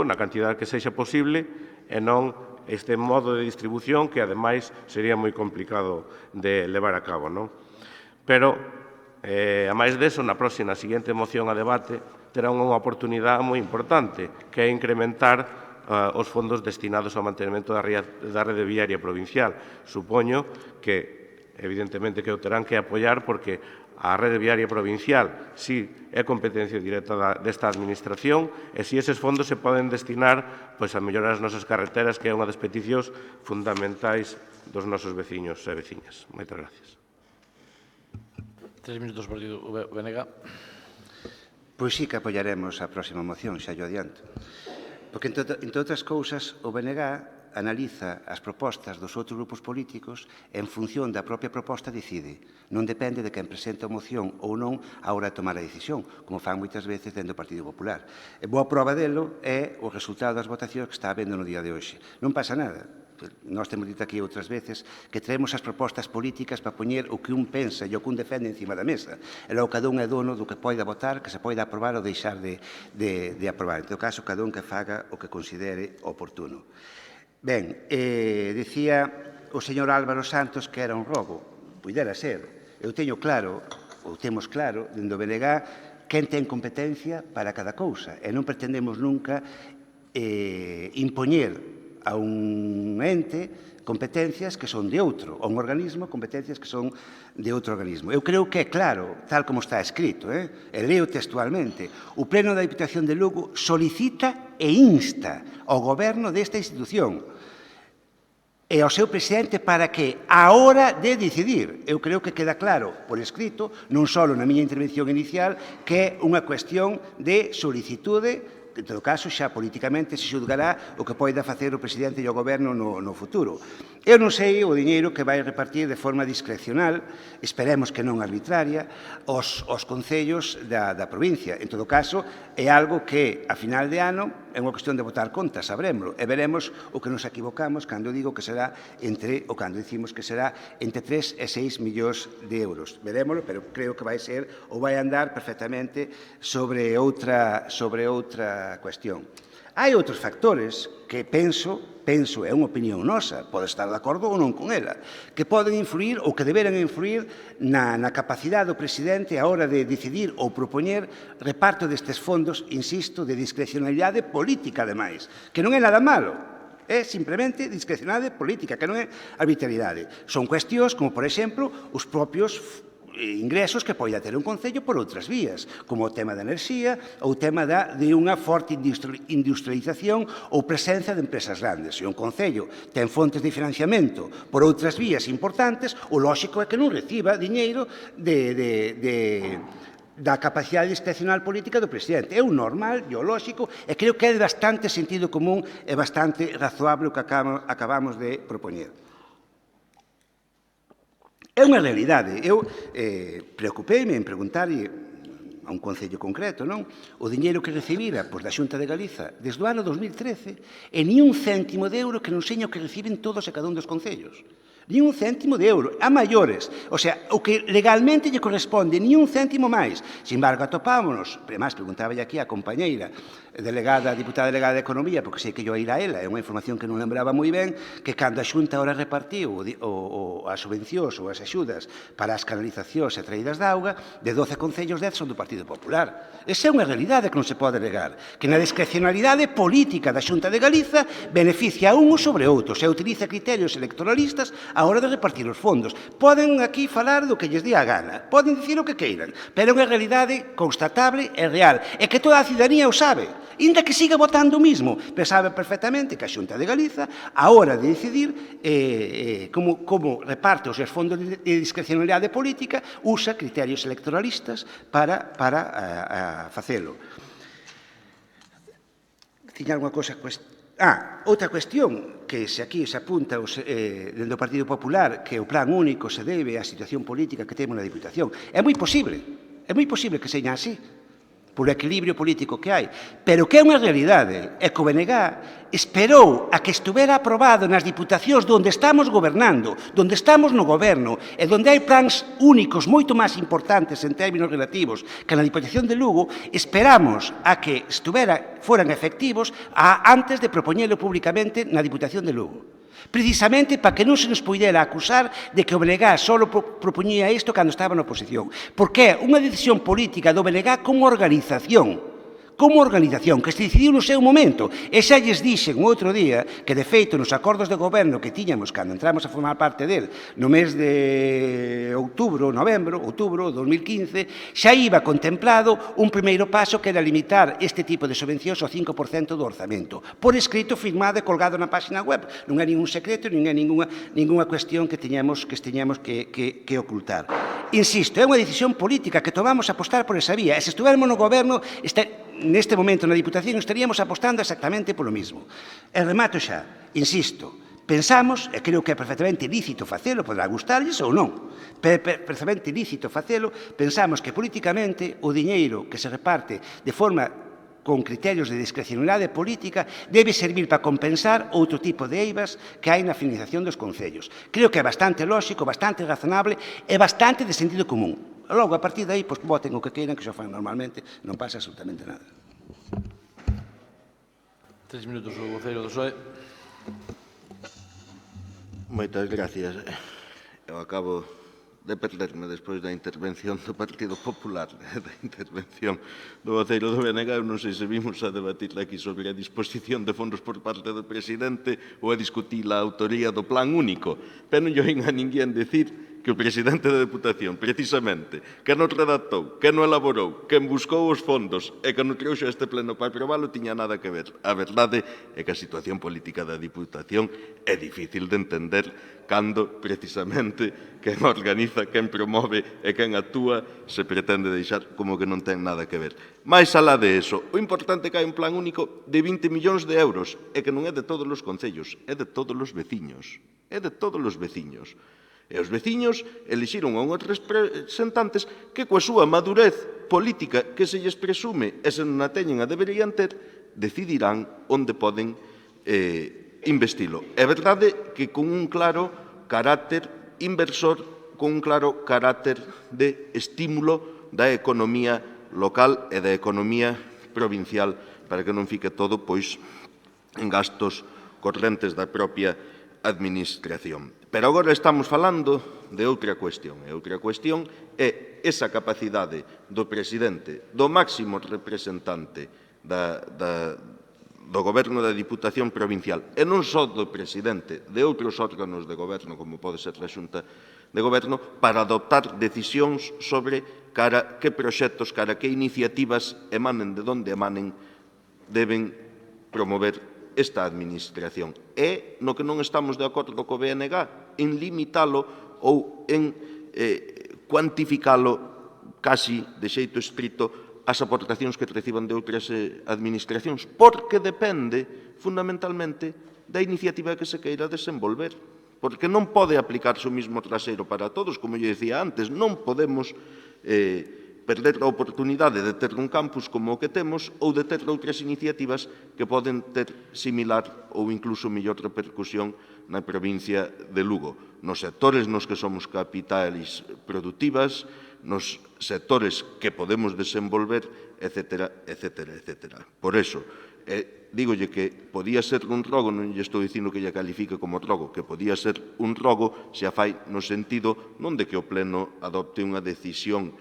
Speaker 14: na cantidade que sexa posible e non este modo de distribución que, ademais, sería moi complicado de levar a cabo. Pero, a máis deso, na próxima seguinte moción a debate terá unha oportunidade moi importante, que é incrementar os fondos destinados ao mantenimento da rede viaria provincial. Supoño que, evidentemente, que o terán que apoiar porque a rede viaria provincial si é competencia directa desta Administración e si eses fondos se poden destinar a mellorar as nosas carreteras, que é unha das peticións fundamentais dos nosos veciños e veciñas. Moitas gracias.
Speaker 9: 3 minutos, partido BNG.
Speaker 3: Pois sí que apoiaremos a próxima moción, xa yo adianto. Porque, entre outras cousas, o BNG analiza as propostas dos outros grupos políticos e, en función da propia proposta, decide. Non depende de quen presenta a moción ou non a hora de tomar a decisión, como fan moitas veces dentro do Partido Popular. E boa prova delo é o resultado das votacións que está habendo no día de hoxe. Non pasa nada. Nós temos dito aquí outras veces que traemos as propostas políticas para poñer o que un pensa e o que un defende encima da mesa. E logo cada un é dono do que poida votar, que se poida aprobar ou deixar de aprobar. En todo caso, cada un que faga o que considere oportuno. Ben, dicía o señor Álvaro Santos que era un robo. Puidera ser. Eu teño claro, ou temos claro, dentro do BNG, quen ten competencia para cada cousa. E non pretendemos nunca impoñer a un ente competencias que son de outro, a un organismo competencias que son de outro organismo. Eu creo que é claro, tal como está escrito, e leo textualmente, o Pleno da Diputación de Lugo solicita e insta ao Goberno desta institución e ao seu presidente para que, a hora de decidir, eu creo que queda claro por escrito, non só na miña intervención inicial, que é unha cuestión de solicitude, en todo caso, xa políticamente se xulgará o que poida facer o presidente e o goberno no futuro. Eu non sei o diñeiro que vai repartir de forma discrecional, esperemos que non arbitraria, os concellos da provincia. En todo caso, é algo que, a final de ano, é unha cuestión de votar contas, sabrémoslo, e veremos o que nos equivocamos cando digo que será ou cando dicimos que será entre 3 e 6 millóns de euros. Verémoslo, pero creo que vai ser ou vai andar perfectamente sobre outra cuestión. Hai outros factores que penso, é unha opinión nosa, pode estar de acordo ou non con ela, que poden influir ou que deberan influir na capacidade do presidente a hora de decidir ou propoñer reparto destes fondos, insisto, de discrecionalidade política, ademais, que non é nada malo, é simplemente discrecionalidade política, que non é arbitrariedade. Son cuestións como, por exemplo, os propios ingresos que poida ter un concello por outras vías, como o tema da enerxía ou o tema de unha forte industrialización ou presenza de empresas grandes. Se un concello ten fontes de financiamento por outras vías importantes, o lóxico é que non reciba diñeiro da capacidade discrecional política do presidente. É o normal, o lóxico, e creo que é de bastante sentido común e bastante razoable o que acabamos de propoñer. É unha realidade. Eu preocupeime en preguntarlle a un concello concreto, non? O diñeiro que recibira da Xunta de Galiza desde o ano 2013 e ni un céntimo de euro que non seña o que reciben todos e cada un dos concellos. Ni un céntimo de euro, a maiores. O sea, o que legalmente lle corresponde, ni un céntimo máis. Sin embargo, atopámonos, además, preguntaba aquí a compañeira diputada delegada de Economía, porque sei que yo ir a ela, é unha información que non lembraba moi ben, que cando a Xunta ahora repartiu as subvencións ou as axudas para as canalizacións e traídas de auga, de 12 concellos, 10 son do Partido Popular. Esa é unha realidade que non se pode negar, que na discrecionalidade política da Xunta de Galiza beneficia a uns sobre outros e utiliza criterios electoralistas a hora de repartir os fondos. Poden aquí falar do que lles dé a gana, poden dicir o que queiran, pero é unha realidade constatable e real, e que toda a cidadanía o sabe, inda que siga votando o mismo, pero sabe perfectamente que a Xunta de Galiza, a hora de decidir como reparte os seus fondos de discrecionalidade política, usa criterios electoralistas para facelo. Tiña algunha cousa outra cuestión que se aquí se apunta dentro do Partido Popular, que o plan único se debe á situación política que temos na Diputación. É moi posible que seña así, polo equilibrio político que hai, pero que é unha realidade é que o BNG esperou a que estuvera aprobado nas diputacións onde estamos gobernando, onde estamos no goberno e onde hai plans únicos moito máis importantes en términos relativos que na Diputación de Lugo, esperamos a que foran efectivos antes de propoñelo públicamente na Diputación de Lugo. Precisamente para que non se nos puidera acusar de que o BNG só propoñía isto cando estaba na oposición. Porque é unha decisión política do BNG como organización, que se decidiu no seu momento. E xa lles dixen outro día que, de feito, nos acordos de goberno que tiñamos cando entramos a formar parte del, no mes de outubro 2015, xa iba contemplado un primeiro paso que era limitar este tipo de subvencións ao 5% do orzamento. Por escrito, firmado e colgado na página web. Non é ningún secreto, non é ninguna cuestión que teñamos que ocultar. Insisto, é unha decisión política que tomamos a apostar por esa vía. E se estuvermos no goberno, neste momento na Diputación estaríamos apostando exactamente polo mismo. E remato xa, insisto, pensamos, e creo que é perfectamente lícito facelo, poderá gustarlles ou non, pero é perfectamente lícito facelo, pensamos que políticamente o diñeiro que se reparte de forma con criterios de discrecionalidade política debe servir para compensar outro tipo de eivas que hai na financiación dos concellos. Creo que é bastante lóxico, bastante razonable e bastante de sentido común. Logo, a partir de aí, voten o que queiran, que xa fan normalmente, non pasa absolutamente nada.
Speaker 9: 3 minutos o voceiro do PSOE.
Speaker 5: Moitas gracias. Eu acabo de perderme despois da intervención do Partido Popular, da intervención do voceiro do BNG. Eu non sei se vimos a debatir aquí sobre a disposición de fondos por parte do presidente ou a discutir a autoría do plan único, pero non lle oín a ninguén decir que o presidente da Deputación, precisamente, que non redactou, que non elaborou, que buscou os fondos e que non trouxo este pleno para aprobalo, tiña nada que ver. A verdade é que a situación política da Diputación é difícil de entender cando, precisamente, quen organiza, quen promove e quen actúa se pretende deixar como que non ten nada que ver. Mais alá de eso, o importante é que hai un plan único de 20 millóns de euros e que non é de todos os concellos, é de todos os veciños. É de todos os veciños. E os veciños elixiron a unhos representantes que coa súa madurez política que se lles presume e se non a teñen a deberían ter, decidirán onde poden investilo. É verdade que con un claro carácter inversor, con un claro carácter de estímulo da economía local e da economía provincial para que non fique todo pois en gastos correntes da propia administración. Pero agora estamos falando de outra cuestión. E outra cuestión é esa capacidade do presidente, do máximo representante do goberno da Diputación Provincial, e non só do presidente, de outros órganos de goberno, como pode ser a Xunta de Goberno, para adoptar decisións sobre cara que proxectos, cara que iniciativas emanen de onde emanen, deben promover esta administración. É no que non estamos de acordo co BNG, en limitalo ou en cuantificalo casi de xeito estrito as aportacións que reciban de outras administracións, porque depende fundamentalmente da iniciativa que se queira desenvolver. Porque non pode aplicarse o mismo traseiro para todos, como eu dicía antes, non podemos perder a oportunidade de ter un campus como o que temos ou de ter outras iniciativas que poden ter similar ou incluso mellor repercusión na provincia de Lugo, nos sectores nos que somos capitais productivas, nos sectores que podemos desenvolver, etc., etc., etc. Por eso, dígolle que podía ser un rogo, non lle estou dicindo que lle califique como rogo, que podía ser un rogo se a fai no sentido non de que o Pleno adopte unha decisión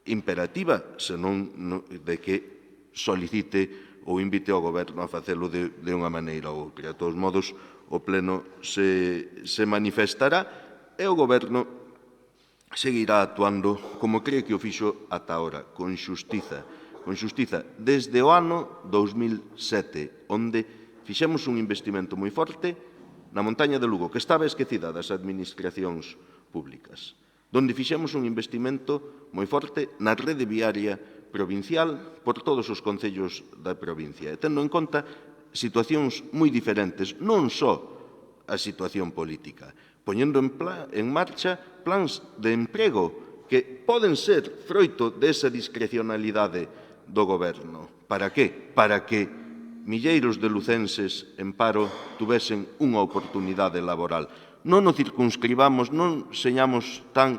Speaker 5: imperativa, senón de que solicite ou invite ao Goberno a facelo de unha maneira ou outra. De todos modos, o Pleno se manifestará e o Goberno seguirá actuando como cree que o fixo ata ahora, con xustiza. Con xustiza, desde o ano 2007, onde fixemos un investimento moi forte na montaña de Lugo, que estaba esquecida das administracións públicas, onde fixemos un investimento moi forte na rede viaria provincial por todos os concellos da provincia, e tendo en conta situacións moi diferentes, non só a situación política, poñendo en marcha plans de emprego que poden ser froito desa discrecionalidade do Goberno. Para que? Para que milleiros de lucenses en paro tuvesen unha oportunidade laboral. Non o circunscribamos, non señamos tan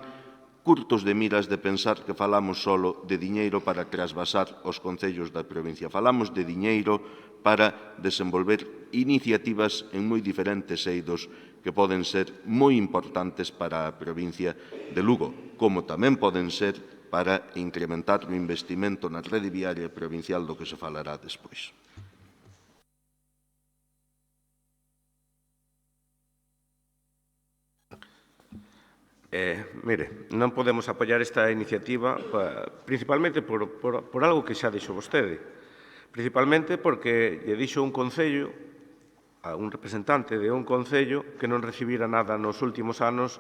Speaker 5: curtos de miras de pensar que falamos solo de diñeiro para trasvasar os concellos da provincia. Falamos de diñeiro para desenvolver iniciativas en moi diferentes eidos que poden ser moi importantes para a provincia de Lugo, como tamén poden ser para incrementar o investimento na rede viaria provincial do que se falará despois.
Speaker 14: Mire, non podemos apoiar esta iniciativa principalmente por algo que xa dixo vostede. Principalmente porque lle dixo un concello, a un representante de un concello que non recibira nada nos últimos anos,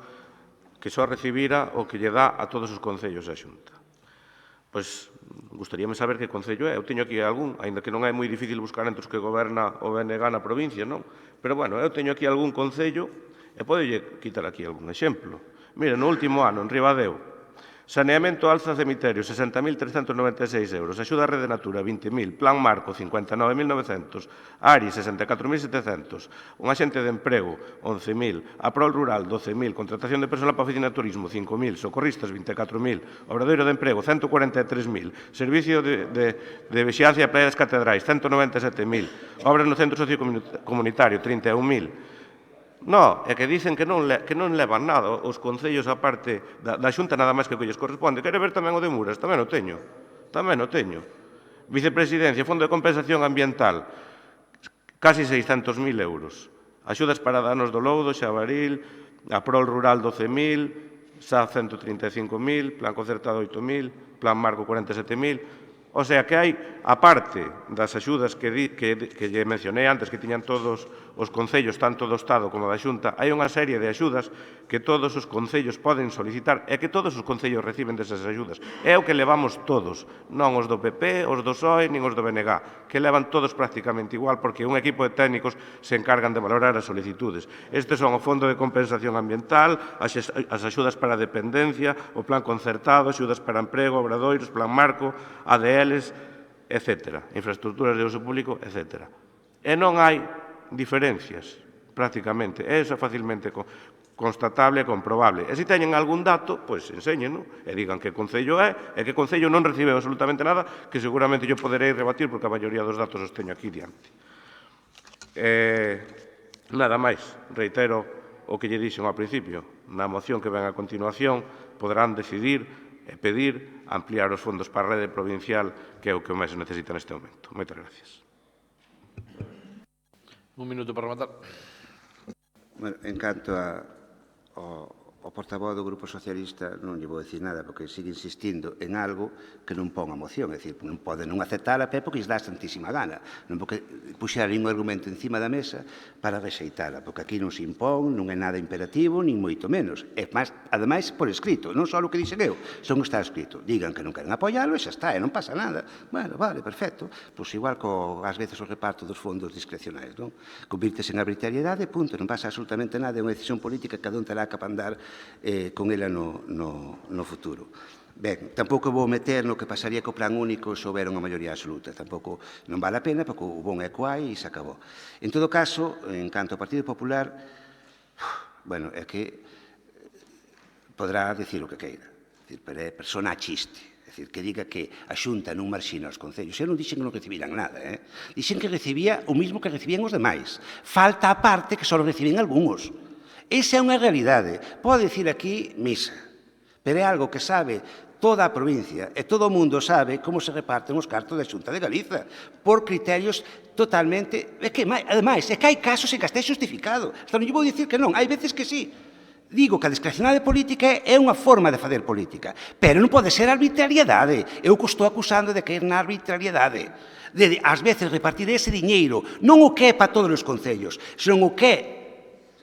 Speaker 14: que só recibira o que lle dá a todos os concellos da Xunta. Pois, gustaríame saber que concello é. Eu teño aquí algún, aínda que non é moi difícil buscar entre os que goberna o BNG na provincia, non? Pero, bueno, eu teño aquí algún concello e podolle quitar aquí algún exemplo. Mire, no último ano, en Ribadeo, saneamento alza cemiterio, 60.396 euros, axuda a Rede Natura, 20.000, Plan Marco, 59.900, ARI, 64.700, un axente de emprego, 11.000, a Prol Rural, 12.000, contratación de personal para a oficina de turismo, 5.000, socorristas, 24.000, obradoiro de emprego, 143.000, servicio de vixiancia a Praia das Catedrais, 197.000, obras no centro sociocomunitario, 31.000, No, é que dicen que non levan nada os concellos a parte da Xunta nada máis que lles corresponde. Quere ver tamén o de Muras? Tamén o teño. Vicepresidencia, Fondo de Compensación Ambiental, casi 600.000 euros. Axudas para danos do Loudo, Xabaril, a Prol Rural 12.000, SA 135.000, Plan Concertado 8.000, Plan Marco 47.000... O sea, que hai, aparte das axudas que lle mencionei antes, que tiñan todos os concellos, tanto do Estado como da Xunta, hai unha serie de axudas que todos os concellos poden solicitar e que todos os concellos reciben desas axudas. É o que levamos todos, non os do PP, os do PSOE, nin os do BNG, que levan todos prácticamente igual, porque un equipo de técnicos se encargan de valorar as solicitudes. Estes son o Fondo de Compensación Ambiental, as axudas para a dependencia, o Plan Concertado, axudas para emprego, obradoiros, Plan Marco, ADL, etc. Infraestructuras de uso público, etc. E non hai diferencias, prácticamente. É facilmente constatable e comprobable. E se teñen algún dato, pois enséñeno e digan que concello é e que concello non recibe absolutamente nada, que seguramente yo poderei rebatir porque a maioría dos datos os teño aquí diante. Nada máis. Reitero o que lle dixen ao principio. Na moción que ven a continuación poderán decidir e pedir ampliar os fondos para a rede provincial, que é o que máis se necesita neste momento. Moitas gracias.
Speaker 9: Un minuto para rematar.
Speaker 3: Bueno, en canto ao portavoz do Grupo Socialista, non lle vou dicir nada, porque sigue insistindo en algo que non pon a moción. É dicir, non pode non aceptala, porque lles dá santísima gana. Non porque puxar un argumento encima da mesa para rexeitala, porque aquí non se impón, non é nada imperativo, nin moito menos. É máis, ademais, por escrito, non só o que dixen eu, son está escrito. Digan que non queren apoialo e xa está, e non pasa nada. Bueno, vale, perfecto. Pois igual que ás veces o reparto dos fondos discrecionais, non? Convírtese en arbitrariedade, punto, non pasa absolutamente nada, é unha decisión política que cada un terá que andar con ela no futuro. Ben, tampouco vou meter no que pasaría co plan único se houbera unha maioría absoluta. Tampouco non vale a pena, porque o bon é coai e se acabou. En todo caso, en canto ao Partido Popular, bueno, é que podrá dicir o que queira, pero é persona chiste. É dicir, que diga que a Xunta non marxina os concellos. Eu non dixen que non recibiran nada, dixen que recibía o mismo que recibían os demais. Falta a parte que só reciben algúns. Esa é unha realidade. Pode dicir aquí misa, pero é algo que sabe toda a provincia e todo o mundo sabe como se reparten os cartos da Xunta de Galiza por criterios totalmente... É que, ademais, é que hai casos en que está xustificado. Hasta non lle vou dicir que non, hai veces que sí. Digo que a discrecionalidade política é unha forma de fazer política, pero non pode ser arbitrariedade. Eu que estou acusando de caer na arbitrariedade. De, ás veces, repartir ese diñeiro, non o que é para todos os concellos, senón o que é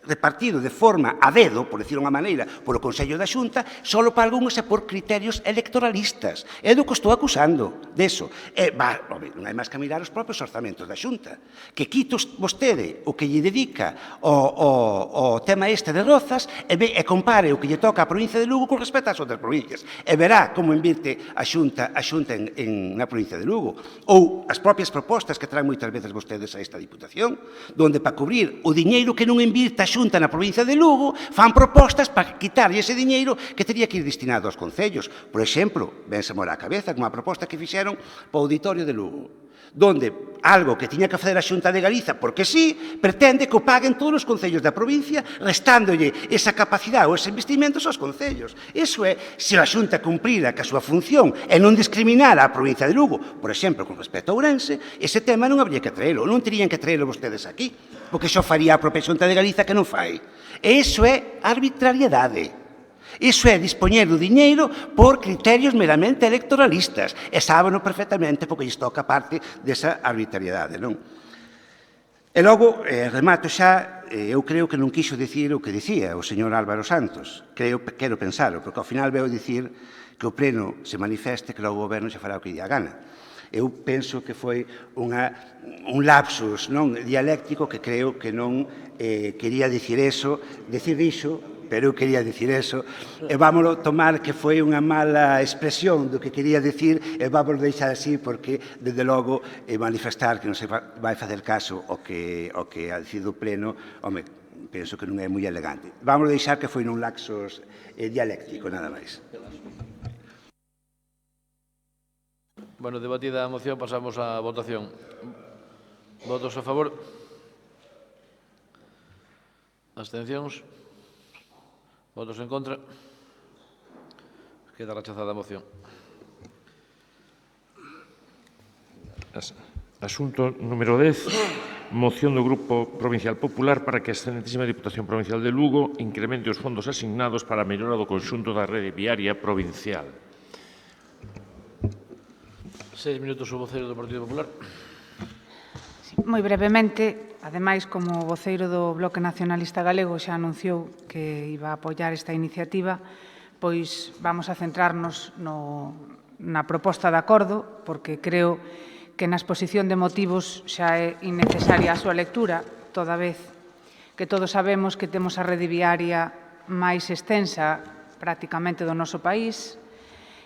Speaker 3: repartido de forma a dedo, por decir unha maneira, polo Consello da Xunta, só para algúns e por criterios electoralistas. É do que estou acusando, deso. Non hai máis que mirar os propios orzamentos da Xunta. Que quito vostede o que lle dedica ao tema este de Rozas e compare o que lle toca á provincia de Lugo con respecto ás outras provincias. E verá como invirte a Xunta na provincia de Lugo. Ou as propias propostas que traen moitas veces vostedes a esta Diputación, donde para cubrir o diñeiro que non invirte a Xunta na provincia de Lugo, fan propostas para quitarlle ese diñeiro que teria que ir destinado aos concellos. Por exemplo, vense mora a cabeza como a proposta que fixeron para o auditorio de Lugo, donde algo que tiña que facer a Xunta de Galiza, porque sí, pretende que o paguen todos os concellos da provincia, restándolle esa capacidade ou eses investimentos aos concellos. Iso é, se a Xunta cumprira que a súa función é non discriminar a provincia de Lugo, por exemplo, con respecto a Ourense, ese tema non habría que traelo, non terían que traelo vostedes aquí, porque xo faría a propia Xunta de Galiza que non fai. E iso é arbitrariedade. Iso é dispoñer do diñeiro por criterios meramente electoralistas. E sábeno perfectamente porque lles toca parte desa arbitrariedade, non? E logo, remato xa, eu creo que non quixo dicir o que dicía o señor Álvaro Santos. Quero pensalo, porque ao final veo dicir que o pleno se manifeste que logo o goberno xa fará o que lle a gana. Eu penso que foi un lapsus dialéctico que creo que non quería dicir iso, pero eu quería dicir eso, e vámoslo tomar que foi unha mala expresión do que quería dicir, e vámoslo deixar así, porque, desde logo, manifestar que non se vai facer caso ao que ha dicido o pleno, home, penso que non é moi elegante. Vámoslo deixar que foi nun lapsus dialéctico, nada máis.
Speaker 9: Bueno, debatida a moción, pasamos á votación. Votos a favor? Abstencións? Votos en contra? Queda rechazada a moción.
Speaker 4: Asunto número 10. Moción do Grupo Provincial Popular para que a Excelentísima Diputación Provincial de Lugo incremente os fondos asignados para a mellora do conxunto da rede viaria provincial.
Speaker 9: 6 minutos o voceiro do Partido Popular.
Speaker 2: Moi brevemente, ademais, como voceiro do Bloque Nacionalista Galego xa anunciou que iba a apoiar esta iniciativa, pois vamos a centrarnos na proposta de acordo, porque creo que na exposición de motivos xa é innecesaria a súa lectura, toda vez que todos sabemos que temos a rede viaria máis extensa prácticamente do noso país,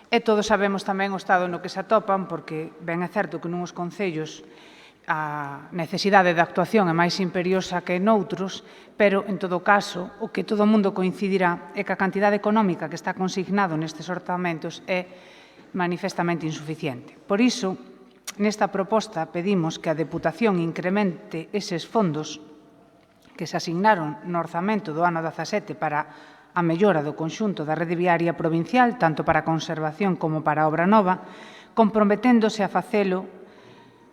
Speaker 2: e todos sabemos tamén o estado no que se atopan, porque ben é certo que nuns concellos a necesidade de actuación é máis imperiosa que noutros, pero, en todo caso, o que todo o mundo coincidirá é que a cantidade económica que está consignado nestes orzamentos é manifestamente insuficiente. Por iso, nesta proposta pedimos que a Deputación incremente eses fondos que se asignaron no orzamento do ano 17 para a mellora do conxunto da rede viaria provincial, tanto para a conservación como para a obra nova, comprometéndose a facelo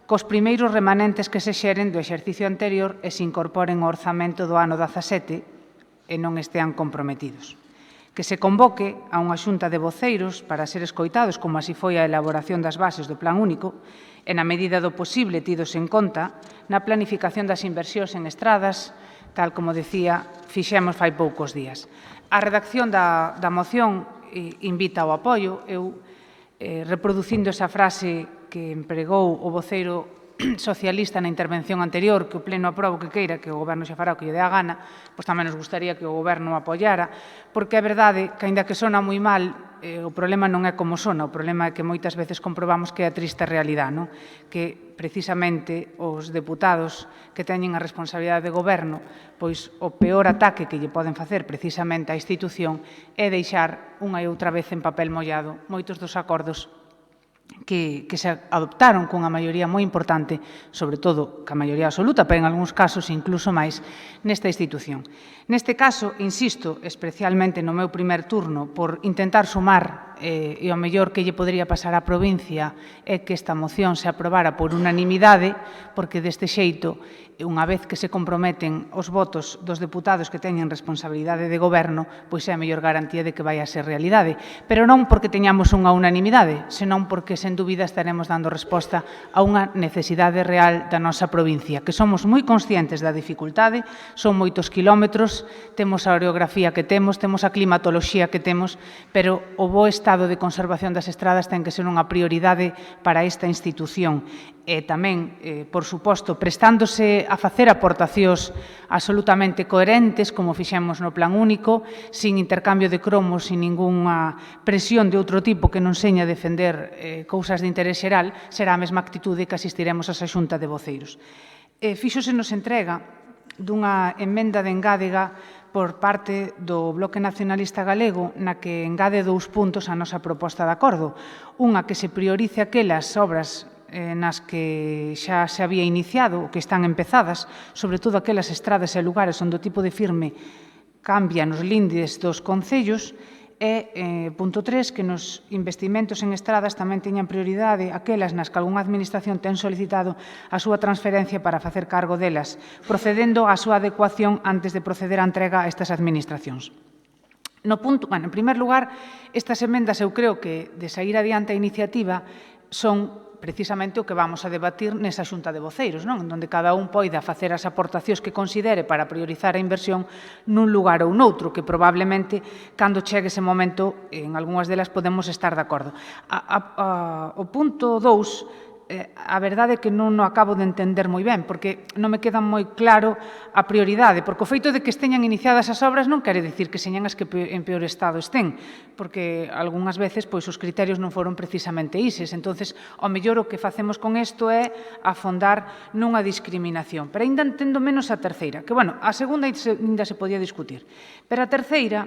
Speaker 2: cos primeiros remanentes que se xeren do exercicio anterior e se incorporen ao orzamento do ano 17 e non estean comprometidos. Que se convoque a unha xunta de voceiros para ser escoitados, como así foi a elaboración das bases do Plan Único, e na medida do posible tidos en conta na planificación das inversións en estradas, tal como decía, fixemos fai poucos días. A redacción da moción invita ao apoio. Eu, reproducindo esa frase que empregou o voceiro socialista na intervención anterior, que o Pleno aproba o que queira, que o Goberno xa fará o que lle dé a gana, pois tamén nos gustaría que o Goberno o apoiara, porque é verdade que, aínda que sona moi mal, o problema non é como sona, o problema é que moitas veces comprobamos que é a triste realidade, non? Que precisamente os deputados que teñen a responsabilidade de goberno, pois o peor ataque que lle poden facer precisamente á institución é deixar unha e outra vez en papel mollado moitos dos acordos que se adoptaron cunha maioría moi importante, sobre todo ca maioría absoluta, pero en algúns casos incluso máis, nesta institución. Neste caso, insisto, especialmente no meu primer turno, por intentar sumar, e o mellor que lle podría pasar á provincia é que esta moción se aprobara por unanimidade, porque deste xeito, unha vez que se comprometen os votos dos deputados que teñen responsabilidade de goberno, pois é a mellor garantía de que vai a ser realidade. Pero non porque teñamos unha unanimidade, senón porque, sen dúbida, estaremos dando resposta a unha necesidade real da nosa provincia, que somos moi conscientes da dificultade, son moitos quilómetros, temos a orografía que temos a climatoloxía que temos, pero o bo estado de conservación das estradas ten que ser unha prioridade para esta institución. E tamén, por suposto, prestándose a facer aportacións absolutamente coherentes, como fixemos no Plan Único, sin intercambio de cromos, sin ningunha presión de outro tipo que non seña defender cousas de interés xeral, será a mesma actitude que asistiremos a esa xunta de voceiros. Fíxose nos entrega dunha emenda de engádega por parte do Bloque Nacionalista Galego, na que engade 2 puntos a nosa proposta de acordo. Unha, que se priorice aquelas obras nas que xa se había iniciado, ou que están empezadas, sobre todo aquelas estradas e lugares onde o tipo de firme cambia nos lindes dos concellos, e, punto 3, que nos investimentos en estradas tamén teñan prioridade aquelas nas que algunha administración ten solicitado a súa transferencia para facer cargo delas, procedendo á súa adecuación antes de proceder á entrega a estas administracións. No punto, en primer lugar, estas emendas eu creo que, de sair adiante a iniciativa, son precisamente o que vamos a debatir nesa xunta de voceiros, non? Onde cada un poida facer as aportacións que considere para priorizar a inversión nun lugar ou noutro, que probablemente, cando chegue ese momento, en algunhas delas podemos estar de acordo. O punto 2, a verdade é que non o acabo de entender moi ben, porque non me queda moi claro a prioridade, porque o feito de que esteñan iniciadas as obras non quere dicir que señan as que en peor estado estén, porque algunhas veces pois os criterios non foron precisamente ises. Entonces, ao mellor o que facemos con isto é afondar nunha discriminación. Pero ainda entendo menos a terceira, que, bueno, a segunda ainda se podía discutir. Pero a terceira,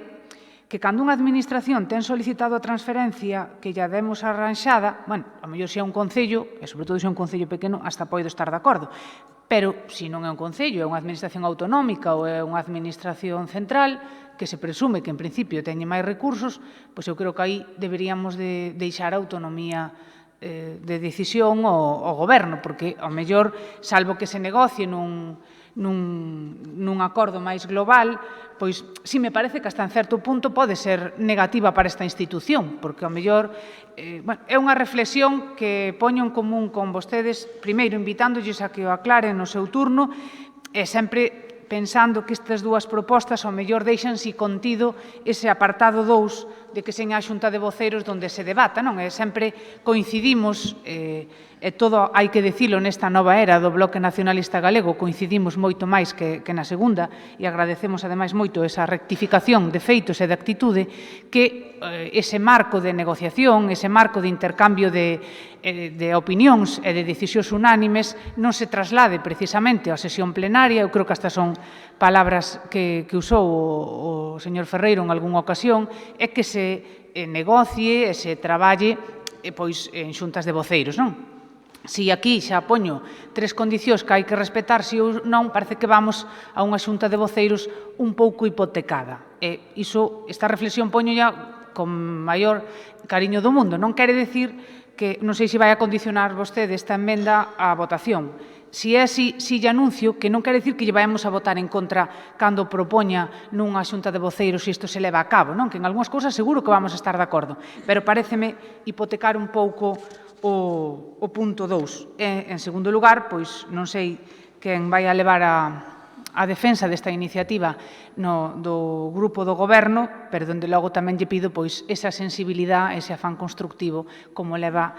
Speaker 2: que cando unha administración ten solicitado a transferencia que lla demos arranxada, bueno, a mellor se é un concello, e sobre todo se é un concello pequeno, hasta poido estar de acordo. pero se non é un concello, é unha administración autonómica ou é unha administración central que se presume que en principio teñe máis recursos, pois eu creo que aí deberíamos de deixar autonomía de decisión ao goberno, porque ao mellor, salvo que se negocie nun acordo máis global, pois si me parece que hasta en certo punto pode ser negativa para esta institución, porque ao mellor é unha reflexión que poño en común con vostedes, primeiro invitándolles a que o aclaren no seu turno, e sempre pensando que estas dúas propostas ao mellor deixanse contido ese apartado 2 de que seña a Xunta de Voceiros onde se debata, non? E sempre coincidimos, e todo hai que dicilo nesta nova era do Bloque Nacionalista Galego, coincidimos moito máis que na segunda, e agradecemos ademais moito esa rectificación de feitos e de actitude, que ese marco de negociación, ese marco de intercambio de opinións e de decisións unánimes non se traslade precisamente á sesión plenaria. Eu creo que estas son palabras que usou o señor Ferreiro en algunha ocasión, é que se negocie e se traballe pois en xuntas de voceiros, non? Si aquí xa poño 3 condicións que hai que respetar, si ou non, parece que vamos a unha xunta de voceiros un pouco hipotecada. E iso, esta reflexión poño ya con maior cariño do mundo. Non quere dicir que, non sei se vai a condicionar vostede esta emenda á votación. Si é así, si lle anuncio que non quere dicir que lle vayamos a votar en contra cando propoña nunha xunta de voceiros se isto se leva a cabo, non? Que en algunhas cousas seguro que vamos a estar de acordo, pero paréceme hipotecar un pouco o punto 2. En segundo lugar, pois non sei quen vai a levar a defensa desta iniciativa do grupo do Goberno, pero dende logo tamén lle pido pois esa sensibilidade, ese afán constructivo como leva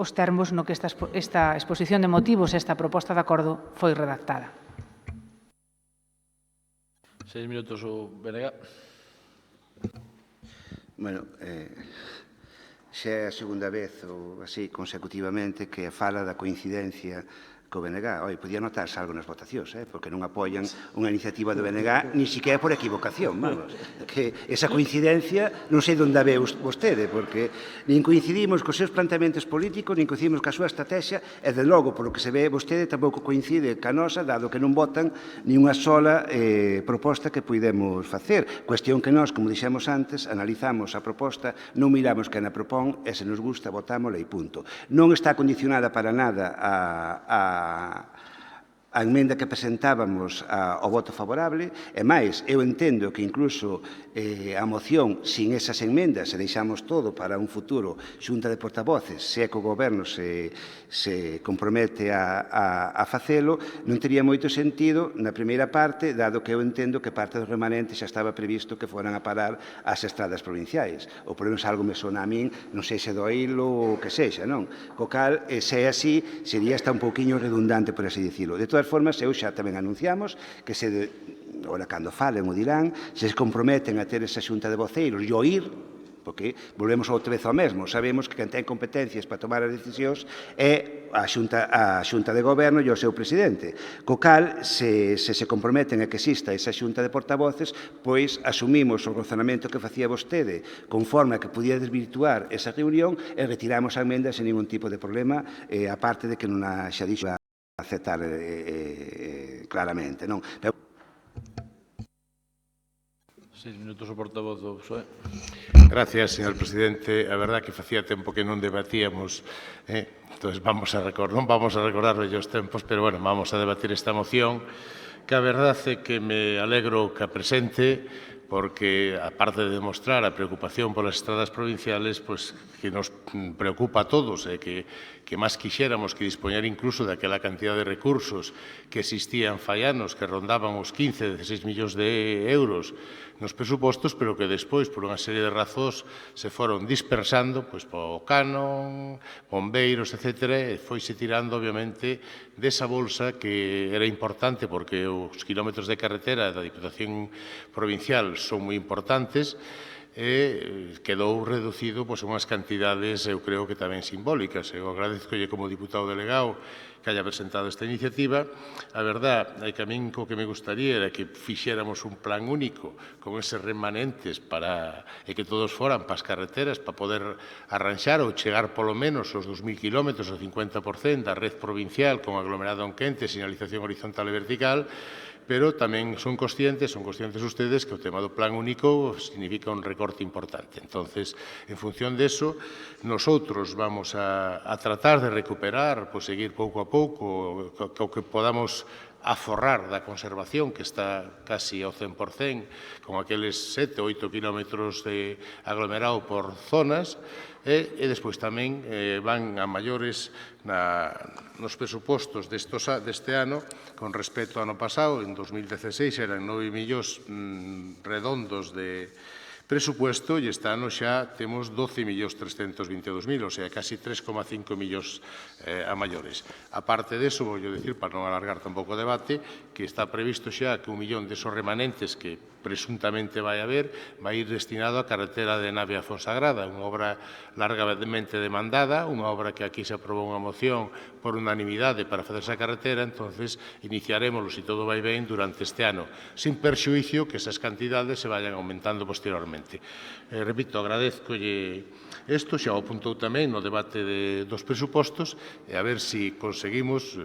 Speaker 2: os termos no que esta exposición de motivos, esta proposta de acordo foi redactada.
Speaker 9: 6 minutos o BNG.
Speaker 3: Bueno, xa é a segunda vez ou así consecutivamente que fala da coincidencia co BNG. Oi, podía notarse algo nas votacións, porque non apoian unha iniciativa do BNG ni siquiera por equivocación, vamos. Que esa coincidencia non sei onde a ve vostede, porque nin coincidimos cos seus planteamentos políticos, nin coincidimos ca súa estrategia, e de logo, polo que se ve vostede, tampouco coincide ca nosa, dado que non votan ni unha sola proposta que puidemos facer. Cuestión que nós, como dixemos antes, analizamos a proposta, non miramos quen a propón, e se nos gusta, votámola e punto. Non está condicionada para nada a emenda que presentábamos ao voto favorable, e máis, eu entendo que incluso a moción, sin esas enmendas, se deixamos todo para un futuro xunta de portavoces, se é que o Goberno se compromete a facelo, non tería moito sentido na primeira parte, dado que eu entendo que parte dos remanentes xa estaba previsto que foran a parar ás estradas provinciais. O problema algo me sona a min, non sei se do hilo ou que sexa, non? Co cal, se é así, sería hasta un pouquiño redundante, por así dicilo. De todas formas, eu xa tamén anunciamos que ora cando falen o dirán, se comprometen a ter esa xunta de voceiros e oír, porque volvemos outra vez ao mesmo, sabemos que quen ten competencias para tomar as decisións é a xunta de goberno e o seu presidente. Co cal, se comprometen a que exista esa xunta de portavoces, pois asumimos o razonamento que facía vostede conforme a que podía desvirtuar esa reunión e retiramos a emenda sen ningún tipo de problema, a parte de que non a xa dixo a aceptar claramente, non?
Speaker 9: 6 minutos o portavoz do PSOE.
Speaker 12: Gracias, señor presidente. A verdad que facía tempo que non debatíamos, entonces non vamos a recordar vellos tempos, pero bueno, vamos a debatir esta moción, que a verdade é que me alegro que a presente, porque, aparte de demostrar a preocupación polas estradas provinciales, pues, que nos preocupa a todos, que máis quixéramos que dispoñer incluso daquela cantidad de recursos que existían fai anos, que rondaban os 15, 16 millóns de euros nos presupostos, pero que despois, por unha serie de razóns, se foron dispersando po canon, bombeiros, etc. E foise tirando, obviamente, desa bolsa que era importante, porque os kilómetros de carretera da Diputación Provincial son moi importantes, e quedou reducido a unhas cantidades, eu creo que tamén simbólicas. Eu agradezcolle como diputado delegado que haya presentado esta iniciativa. A verdad é que a min o que me gustaría era que fixéramos un plan único con eses remanentes e que todos foran para as carreteras para poder arranxar ou chegar polo menos aos 2.000 km, o 50% da red provincial con aglomerado enquente, señalización horizontal e vertical, pero tamén son conscientes ustedes que o tema do plan único significa un recorte importante. Entonces, en función de eso, nosotros vamos a tratar de recuperar, seguir pouco a pouco, o que podamos aforrar da conservación, que está casi ao 100%, con aqueles 7 ou 8 kilómetros de aglomerado por zonas, e despois tamén van a maiores nos presupostos deste ano con respecto ao ano pasado. En 2016 eran 9 millóns redondos de presupuesto e este ano xa temos 12.322.000, o sea, casi 3,5 millóns a maiores. A parte deso, vou dicir, para non alargar tampouco o debate, que está previsto xa que 1 millón desos remanentes que presuntamente vai haber, vai ir destinado á carretera de Navia a Fonsagrada, unha obra largamente demandada, unha obra que aquí se aprobou unha moción por unanimidade para facer esa carretera, entonces iniciaremos, se todo vai ben, durante este ano, sin perxuicio que esas cantidades se vayan aumentando posteriormente. Repito, agradezcolle isto, xa o apuntou tamén no debate dos presupostos, e a ver se conseguimos,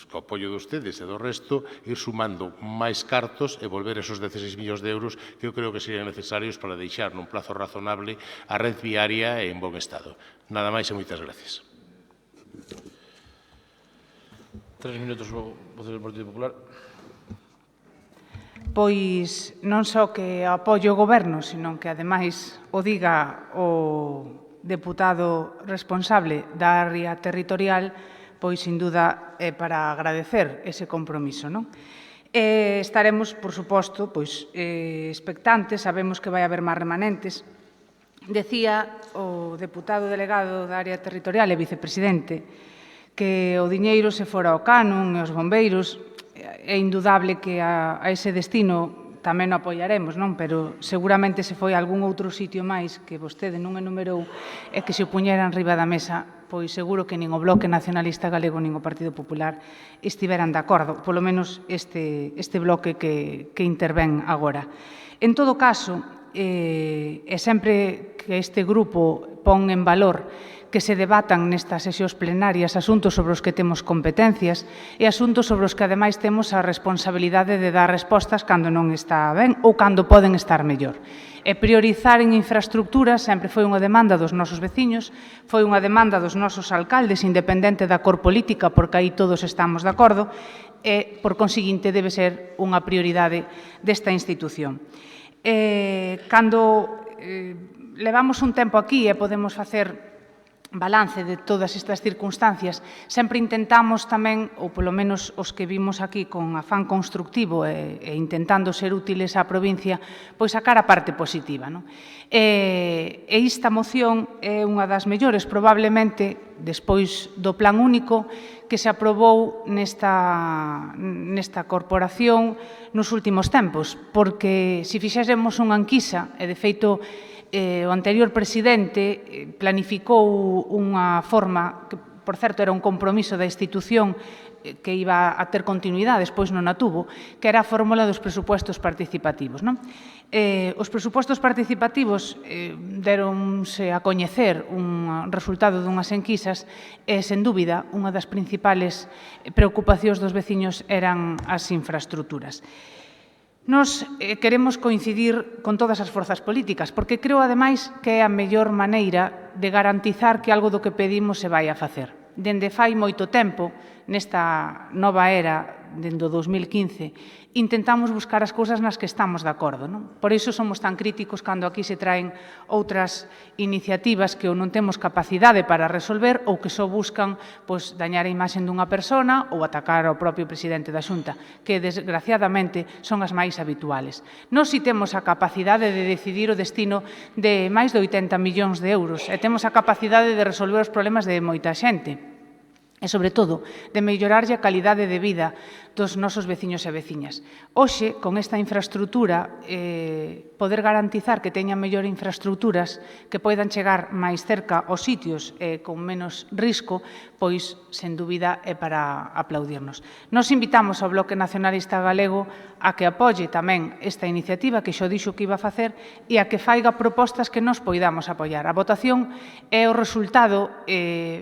Speaker 12: co apoio de ustedes e do resto, ir sumando máis cartos e volver esos 16 millóns de euros que eu creo que serían necesarios para deixar nun plazo razonable a red viaria en bon estado. Nada máis e moitas gracias.
Speaker 9: 3 minutos o voceiro do Partido Popular.
Speaker 2: Pois non só que apoio o Goberno, senón que ademais o diga o deputado responsable da área territorial, pois sin duda é para agradecer ese compromiso, non? Estaremos, por suposto, expectantes, sabemos que vai haber máis remanentes. Decía o deputado delegado da área territorial e vicepresidente que o diñeiro se fora ao canon e os bombeiros. É indudable que a ese destino tamén o apoiaremos, non? Pero seguramente se foi a algún outro sitio máis que vostede non enumerou e que se o puñeran riba da mesa, pois seguro que nin o Bloque Nacionalista Galego nin o Partido Popular estiveran de acordo, polo menos este bloque que intervén agora. En todo caso, e sempre que este grupo pon en valor que se debatan nestas sesións plenarias asuntos sobre os que temos competencias e asuntos sobre os que, ademais, temos a responsabilidade de dar respostas cando non está ben ou cando poden estar mellor. E priorizar en infraestructuras sempre foi unha demanda dos nosos veciños, foi unha demanda dos nosos alcaldes, independente da cor política, porque aí todos estamos de acordo, e, por conseguinte, debe ser unha prioridade desta institución. Cando levamos un tempo aquí e podemos facer balance de todas estas circunstancias, sempre intentamos tamén, ou polo menos os que vimos aquí con afán constructivo e intentando ser útiles á provincia, pois sacar a parte positiva. E esta moción é unha das mellores, probablemente, despois do plan único que se aprobou nesta corporación nos últimos tempos, porque se fixésemos unha enquisa, e de feito o anterior presidente planificou unha forma, que, por certo, era un compromiso da institución que iba a ter continuidade, despois non a tuvo, que era a fórmula dos presupuestos participativos. Os presupuestos participativos deronse a coñecer un resultado dunhas enquisas e, sen dúbida, unha das principales preocupacións dos veciños eran as infraestructuras. Nos queremos coincidir con todas as forzas políticas, porque creo, ademais, que é a mellor maneira de garantizar que algo do que pedimos se vai a facer. Dende fai moito tempo, nesta nova era, dende o 2015, intentamos buscar as cousas nas que estamos de acordo. Por iso somos tan críticos cando aquí se traen outras iniciativas que ou non temos capacidade para resolver ou que só buscan dañar a imaxe dunha persona ou atacar ao propio presidente da Xunta, que desgraciadamente son as máis habituales. Nós si temos a capacidade de decidir o destino de máis de 80 millóns de euros e temos a capacidade de resolver os problemas de moita xente. e, sobre todo, de mellorarlle a calidade de vida dos nosos veciños e veciñas. Hoxe, con esta infraestructura, poder garantizar que teñan mellor infraestructuras que poidan chegar máis cerca aos sitios con menos risco, pois, sen dúbida, é para aplaudirnos. Nos invitamos ao Bloque Nacionalista Galego a que apoie tamén esta iniciativa que xo dixo que iba a facer e a que faiga propostas que nos poidamos apoiar. A votación é o resultado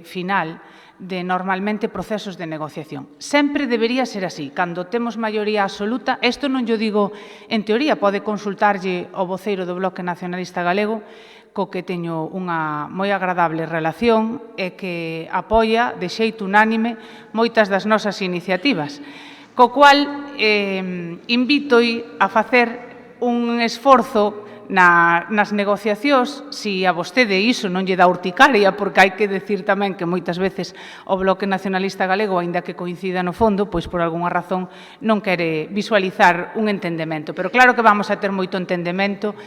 Speaker 2: final de normalmente procesos de negociación. Sempre debería ser así. Cando temos maioría absoluta, isto non yo digo en teoría, pode consultarlle ao voceiro do Bloque Nacionalista Galego, co que teño unha moi agradable relación e que apoia de xeito unánime moitas das nosas iniciativas. Co cual, invítoi a facer un esforzo nas negociacións, si a vostede iso non lle dá urticaria, porque hai que decir tamén que moitas veces o Bloque Nacionalista Galego, aínda que coincida no fondo, pois por algunha razón non quere visualizar un entendemento. Pero claro que vamos a ter moito entendemento,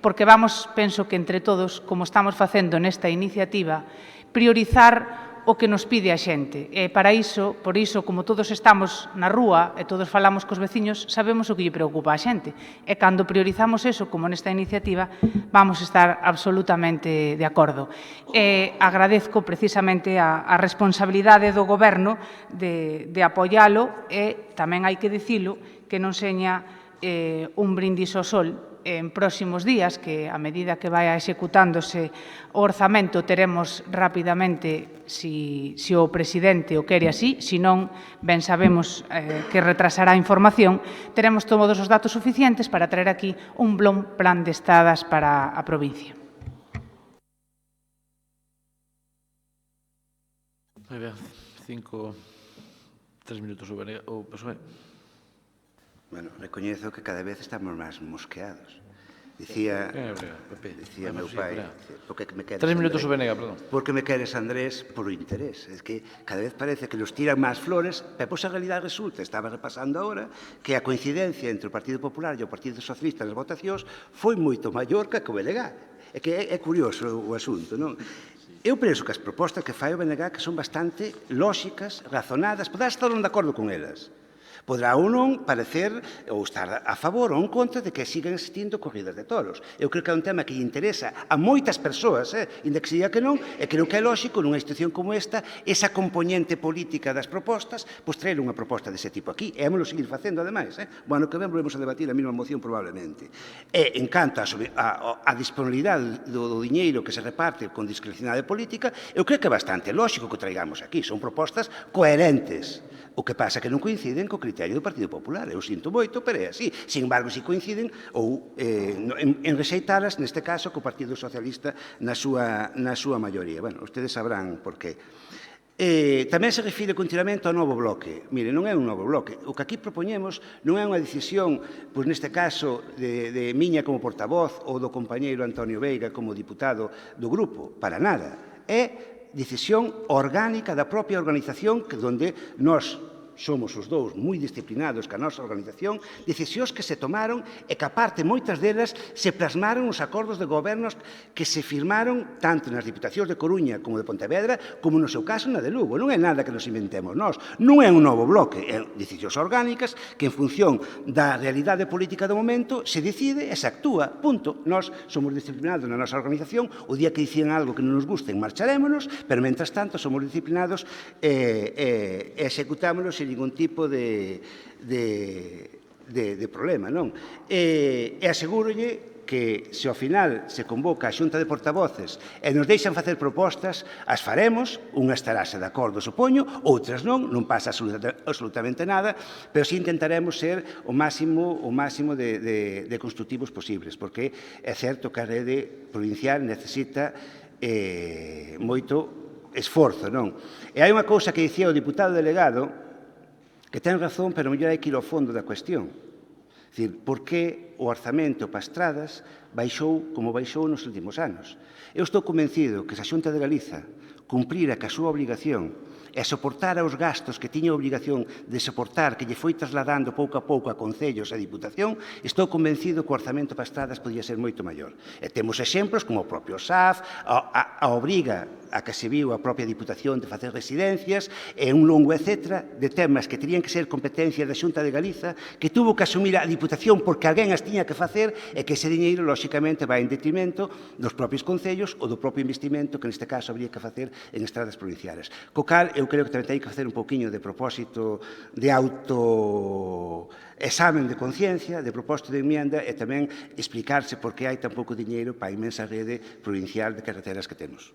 Speaker 2: porque vamos, penso que entre todos, como estamos facendo nesta iniciativa, priorizar o que nos pide a xente. E para iso, por iso, como todos estamos na rúa e todos falamos cos veciños, sabemos o que lle preocupa a xente. E cando priorizamos eso, como nesta iniciativa, vamos a estar absolutamente de acordo. Agradezco precisamente a responsabilidade do Goberno de apoialo e tamén hai que dicilo que non seña un brindis ao sol en próximos días, que a medida que vai executándose o orzamento teremos rapidamente, se o presidente o quere así, senón ben sabemos que retrasará a información, teremos todos os datos suficientes para traer aquí un bon plan de estadas para a provincia.
Speaker 9: Moi ben, 3 minutos o PSOE.
Speaker 3: Bueno, recoñezo que cada vez estamos máis mosqueados. Dicía meu pai, porque me queres
Speaker 9: 3 minutos o Benega, perdón.
Speaker 3: Porque me queres, Andrés, por o interés. Es que cada vez parece que nos tiran máis flores, pero pois a realidade resulta, estaba repasando agora, que a coincidencia entre o Partido Popular e o Partido Socialista nas votacións foi moito maior que o BNG. É que é curioso o asunto, non? Eu penso que as propostas que fai o BNG que son bastante lóxicas, razonadas, podrás estar de acordo con elas. Podrá ou non parecer ou estar a favor ou en contra de que sigan existindo corridas de toros. Eu creo que é un tema que lle interesa a moitas persoas, inda que se diga que non, e creo que é lóxico nunha institución como esta, esa componente política das propostas, pois traer unha proposta dese tipo aquí, e vamos seguir facendo, ademais. Bueno, que ben volvemos a debatir a mesma moción probablemente. E, en canto a disponibilidade do diñeiro que se reparte con discrecionalidade política, eu creo que é bastante lóxico que traigamos aquí. Son propostas coherentes. O que pasa que non coinciden co criterio do Partido Popular. Eu sinto moito, pero é así. Sin embargo, si coinciden ou en rexeitalas, neste caso, co Partido Socialista na súa maioría. Bueno, ustedes sabrán por qué. Tamén se refire continuamente ao novo bloque. Mire, non é un novo bloque. O que aquí propoñemos non é unha decisión, pois neste caso, de miña como portavoz ou do compañeiro Antonio Veiga como diputado do grupo. Para nada. É decisión orgánica da propia organización, que onde nós somos os dous moi disciplinados ca nosa organización, decisións que se tomaron e que, aparte, moitas delas se plasmaron nos acordos de gobernos que se firmaron tanto nas Diputacións de Coruña como de Pontevedra, como no seu caso na de Lugo. Non é nada que nos inventemos nós. Non é un novo bloque, é decisións orgánicas que, en función da realidade política do momento, se decide e se actúa. Punto. Nós somos disciplinados na nosa organización. O día que dicían algo que non nos guste, marcharémonos, pero, mentras tanto, somos disciplinados e executámonos sin ningún tipo de problema, non? E asegúrolle que, se ao final se convoca a Xunta de Portavoces e nos deixan facer propostas, as faremos, unha estarase de acordo, supoño, outras non pasa absolutamente nada, pero si intentaremos ser o máximo de constructivos posibles, porque é certo que a rede provincial necesita moito esforzo, non? E hai unha cousa que dicía o diputado delegado, que ten razón, pero mellor hai que ir ao fondo da cuestión. É dicir, por que o orzamento para estradas baixou como baixou nos últimos anos? Eu estou convencido que se a Xunta de Galiza cumprira ca súa obrigación e soportara os gastos que tiña a obrigación de soportar, que lle foi trasladando pouco a pouco a concellos e a Diputación, estou convencido que o orzamento para estradas podía ser moito maior. E temos exemplos como o propio SAF, a obriga a que se viu a propia Diputación de facer residencias, e un longo etcétera de temas que terían que ser competencia da Xunta de Galiza, que tuvo que asumir a Diputación porque alguén as tiña que facer, e que ese diñeiro, lóxicamente, vai en detrimento dos propios concellos ou do propio investimento que, neste caso, habría que facer en estradas provinciales. Co cal, eu creo que tamén hai que facer un pouquiño de propósito de autoexamen de conciencia, de propósito de enmienda, e tamén explicarse por que hai tan pouco diñeiro para a inmensa rede provincial de carreteras que temos.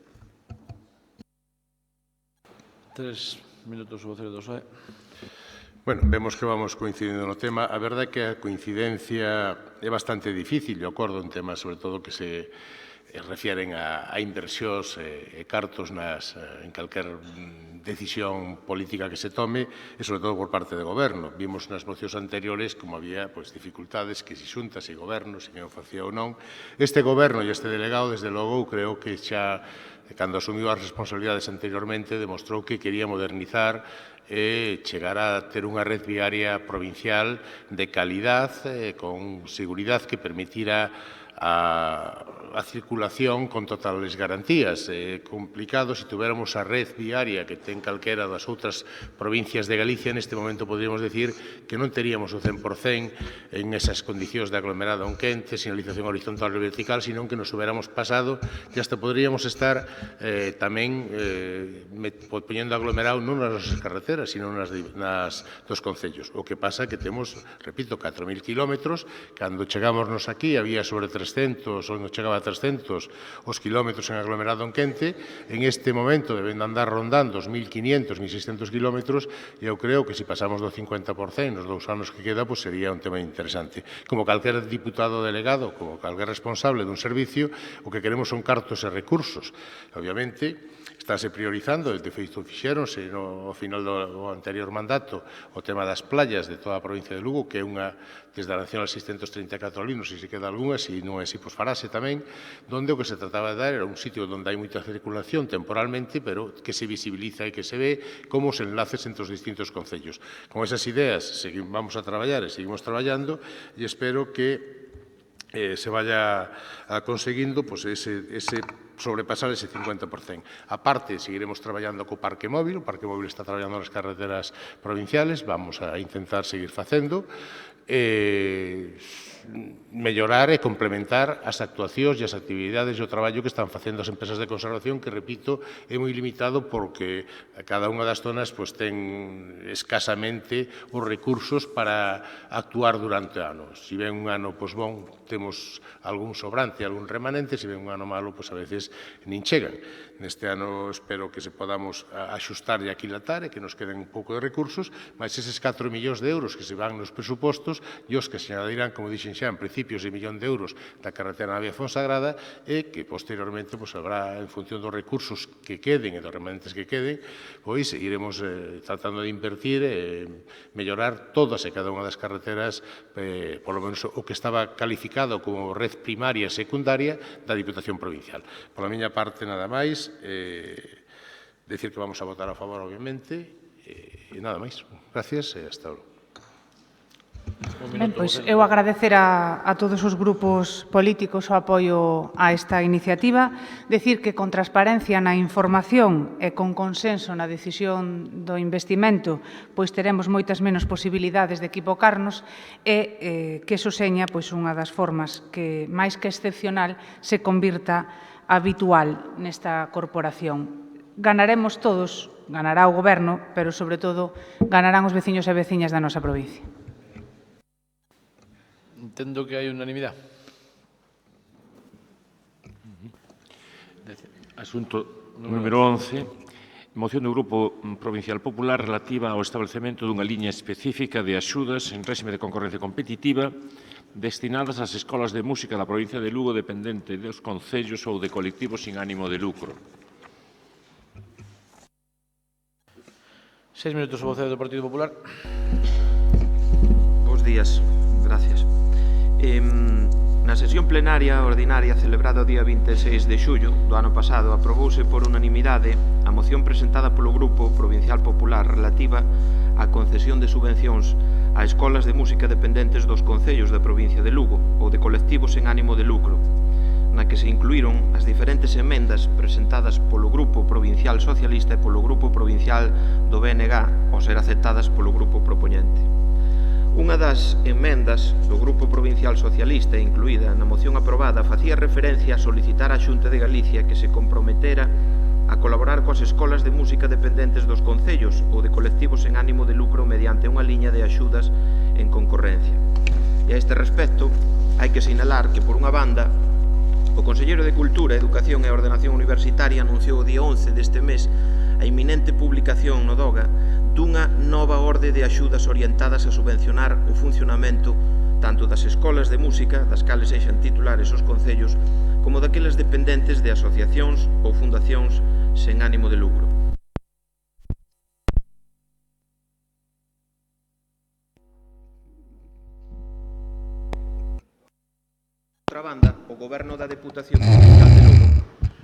Speaker 9: 3 minutos o vocero do PSOE.
Speaker 12: Bueno, vemos que vamos coincidindo no tema. A verdade é que a coincidencia é bastante difícil. Eu acordo en temas, sobre todo, que se refieren a inversións e cartos en calquer decisión política que se tome, e sobre todo por parte do goberno. Vimos nas mocións anteriores como había dificultades, que se xuntas e gobernos, se non facía ou non. Este goberno e este delegado, desde logo, creo que xa, cando asumiu as responsabilidades anteriormente, demostrou que quería modernizar e chegar a ter unha red viaria provincial de calidade, con seguridade que permitira a circulación con totales garantías. É complicado, se tuviéramos a red viaria que ten calquera das outras provincias de Galicia, neste momento podríamos decir que non teríamos o 100% en esas condicións de aglomerado onquente, sinalización horizontal e vertical, senón que nos hubiéramos pasado e hasta podríamos estar tamén poñendo aglomerado non nas nosas carreteras, sino nas dos concellos. O que pasa que temos, repito, 4.000 kilómetros, cando chegámonos aquí había sobre 300, ou non chegaba a 300 os kilómetros en aglomerado onquente. En este momento deben andar rondando os 1.500, 1.600 kilómetros, e eu creo que se pasamos do 50% nos 2 anos que queda, sería un tema interesante. Como calquer diputado delegado, como calquer responsable dun servicio, o que queremos son cartos e recursos. Obviamente, estáse priorizando, de feito fixéronse no final do anterior mandato, o tema das playas de toda a provincia de Lugo, que é unha, desde a Nacional 634 linos, se queda algunha, se non é así, farase tamén, donde o que se trataba de dar era un sitio onde hai moita circulación temporalmente, pero que se visibiliza e que se ve como os enlaces entre os distintos concellos. Con esas ideas vamos a traballar e seguimos traballando, e espero que se vaya conseguindo sobrepasar ese 50%. A parte, seguiremos traballando co parque móvil. O parque móvil está traballando nas carreteras provinciales. Vamos a intentar seguir facendo. Mellorar e complementar as actuacións e as actividades e o traballo que están facendo as empresas de conservación, que, repito, é moi limitado porque cada unha das zonas ten escasamente os recursos para actuar durante o ano. Se ven un ano bon, temos algún sobrante, algún remanente, se ven un ano malo, a veces nin chegan. Neste ano espero que se podamos axustar e aquilatar e que nos queden un pouco de recursos, mas eses 4 millóns de euros que se van nos presupostos e os que se añadirán, como dixen xa, en principios de 1 millón de euros da carretera Navia Fonsagrada, e que posteriormente habrá, en función dos recursos que queden e dos remanentes que queden, iremos tratando de invertir e mellorar todas e cada unha das carreteras, polo menos o que estaba calificado como red primaria e secundaria da Diputación Provincial. Pola miña parte, nada máis, decir que vamos a votar a favor, obviamente, e nada máis. Gracias e hasta logo.
Speaker 2: Ben, pois eu agradecer a todos os grupos políticos o apoio a esta iniciativa, decir que con transparencia na información e con consenso na decisión do investimento, pois teremos moitas menos posibilidades de equivocarnos e que eso seña unha das formas que, máis que excepcional, se convirta habitual nesta corporación. Ganaremos todos, ganará o Goberno, pero, sobre todo, ganarán os veciños e veciñas da nosa provincia.
Speaker 9: Entendo que hai unanimidade.
Speaker 4: Asunto número 11. Moción do Grupo Provincial Popular relativa ao establecemento dunha liña específica de axudas en réxime de concorrencia competitiva destinadas ás escolas de música da provincia de Lugo dependente dos concellos ou de colectivos sin ánimo de lucro.
Speaker 9: 6 minutos o vocero do Partido Popular.
Speaker 15: Bos días, gracias. Na sesión plenaria ordinaria celebrada o día 26 de xullo do ano pasado aprobouse por unanimidade a moción presentada polo Grupo Provincial Popular relativa á concesión de subvencións a escolas de música dependentes dos concellos da provincia de Lugo ou de colectivos sen ánimo de lucro, na que se incluíron as diferentes emendas presentadas polo Grupo Provincial Socialista e polo Grupo Provincial do BNG ao ser aceptadas polo Grupo Propoñente. Unha das emendas do Grupo Provincial Socialista incluída na moción aprobada facía referencia a solicitar á Xunta de Galicia que se comprometera a colaborar coas escolas de música dependentes dos concellos ou de colectivos sen ánimo de lucro mediante unha liña de axudas en concorrencia. E a este respecto, hai que sinalar que, por unha banda, o Conselleiro de Cultura, Educación e Ordenación Universitaria anunciou o día 11 deste mes a inminente publicación no DOGA dunha nova orde de axudas orientadas a subvencionar o funcionamento tanto das escolas de música, das cales sexan titulares os concellos, como daquelas dependentes de asociacións ou fundacións sen ánimo de lucro. Por outra banda, o Goberno da Deputación Provincial de Lugo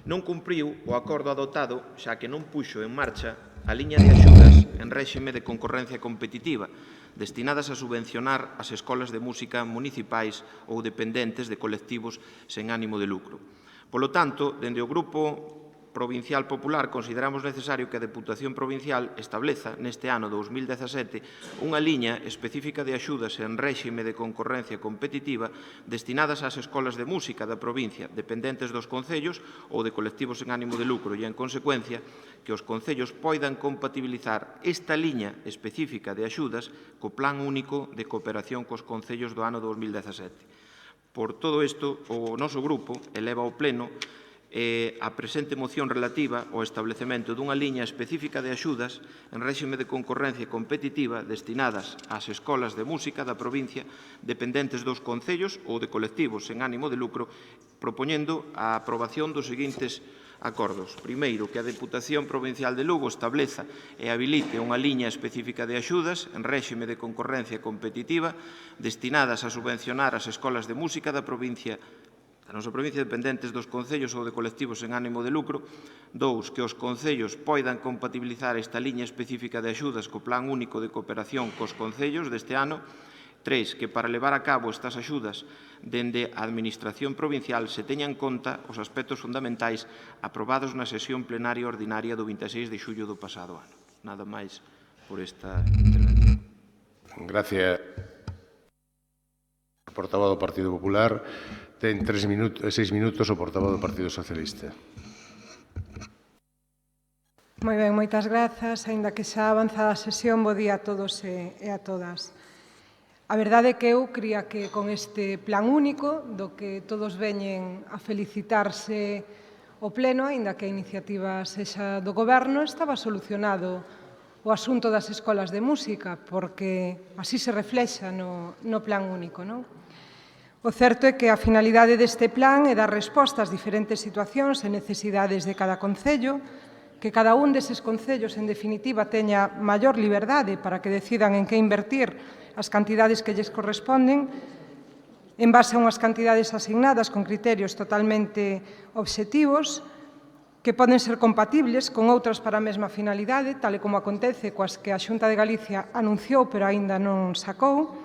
Speaker 15: non cumpriu o acordo adoptado xa que non puxo en marcha a liña de axudas en réxime de concorrencia competitiva destinadas a subvencionar as escolas de música municipais ou dependentes de colectivos sen ánimo de lucro. Polo tanto, dende o Grupo Provincial Popular consideramos necesario que a Deputación Provincial estableza neste ano 2017 unha liña específica de axudas en réxime de concorrencia competitiva destinadas ás escolas de música da provincia dependentes dos concellos ou de colectivos sen ánimo de lucro e, en consecuencia, que os concellos poidan compatibilizar esta liña específica de axudas co Plan Único de Cooperación cos concellos do ano 2017. Por todo isto, o noso grupo eleva ao Pleno a presente moción relativa ao establecemento dunha liña específica de axudas en réxime de concorrencia competitiva destinadas ás escolas de música da provincia dependentes dos concellos ou de colectivos sen ánimo de lucro, propoñendo a aprobación dos seguintes acordos. Primeiro, que a Deputación Provincial de Lugo estableza e habilite unha liña específica de axudas en réxime de concorrencia competitiva destinadas a subvencionar as escolas de música da provincia da nosa provincia dependentes dos concellos ou de colectivos sen ánimo de lucro. 2. Que os concellos poidan compatibilizar esta liña específica de axudas co Plan Único de Cooperación cos concellos deste ano. 3. Que para levar a cabo estas axudas dende a Administración Provincial se teñan en conta os aspectos fundamentais aprobados na sesión plenaria ordinaria do 26 de xullo do pasado ano. Nada máis por esta intervención.
Speaker 12: Gracias. O portavoz do Partido Popular. Ten 6 minutos o portavoz do Partido Socialista.
Speaker 16: Moi ben, moitas grazas. Aínda que xa avanzada a sesión, bo día a todos e a todas. A verdade é que eu cría que con este plan único, do que todos veñen a felicitarse o Pleno, aínda que a iniciativa sexa do Goberno, estaba solucionado o asunto das escolas de música, porque así se reflexa no plan único, non? O certo é que a finalidade deste plan é dar resposta ás diferentes situacións e necesidades de cada concello, que cada un deses concellos, en definitiva, teña maior liberdade para que decidan en que invertir as cantidades que lles corresponden, en base a unhas cantidades asignadas con criterios totalmente obxectivos, que poden ser compatibles con outras para a mesma finalidade, tal e como acontece coas que a Xunta de Galicia anunciou, pero aínda non sacou.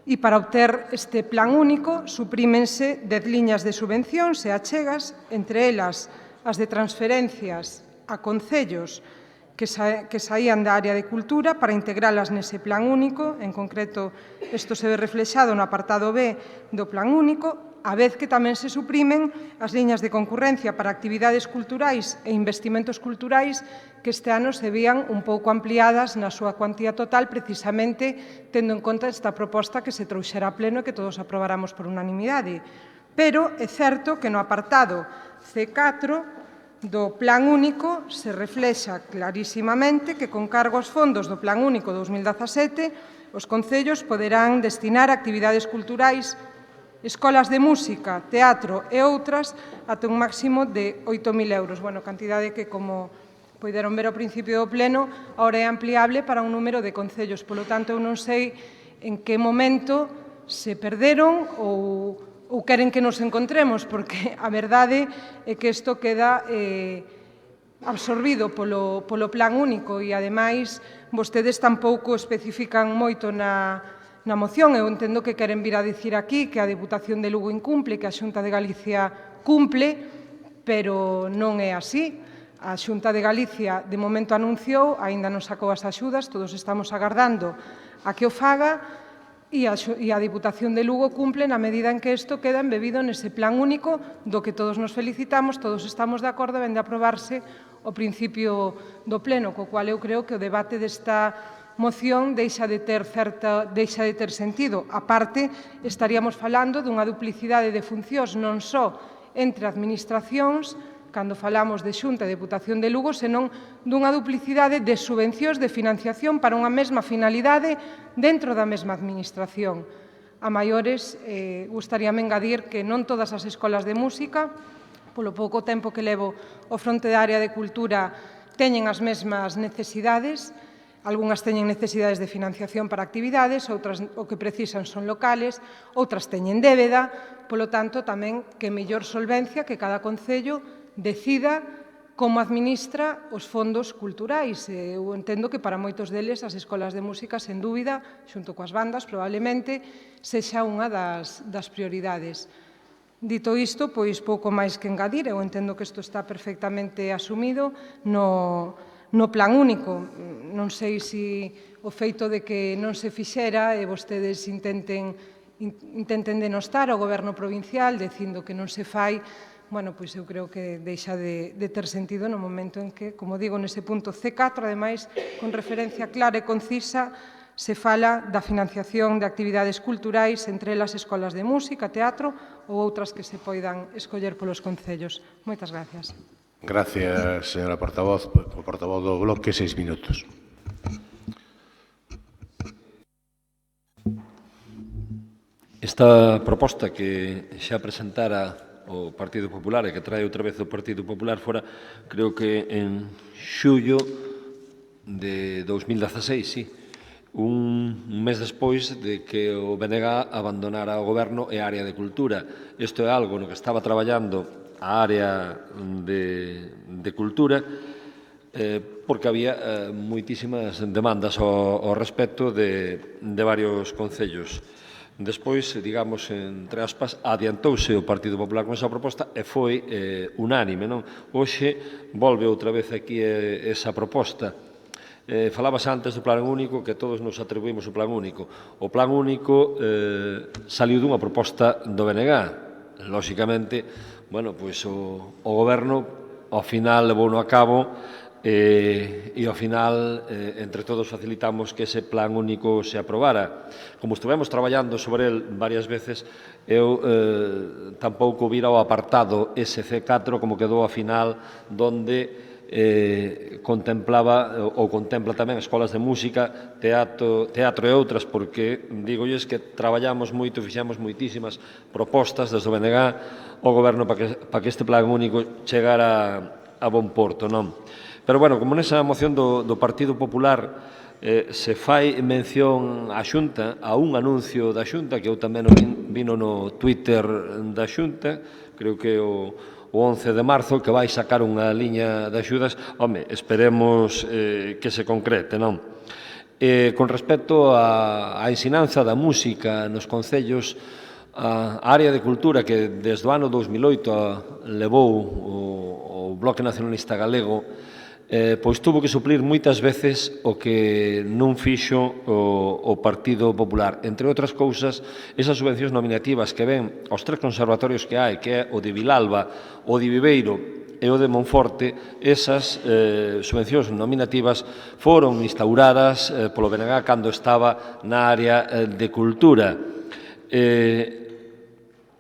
Speaker 16: E para obter este plan único suprímense 10 liñas de subvencións e achegas, entre elas as de transferencias a concellos que saían da área de cultura para integralas nese plan único. En concreto, isto se ve reflexado no apartado B do plan único, a vez que tamén se suprimen as liñas de concurrencia para actividades culturais e investimentos culturais que este ano se vían un pouco ampliadas na súa cuantía total, precisamente tendo en conta esta proposta que se trouxera a pleno e que todos aprobáramos por unanimidade. Pero é certo que no apartado C4 do Plan Único se reflexa clarísimamente que con cargo aos fondos do Plan Único 2017 os concellos poderán destinar a actividades culturais, escolas de música, teatro e outras ata un máximo de 8.000 euros. Bueno, cantidade que, como poideron ver ao principio do pleno, ahora é ampliable para un número de concellos. Polo tanto, eu non sei en que momento se perderon ou ou queren que nos encontremos, porque a verdade é que isto queda absorbido polo plan único e, ademais, vostedes tampouco especifican moito na moción. Eu entendo que queren vir a dicir aquí que a Deputación de Lugo incumple, que a Xunta de Galicia cumple, pero non é así. A Xunta de Galicia, de momento, anunciou, aínda non sacou as axudas, todos estamos agardando a que o faga, e a Deputación de Lugo cumple na medida en que isto queda embebido nese plan único do que todos nos felicitamos, todos estamos de acordo, ven de aprobarse o principio do pleno, co cual eu creo que o debate desta moción deixa de ter sentido. A parte, estaríamos falando dunha duplicidade de funcións non só entre administracións, cando falamos de Xunta e Deputación de Lugo, senón dunha duplicidade de subvencións de financiación para unha mesma finalidade dentro da mesma administración. A maiores, gustaríame engadir que non todas as escolas de música, polo pouco tempo que levo ao fronte da área de cultura, teñen as mesmas necesidades. Algúnas teñen necesidades de financiación para actividades, outras o que precisan son locales, outras teñen débeda, polo tanto, tamén que mellor solvencia que cada concello decida como administra os fondos culturais. Eu entendo que para moitos deles as escolas de música, sen dúbida, xunto coas bandas, probablemente, sexa unha das prioridades. Dito isto, pois pouco máis que engadir. Eu entendo que isto está perfectamente asumido no plan único. Non sei se o feito de que non se fixera e vostedes intenten denostar o goberno provincial dicindo que non se fai, bueno, pois eu creo que deixa de ter sentido no momento en que, como digo, nese punto C4, ademais, con referencia clara e concisa, se fala da financiación de actividades culturais, entre elas escolas de música, teatro ou outras que se poidan escoller polos concellos. Moitas gracias.
Speaker 12: Gracias, señora portavoz. O portavoz do Bloque, 6 minutos.
Speaker 11: Esta proposta que xa presentara o Partido Popular e que trae outra vez o Partido Popular fora, creo que en xullo de 2016, sí, un mes despois de que o BNG abandonara o goberno e a área de cultura. Isto é algo no que estaba traballando a área de cultura porque había moitísimas demandas ao respecto de varios concellos. Despois, digamos, entre aspas, adiantouse o Partido Popular con esa proposta e foi unánime, non? Hoxe volve outra vez aquí esa proposta. Falabas antes do plan único, que todos nos atribuímos o plan único. O plan único saliu dunha proposta do BNG. Lóxicamente, bueno, pois o goberno ao final levouno a cabo e ao final entre todos facilitamos que ese plan único se aprobara. Como estuvemos traballando sobre el varias veces, eu tampouco vira o apartado SC4 como quedou ao final, donde contemplaba ou contempla tamén escolas de música, teatro e outras, porque digolles que traballamos moito, fixemos moitísimas propostas desde o BNG ao goberno para que este plan único chegara a bon porto, non? Pero, bueno, como nesa moción do Partido Popular se fai mención á Xunta, a un anuncio da Xunta, que eu tamén vino no Twitter da Xunta, creo que o 11 de marzo, que vai sacar unha liña de axudas, home, esperemos que se concrete, non? Con respecto á ensinanza da música nos concellos, a área de cultura que desde o ano 2008 levou o Bloque Nacionalista Galego, pois tuvo que suplir moitas veces o que non fixo o Partido Popular. Entre outras cousas, esas subvencións nominativas que ven aos 3 conservatorios que hai, que é o de Vilalba, o de Viveiro e o de Monforte, esas subvencións nominativas foron instauradas polo BNG cando estaba na área de cultura.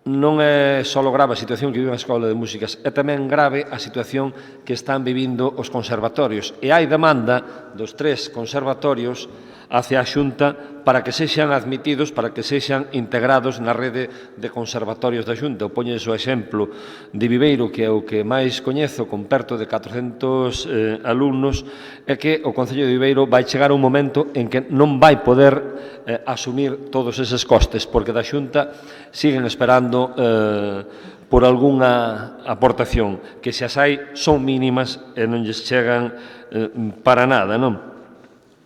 Speaker 11: Non é só grave a situación que vive a Escola de Músicas, é tamén grave a situación que están vivindo os conservatorios. E hai demanda dos 3 conservatorios hacia a Xunta para que sexan admitidos, para que sexan integrados na rede de conservatorios da Xunta. Eu poño o exemplo de Viveiro, que é o que máis coñezo, con perto de 400 alumnos, é que o Concello de Viveiro vai chegar a un momento en que non vai poder asumir todos eses costes, porque da Xunta siguen esperando por algunha aportación, que se as hai son mínimas e non lles chegan para nada, non?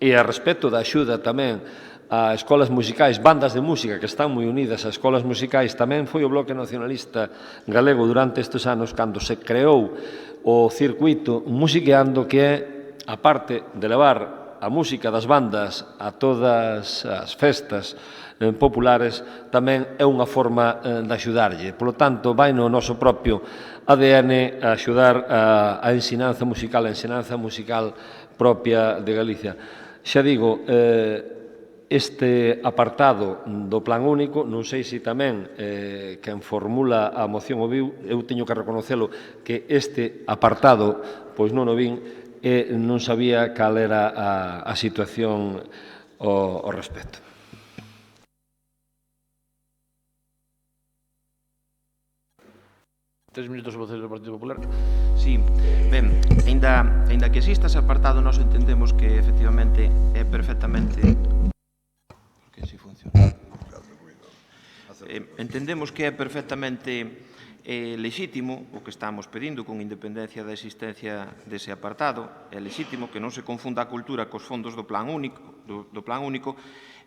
Speaker 11: E a respecto da axuda tamén a escolas musicais, bandas de música que están moi unidas a escolas musicais, tamén foi o Bloque Nacionalista Galego durante estes anos cando se creou o circuito Musiqueando, que é, a parte de levar a música das bandas a todas as festas populares, tamén é unha forma de axudarlle. Por lo tanto, vai no noso propio ADN a axudar a ensinanza musical propia de Galicia. Xa digo, este apartado do Plan Único, non sei se tamén quen formula a moción o viu, eu teño que reconocelo que este apartado pois non o vin e non sabía cal era a situación ao respecto.
Speaker 9: Tres minutos o voceiro do Partido Popular.
Speaker 15: Sí, ben, aínda que exista ese apartado, nós entendemos que efectivamente é perfectamente... Porque así funciona. Entendemos que é perfectamente lexítimo o que estamos pedindo con independencia da existencia dese apartado. É lexítimo que non se confunda a cultura cos fondos do Plan Único,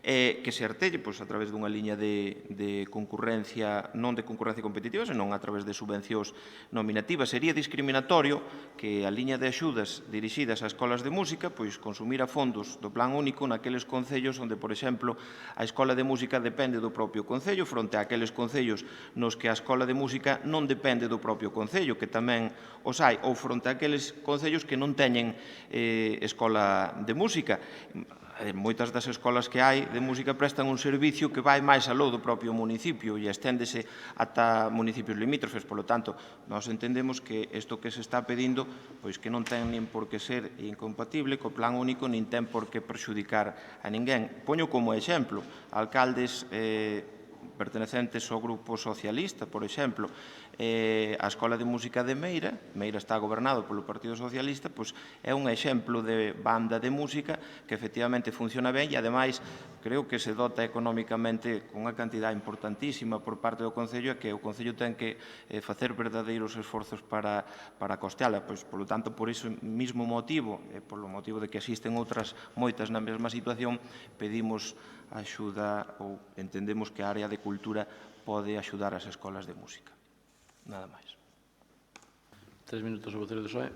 Speaker 15: que se artelle a través dunha liña de concurrencia, non de concurrencia competitiva, senón a través de subvencións nominativas. Sería discriminatorio que a liña de axudas dirixidas a escolas de música consumira fondos do Plan Único naqueles concellos onde, por exemplo, a escola de música depende do propio concello, fronte a aqueles concellos nos que a escola de música non depende do propio concello, que tamén os hai, ou fronte a aqueles concellos que non teñen escola de música. Moitas das escolas que hai de música prestan un servicio que vai máis aló do propio municipio e esténdese ata municipios limítrofes. Por lo tanto, nós entendemos que isto que se está pedindo que non ten nin por que ser incompatible co Plan Único, nin ten por que perxudicar a ninguén. Poño como exemplo alcaldes pertenecentes ao Grupo Socialista, por exemplo, a Escola de Música de Meira está gobernado polo Partido Socialista, é un exemplo de banda de música que efectivamente funciona ben e, ademais, creo que se dota económicamente con unha cantidad importantísima por parte do Concello e que o Concello ten que facer verdadeiros esforzos para costeala. Por lo tanto, por ese mismo motivo, polo motivo de que existen outras moitas na mesma situación, pedimos axuda ou entendemos que a área de cultura pode axudar as escolas de música. Nada máis.
Speaker 9: 3 minutos o voceiro do PSOE.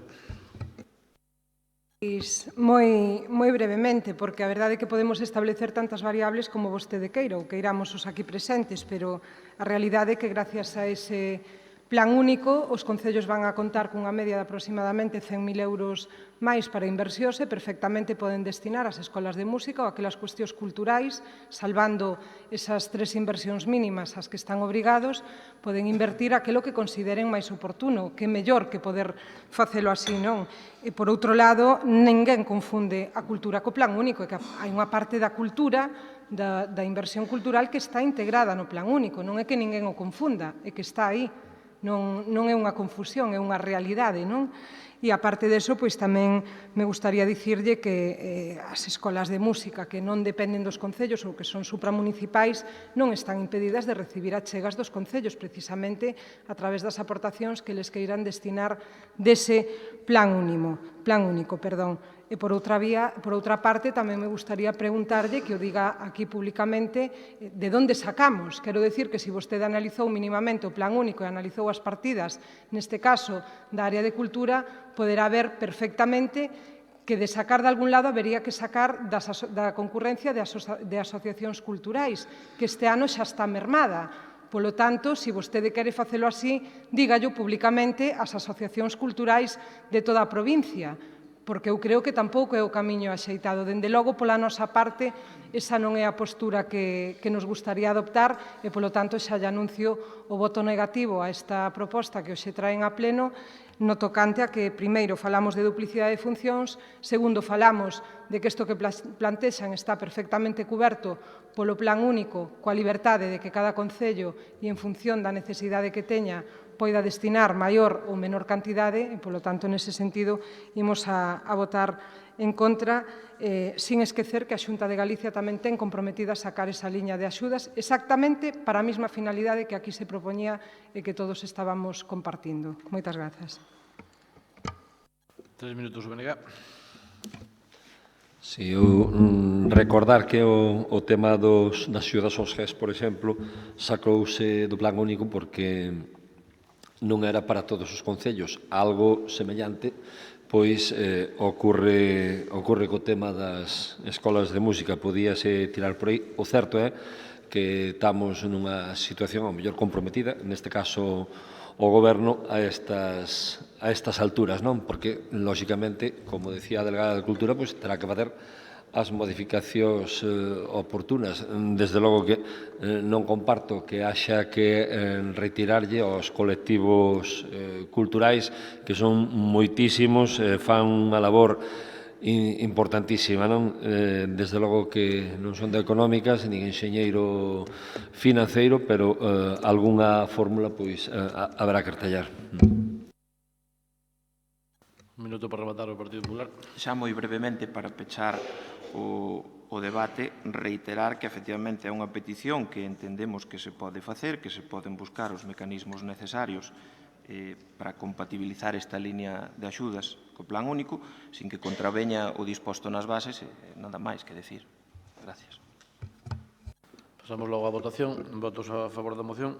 Speaker 16: Moi brevemente, porque a verdade é que podemos establecer tantas variables como vostede queira ou queiramos os aquí presentes, pero a realidade é que gracias a ese Plan Único os concellos van a contar cunha media de aproximadamente 100.000 euros máis para inversións e perfectamente poden destinar ás escolas de música ou aquelas cuestións culturais, salvando esas 3 inversións mínimas ás que están obrigados, poden invertir aquilo que consideren máis oportuno, que é mellor que poder facelo así, non? E, por outro lado, ninguén confunde a cultura co Plan Único, que hai unha parte da cultura, da inversión cultural que está integrada no Plan Único, non é que ninguén o confunda, é que está aí. Non é unha confusión, é unha realidade, non? E, aparte deso, tamén me gustaría dicirlle que as escolas de música que non dependen dos concellos ou que son supramunicipais non están impedidas de recibir achegas dos concellos, precisamente a través das aportacións que les queiran destinar dese Plan Único. E, por outra parte, tamén me gustaría preguntarlle, que o diga aquí públicamente, de onde sacamos. Quero decir que se vostede analizou minimamente o Plan Único e analizou as partidas, neste caso, da área de cultura, poderá ver perfectamente que de sacar de algún lado habería que sacar da concurrencia de asociacións culturais, que este ano xa está mermada. Polo tanto, se vostede quere facelo así, dígallo públicamente ás asociacións culturais de toda a provincia, porque eu creo que tampouco é o camiño axeitado. Dende logo, pola nosa parte, esa non é a postura que nos gustaría adoptar e, polo tanto, xa lle anuncio o voto negativo a esta proposta que hoxe traen a pleno no tocante a que, primeiro, falamos de duplicidade de funcións, segundo, falamos de que isto que plantexan está perfectamente cuberto polo plan único, coa liberdade de que cada concello e en función da necesidade que teña poida destinar maior ou menor cantidade e, polo tanto, nese sentido, imos a votar en contra, sin esquecer que a Xunta de Galicia tamén ten comprometida a sacar esa liña de axudas exactamente para a mesma finalidade que aquí se propoñía e que todos estábamos compartindo. Moitas grazas.
Speaker 9: 3 minutos, Benega.
Speaker 11: Si, recordar que o tema das axudas aos GES, por exemplo, sacouse do plan único porque non era para todos os concellos. Algo semellante pois ocorre co tema das escolas de música, podíase tirar por aí. O certo é que estamos nunha situación ao mellor comprometida, neste caso o Goberno a estas alturas, non? Porque, lóxicamente, como decía a delegada de Cultura, pois terá que facer as modificacións oportunas. Desde logo que non comparto que haxa que retirarlle aos colectivos culturais, que son moitísimos, fan unha labor importantísima, non? Desde logo que non son de económicas, nin enxeñeiro financeiro, pero algunha fórmula pois haberá que retallar.
Speaker 9: Un minuto para rematar o Partido Popular.
Speaker 15: Xa moi brevemente, para pechar o debate, reiterar que efectivamente é unha petición que entendemos que se pode facer, que se poden buscar os mecanismos necesarios para compatibilizar esta línea de axudas co plan único, sin que contraveña o disposto nas bases, nada máis que decir. Gracias.
Speaker 9: Pasamos logo á votación. Votos a favor da moción.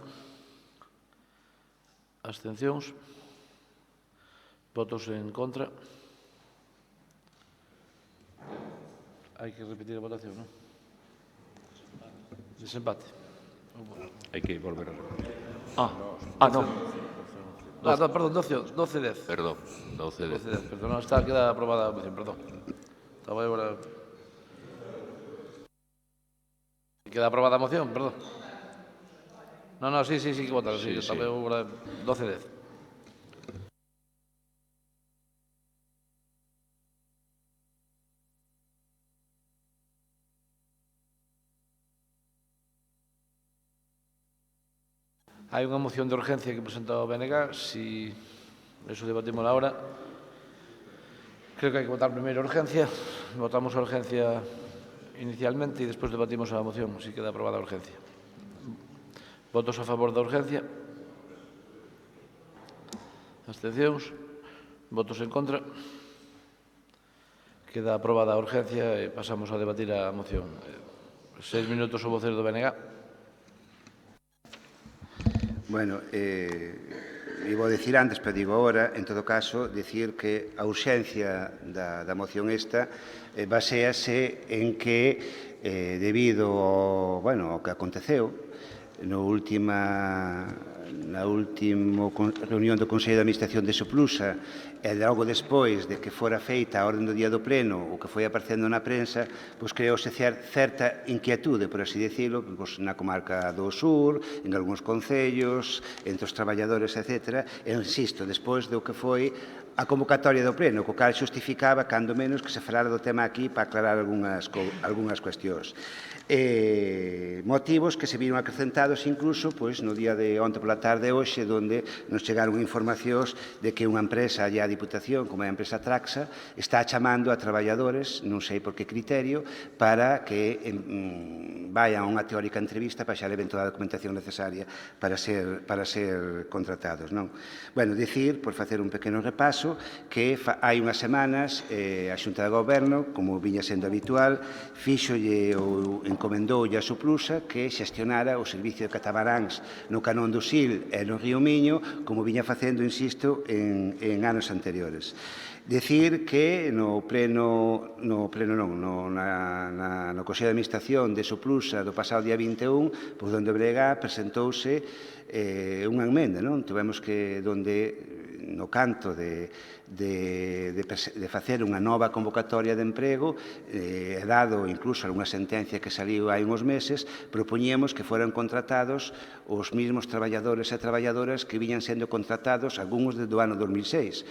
Speaker 9: Abstencións. Votos en contra. Hai que repetir a votación, non? Desempate.
Speaker 4: Hai que volver a repetir.
Speaker 9: Non. Perdón, 12-10.
Speaker 4: Perdón, 12-10.
Speaker 9: Perdón, queda aprobada a moción, perdón. Estaba agora... Queda aprobada a moción, perdón. Non, sí, que votaron, sí. Estaba agora 12-10. Hai unha moción de urgencia que presenta o BNG, si eso debatimos ahora. Creo que hai que votar primeiro a urgencia. Votamos a urgencia inicialmente e despois debatimos a moción, si queda aprobada a urgencia. Votos a favor da urgencia. Abstencións. Votos en contra. Queda aprobada a urgencia e pasamos a debatir a moción. 6 minutos o vocero do BNG.
Speaker 3: Bueno, iba a decir antes, pero digo ahora, en todo caso, decir que a urxencia da moción esta basease en que, debido ao que aconteceu na última reunión do Consello de Administración de Soplusa e logo despois de que fora feita a orden do día do pleno o que foi aparecendo na prensa, pois creouse certa inquietude, por así decirlo, na comarca do sur, en algúns concellos, entre os traballadores, etc. E insisto, despois do que foi a convocatoria do pleno, co cal xustificaba, cando menos, que se falara do tema aquí para aclarar algunhas cuestións. Motivos que se viron acrecentados incluso no día de onte pola tarde hoxe, onde nos chegaron informacións de que unha empresa allá a Diputación, como é a empresa Traxa, está chamando a traballadores, non sei por que criterio, para que vayan a unha teórica entrevista para xa leven toda a documentación necesaria para ser contratados. Bueno, dicir, por facer un pequeno repaso, que hai unhas semanas a Xunta de Goberno, como viña sendo habitual, fíxolle ou encomendoulle a Soplusa que xestionara o servicio de catamaráns no Canón do Sil e no Río Miño, como viña facendo, insisto, en anos anteriores. Decir que no Consello de Administración de Soplusa do pasado día 21, onde o BNG presentouse unha enmenda, tivemos que, onde no canto de facer unha nova convocatoria de emprego, dado incluso algunha sentencia que saliu hai uns meses, propoñíamos que foran contratados os mesmos traballadores e traballadoras que viñan sendo contratados algúns desde o ano 2006.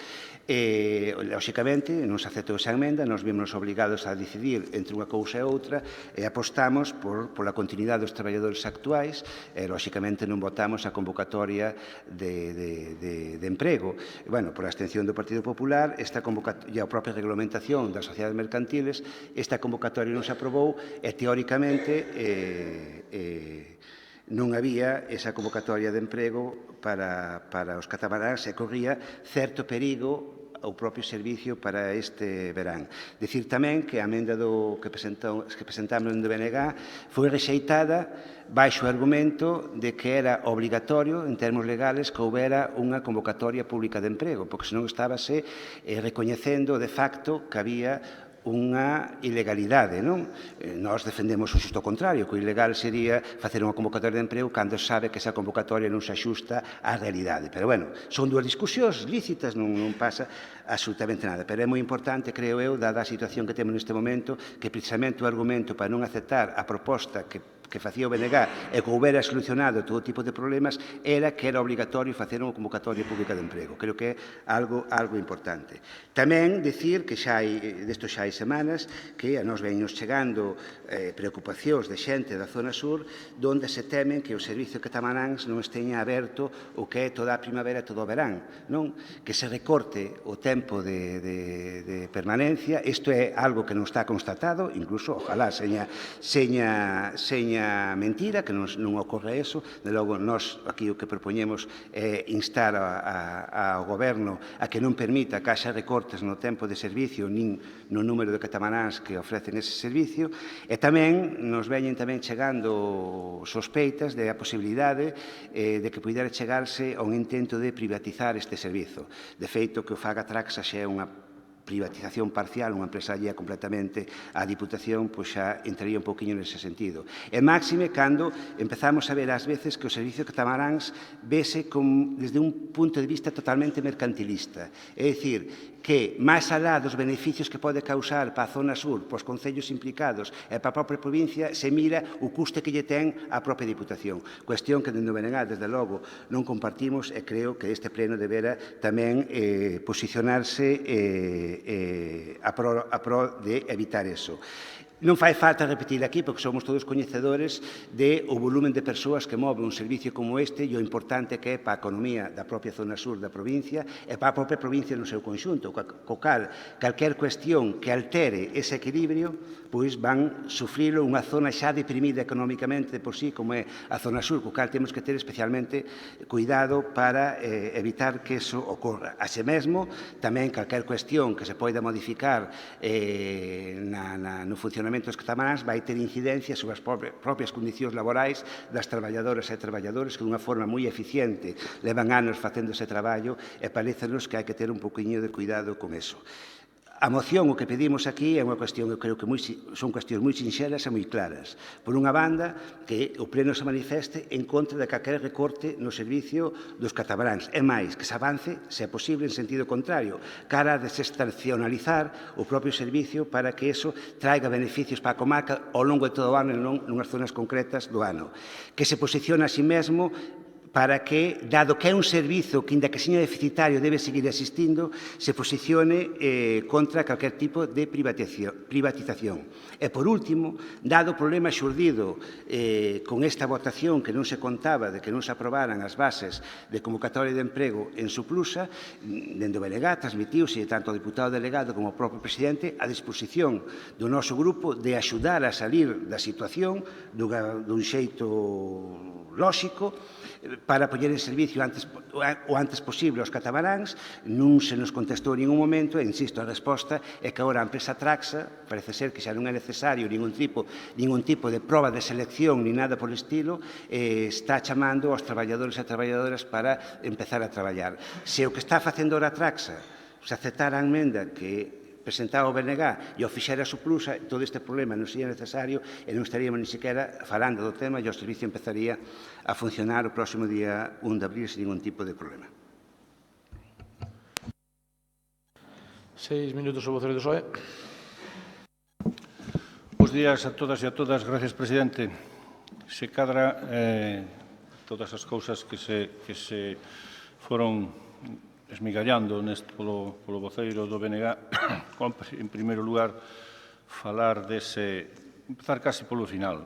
Speaker 3: Lóxicamente, non se aceptou esa emenda, nos vimos obligados a decidir entre unha cousa e outra e apostamos pola continuidade dos traballadores actuais e, lóxicamente, non votamos a convocatoria de emprego. Bueno, por a abstención do Partido Popular e a propia regulamentación das sociedades mercantiles, esta convocatoria non se aprobou e, teóricamente, non había esa convocatoria de emprego para os catamaráns e corría certo perigo ao propio servicio para este verán. Dicir tamén que a emenda que presentamos no BNG foi rexeitada baixo o argumento de que era obligatorio, en termos legales, que houbera unha convocatoria pública de emprego, porque senón estábase recoñecendo de facto que había unha ilegalidade, non? Nós defendemos o xusto contrario, que o ilegal sería facer unha convocatoria de emprego cando sabe que esa convocatoria non se axusta á realidade. Pero, bueno, son dúas discusións lícitas, non pasa absolutamente nada. Pero é moi importante, creo eu, dada a situación que temos neste momento, que precisamente o argumento para non aceptar a proposta que facía o BNG e que houbera solucionado todo tipo de problemas era que era obligatorio facer unha convocatoria pública de emprego. Creo que é algo importante. Tamén dicir que desto xa hai semanas que a nos veños chegando preocupacións de xente da zona sur donde se temen que o servicio catamaráns non esteña aberto o que é toda a primavera e todo o verán, non? Que se recorte o tempo de permanencia. Isto é algo que non está constatado, incluso, ojalá, seña mentira, que non ocorre eso. De logo, nós aquí o que propoñemos é instar ao Goberno a que non permita que haxa recortes no tempo de servicio nin no número de catamaráns que ofrecen ese servicio. E tamén nos veñen chegando sospeitas de a posibilidade de que pudera chegarse a un intento de privatizar este servizo. De feito, que o faga Traxa xa é unha privatización parcial, unha empresa allea completamente á Diputación, pois xa entraría un poquinho nese sentido. E máxime cando empezamos a ver ás veces que o servicio de catamaráns vese desde un punto de vista totalmente mercantilista. É dicir, que, máis alá dos beneficios que pode causar para a zona sur, para os concellos implicados e para a propia provincia, se mira o custe que lle ten a propia Diputación. Cuestión que, dende o BNG, desde logo, non compartimos e creo que este pleno debera tamén posicionarse a pro de evitar eso. Non fai falta repetir aquí, porque somos todos coñecedores do volumen de persoas que move un servicio como este e o importante que é para a economía da propia zona sur da provincia e para a propia provincia no seu conxunto, co cal, calquer cuestión que altere ese equilibrio, pois van sufrilo unha zona xa deprimida económicamente por sí, como é a zona sur, co cal temos que ter especialmente cuidado para evitar que eso ocorra. Así mesmo, tamén calquer cuestión que se poida modificar no funcionamento dos catamaráns vai ter incidencia sobre as propias condicións laborais das traballadoras e traballadores que dunha forma moi eficiente levan anos facendo ese traballo e parecenos que hai que ter un poquinho de cuidado con eso. A moción, o que pedimos aquí, é unha cuestión que creo que son cuestións moi sinxelas e moi claras. Por unha banda, que o Pleno se manifeste en contra de calquer recorte no servicio dos catamaráns. É máis, que se avance, se é posible, en sentido contrario, cara a desestacionalizar o propio servicio para que eso traiga beneficios para a comarca ao longo de todo o ano e non nunhas zonas concretas do ano. Que se posiciona a sí mesmo para que, dado que é un servizo que, inda que seña deficitario, debe seguir existindo, se posicione contra calquer tipo de privatización. E, por último, dado o problema xurdido con esta votación que non se contaba de que non se aprobaran as bases de convocatoria de emprego en Suplusa, dende o BNG transmitiuse tanto o diputado delegado como o propio presidente a disposición do noso grupo de axudar a salir da situación dun xeito lóxico, para poñer en servicio o antes posible aos catamaráns. Non se nos contestou en ningún momento e, insisto, a resposta é que agora a empresa Traxa parece ser que xa non é necesario ningún tipo de proba de selección ni nada por estilo, está chamando aos traballadores e traballadoras para empezar a traballar. Se o que está facendo ahora Traxa se aceptara a emenda que presentaba o BNG e o fixera a Suplusa, todo este problema non sería necesario e non estaríamos ni sequera falando do tema e o servicio empezaría a funcionar o próximo día 1 de abril sen ningún tipo de problema.
Speaker 9: 6 minutos o vocero do PSOE.
Speaker 7: Bos días a todas e a todas. Gracias, presidente. Se cadra todas as cousas que se foron esmigallando polo voceiro do BNG, en primeiro lugar, falar empezar casi polo final.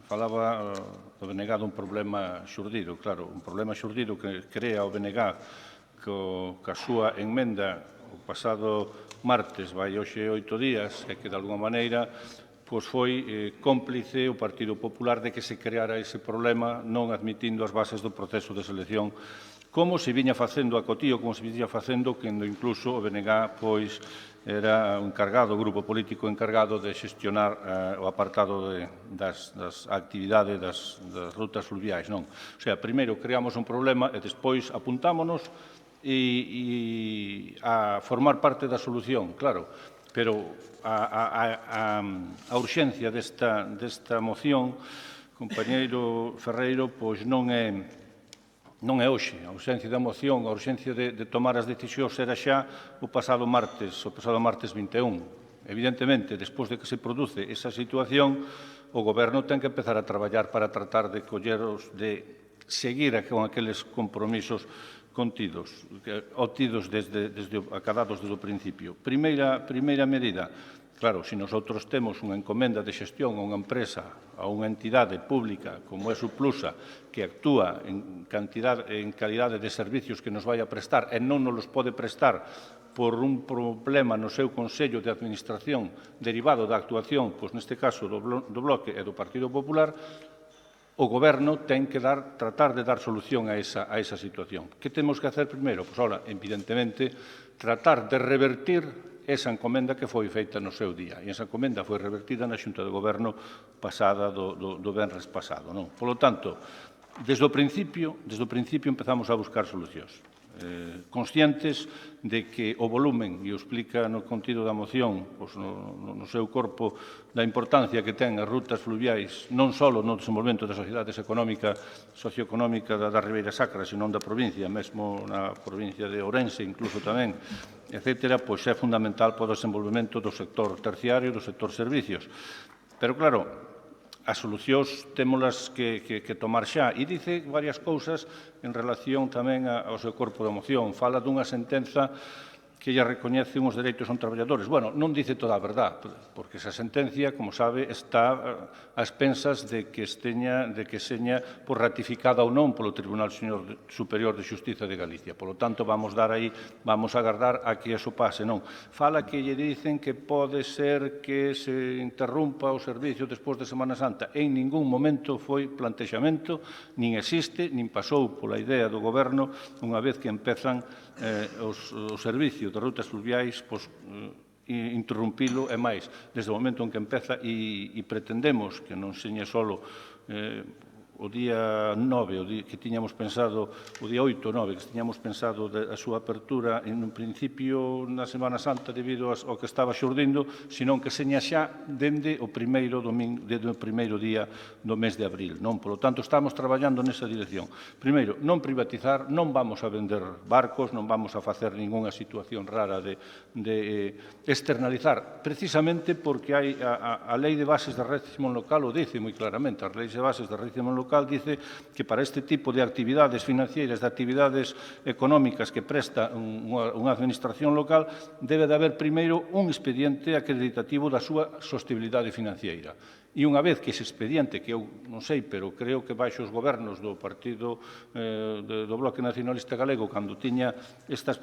Speaker 7: Falaba do BNG dun problema xurdido, claro, un problema xurdido que crea o BNG ca súa enmenda o pasado martes, vai hoxe 8 días, e que, de alguma maneira, foi cómplice o Partido Popular de que se creara ese problema non admitindo as bases do proceso de selección, como se viña facendo a Cotío, como se viña facendo cando incluso o BNG era o grupo político encargado de xestionar o apartado das actividades das rutas fluviais. O sea, primeiro creamos un problema e despois apuntámonos a formar parte da solución, claro, pero a urxencia desta moción, compañeiro Ferreiro, pois non é hoxe. A urxencia da moción, a urxencia de tomar as decisións era xa o pasado martes 21. Evidentemente, despois de que se produce esa situación, o Goberno ten que empezar a traballar para tratar de seguir con aqueles compromisos obtidos acadados desde o principio. Primeira medida, claro, se nosotros temos unha encomenda de xestión a unha empresa, a unha entidade pública como é Suplusa, que actúa en calidade de servicios que nos vai a prestar e non nos pode prestar por un problema no seu Consello de Administración derivado da actuación, pois neste caso do Bloque e do Partido Popular, o Goberno ten que tratar de dar solución a esa situación. Que temos que hacer primeiro? Pois, evidentemente, tratar de revertir esa encomenda que foi feita no seu día. E esa encomenda foi revertida na Xunta de Goberno pasada do venres pasado. Polo tanto, desde o principio empezamos a buscar solucións. Conscientes de que o volumen, e o explica no contido da moción, no seu corpo, da importancia que ten as rutas fluviais, non só no desenvolvemento das sociedades socioeconómica da Ribeira Sacra, senón da provincia, mesmo na provincia de Ourense, incluso tamén, etc., pois é fundamental para o desenvolvemento do sector terciario e do sector servicios. Pero, claro, as solucións témolas que tomar xa. E dice varias cousas en relación tamén ao seu corpo de moción. Fala dunha sentenza que lle recoñece uns dereitos aos traballadores. Bueno, non dice toda a verdad, porque esa sentencia, como sabe, está a expensas de que seña por ratificada ou non polo Tribunal Superior de Xustiza de Galicia. Polo tanto, vamos agardar a que eso pase. Non. Fala que lle dicen que pode ser que se interrumpa o servicio despois de Semana Santa. En ningún momento foi plantexamento, nin existe, nin pasou pola idea do Goberno, unha vez que empezan o servicio de rutas fluviais, interrumpilo e máis. Desde o momento en que empeza e pretendemos que non seña só o día 9, que tiñamos pensado, o día 8 ou 9, que tiñamos pensado a súa apertura en un principio na Semana Santa debido ao que estaba xurdindo, senón que seña xa dende o primeiro día do mes de abril. Polo tanto, estamos traballando nesa dirección. Primeiro, non privatizar, non vamos a vender barcos, non vamos a facer ningunha situación rara de externalizar, precisamente porque a Lei de Bases de Réxime Local o dice moi claramente. A Lei de Bases de Réxime Local dice que para este tipo de actividades financeiras, de actividades económicas que presta unha administración local, debe de haber primeiro un expediente acreditativo da súa sostenibilidade financiera. E unha vez que ese expediente, que eu non sei, pero creo que baixo os gobernos do Partido do Bloque Nacionalista Galego, cando tiña esta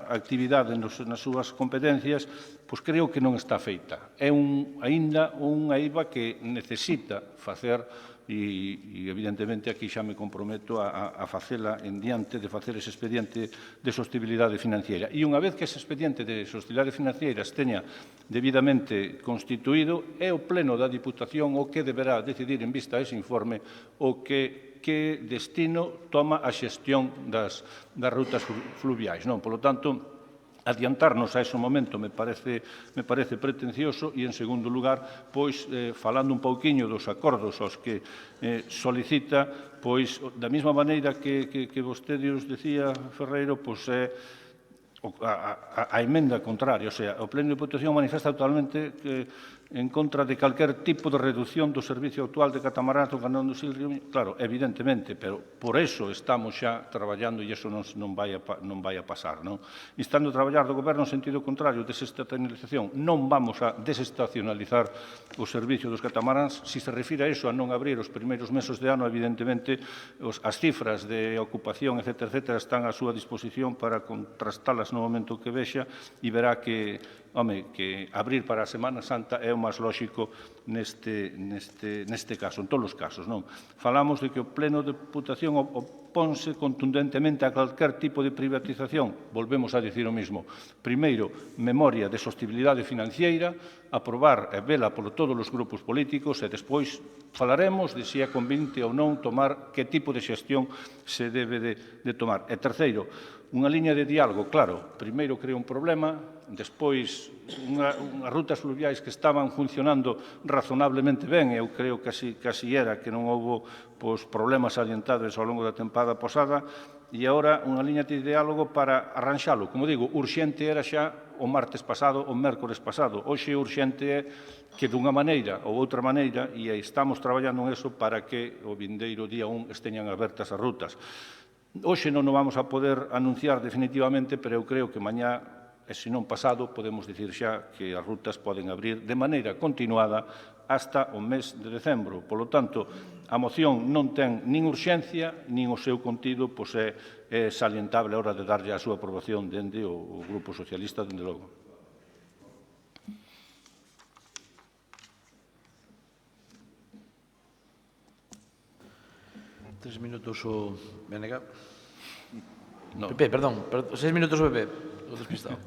Speaker 7: actividade nas súas competencias, pois creo que non está feita. É aínda unha eiva que necesita facer e evidentemente aquí xa me comprometo a facela en diante de facer ese expediente de sostenibilidade financiera. E unha vez que ese expediente de sostenibilidade financiera esteña debidamente constituído, é o Pleno da Diputación o que deberá decidir en vista a ese informe o que destino toma a xestión das rutas fluviais. Polo tanto, adiantarnos a ese momento me parece pretencioso e, en segundo lugar, pois, falando un pouquiño dos acordos aos que solicita, pois, da mesma maneira que vostede os decía, Ferreiro, pois, a emenda contraria, o sea, o Pleno de Diputación manifesta totalmente en contra de calquer tipo de reducción do servicio actual de catamaráns do Canón do Sil Río Miño. Claro, evidentemente, pero por eso estamos xa traballando e iso non vai a pasar, non? Estando a traballar do Goberno en sentido contrario, desestacionalización, non vamos a desestacionalizar o servicio dos catamaráns. Se se refire a iso, a non abrir os primeiros meses de ano, evidentemente, as cifras de ocupación, etc., están á súa disposición para contrastalas no momento que vexa e verá que abrir para a Semana Santa é o máis lóxico neste caso, en todos os casos, non? Falamos de que o Pleno de Diputación oponse contundentemente a calquer tipo de privatización. Volvemos a dicir o mesmo. Primeiro, memoria de sostibilidade financiera, aprobar e vela por todos os grupos políticos e despois falaremos de se é conveniente ou non tomar que tipo de xestión se debe de tomar. E terceiro, unha liña de diálogo, claro, primeiro crea un problema, despois unhas rutas fluviais que estaban funcionando razonablemente ben, eu creo que así era, que non houve problemas salientados ao longo da tempada pasada, e agora unha liña de diálogo para arranxalo. Como digo, urxente era xa o martes pasado, o mércores pasado. Hoxe urxente é que dunha maneira ou outra maneira, e estamos traballando en eso para que o vindeiro día 1 esteñan abertas as rutas. Hoxe non o vamos a poder anunciar definitivamente, pero eu creo que mañá, e se non pasado, podemos dicir xa que as rutas poden abrir de maneira continuada hasta o mes de decembro. Polo tanto, a moción non ten nin urxencia, nin o seu contido é salientable a hora de darlle a súa aprobación dende o Grupo Socialista, dende logo.
Speaker 9: Tres minutos o BNG. PP, perdón, 6 minutos o PP, o despistado.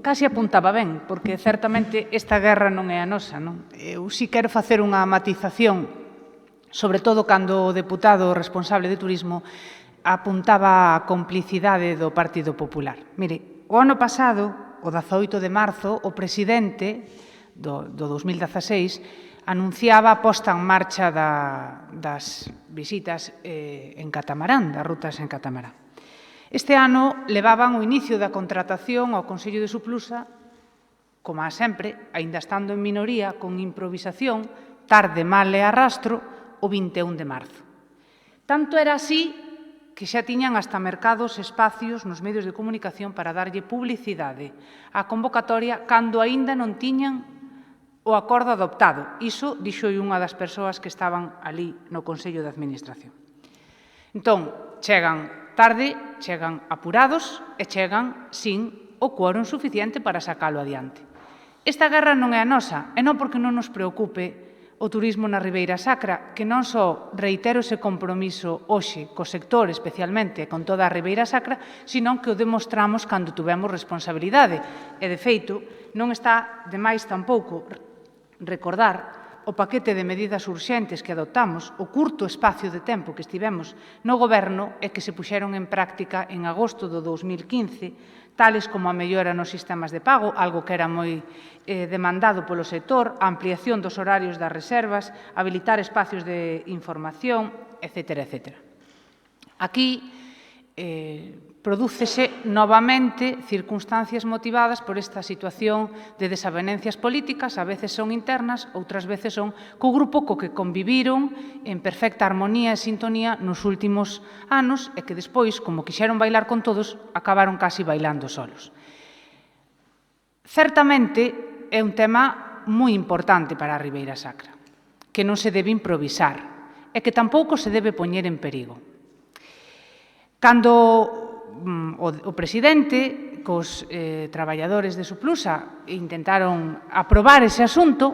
Speaker 2: Casi apuntaba ben, porque certamente esta guerra non é a nosa, non? Eu si quero facer unha matización, sobre todo cando o deputado responsable de turismo apuntaba a complicidade do Partido Popular. Mire, o ano pasado, o 18 de marzo, o presidente do 2016 anunciaba a posta en marcha das visitas en catamarán, das rutas en catamarán. Este ano levaban o inicio da contratación ao Consello de Suplusa, como a sempre, aínda estando en minoría, con improvisación, tarde, mal e arrastro, o 21 de marzo. Tanto era así que xa tiñan hasta mercados espacios nos medios de comunicación para darlle publicidade á convocatoria cando aínda non tiñan o acordo adoptado. Iso dixo unha das persoas que estaban ali no Consello de Administración. Entón, chegan tarde, chegan apurados e chegan sin o quórum suficiente para sacalo adiante. Esta guerra non é a nosa, e non porque non nos preocupe o turismo na Ribeira Sacra, que non só reitero ese compromiso hoxe co sector, especialmente con toda a Ribeira Sacra, sino que o demostramos cando tuvemos responsabilidade. E, de feito, non está demais tampouco recordar o paquete de medidas urxentes que adoptamos, o curto espacio de tempo que estivemos no Goberno e que se puxeron en práctica en agosto do 2015, tales como a mellora nos sistemas de pago, algo que era moi demandado polo sector, a ampliación dos horarios das reservas, habilitar espacios de información, etc. etc. Aquí prodúcese novamente circunstancias motivadas por esta situación de desavenencias políticas, a veces son internas, outras veces son co grupo co que conviviron en perfecta armonía e sintonía nos últimos anos e que despois, como quixeron bailar con todos, acabaron casi bailando solos. Certamente é un tema moi importante para a Ribeira Sacra, que non se debe improvisar e que tampouco se debe poñer en perigo. Cando o presidente cos traballadores de Suplusa intentaron aprobar ese asunto,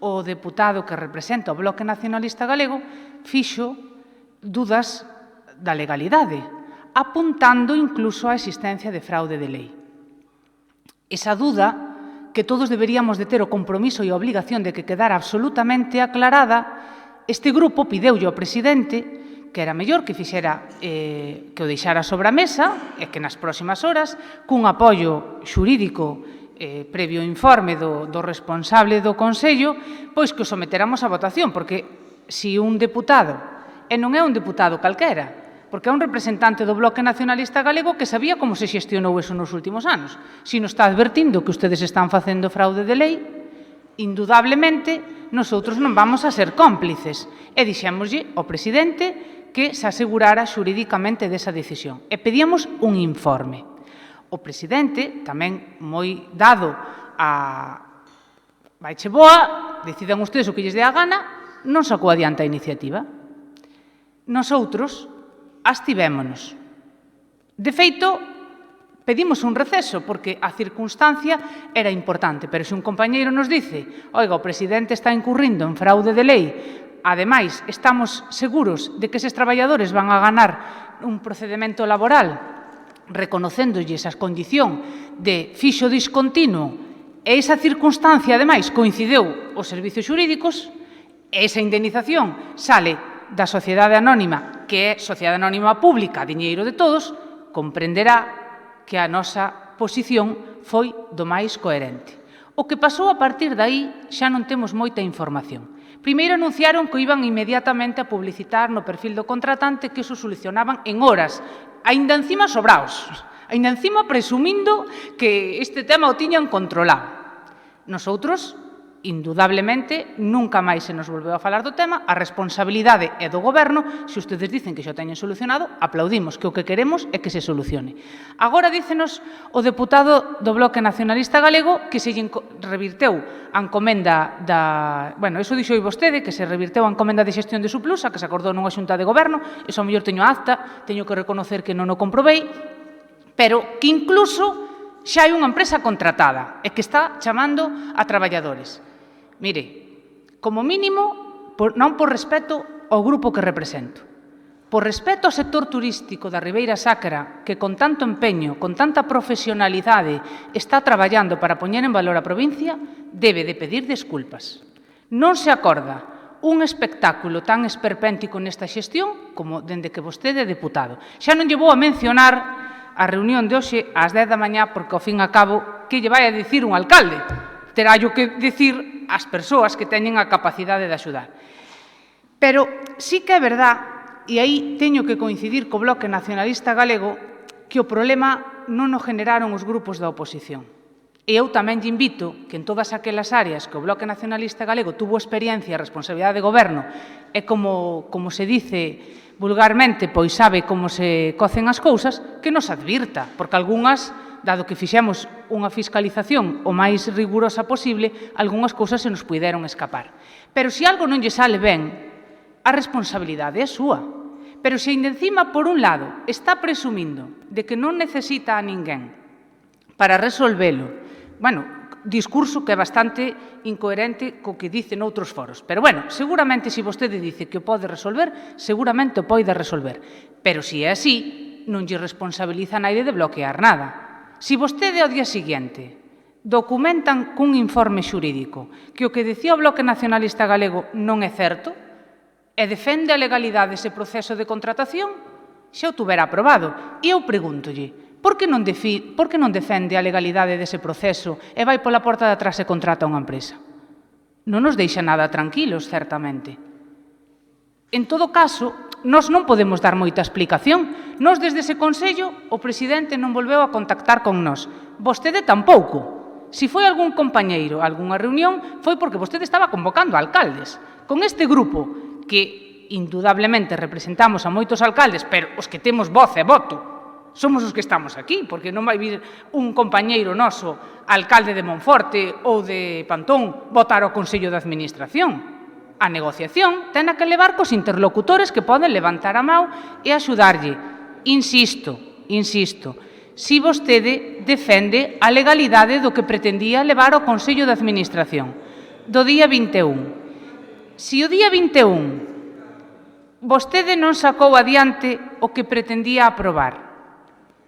Speaker 2: o deputado que representa o Bloque Nacionalista Galego fixo dudas da legalidade, apuntando incluso a existencia de fraude de lei. Esa duda, que todos deberíamos de ter o compromiso e a obligación de que quedara absolutamente aclarada, este grupo pideulle ao presidente que era mellor que fixera que o deixara sobre a mesa e que nas próximas horas, cun apoio xurídico previo informe do responsable do Consello, pois que o sometéramos a votación, porque se un deputado, e non é un deputado calquera, porque é un representante do Bloque Nacionalista Galego que sabía como se xestionou eso nos últimos anos. Se nos está advertindo que ustedes están facendo fraude de lei, indudablemente, nosotros non vamos a ser cómplices. E dixémoslle ao presidente que se asegurara xurídicamente desa decisión. E pedíamos un informe. O presidente, tamén moi dado a vaiche boa, decidan ustedes o que lles dé a gana, non sacou adiante a iniciativa. Nosoutros abstivémonos. De feito, pedimos un receso porque a circunstancia era importante, pero se un compañeiro nos dice oiga, o presidente está incurrindo en fraude de lei, ademais, estamos seguros de que eses traballadores van a ganar un procedimento laboral reconocéndolles a condición de fixo discontinuo e esa circunstancia, ademais, coincideu os servizos xurídicos, e esa indemnización sale da sociedade anónima, que é sociedade anónima pública, diñeiro de todos, comprenderá que a nosa posición foi do máis coherente. O que pasou a partir de aí xa non temos moita información. Primeiro anunciaron que iban inmediatamente a publicitar no perfil do contratante que iso solucionaban en horas, aínda encima sobraos, aínda encima presumindo que este tema o tiñan controlado. Nosoutros, indudablemente, nunca máis se nos volveu a falar do tema, a responsabilidade é do Goberno, se ustedes dicen que xa o teñen solucionado, aplaudimos, que o que queremos é que se solucione. Agora dícenos o deputado do Bloque Nacionalista Galego que se revirteu a encomenda da... Bueno, iso dixo vostede, que se revirteu a encomenda de xestión de Suplusa, que se acordou nunha xunta de Goberno, iso ao mellor teño acta, teño que reconocer que non o comprobei, pero que incluso xa hai unha empresa contratada e que está chamando a traballadores. Mire, como mínimo, non por respeto ao grupo que represento, por respeto ao sector turístico da Ribeira Sacra, que con tanto empeño, con tanta profesionalidade, está traballando para poñer en valor a provincia, debe de pedir desculpas. Non se acorda un espectáculo tan esperpéntico nesta xestión como dende que vostede é deputado. Xa non lle vou a mencionar a reunión de hoxe ás 10 da mañá, porque ao fin e a cabo, que lle vai a dicir un alcalde? Terá yo que dicir ás persoas que teñen a capacidade de axudar. Pero sí que é verdad, e aí teño que coincidir co Bloque Nacionalista Galego, que o problema non o generaron os grupos da oposición. E eu tamén lle invito que en todas aquelas áreas que o Bloque Nacionalista Galego tuvo experiencia e responsabilidade de goberno e como se dice vulgarmente, pois sabe como se cocen as cousas, que nos advirta, porque algunhas, dado que fixemos unha fiscalización o máis rigurosa posible, algunhas cousas se nos puideron escapar. Pero se algo non lle sale ben, a responsabilidade é súa. Pero se ainda encima, por un lado, está presumindo de que non necesita a ninguén para resolvelo, bueno, discurso que é bastante incoherente co que dice noutros foros. Pero, bueno, seguramente se vostede dice que o pode resolver, seguramente o pode resolver. Pero, se é así, non lle responsabiliza a naide de bloquear nada. Se vostede ao día seguinte documentan cun informe xurídico que o que dicía o Bloque Nacionalista Galego non é certo e defende a legalidade dese proceso de contratación, xa o tuvera aprobado. E eu pregúntolle, por que non defende a legalidade dese proceso e vai pola porta de atrás e contrata unha empresa? Non nos deixa nada tranquilos, certamente. En todo caso, nós non podemos dar moita explicación. Nós, desde ese Consello, o presidente non volveu a contactar con nós. Vostede tampouco. Se foi algún compañeiro a algunha reunión, foi porque vostede estaba convocando alcaldes. Con este grupo, que indudablemente representamos a moitos alcaldes, pero os que temos voz e voto, somos os que estamos aquí, porque non vai vir un compañeiro noso, alcalde de Monforte ou de Pantón, votar ao Consello de Administración. A negociación ten que levar cos interlocutores que poden levantar a mão e axudarlle. Insisto, se vostede defende a legalidade do que pretendía levar ao Consello de Administración do día 21. Se o día 21 vostede non sacou adiante o que pretendía aprobar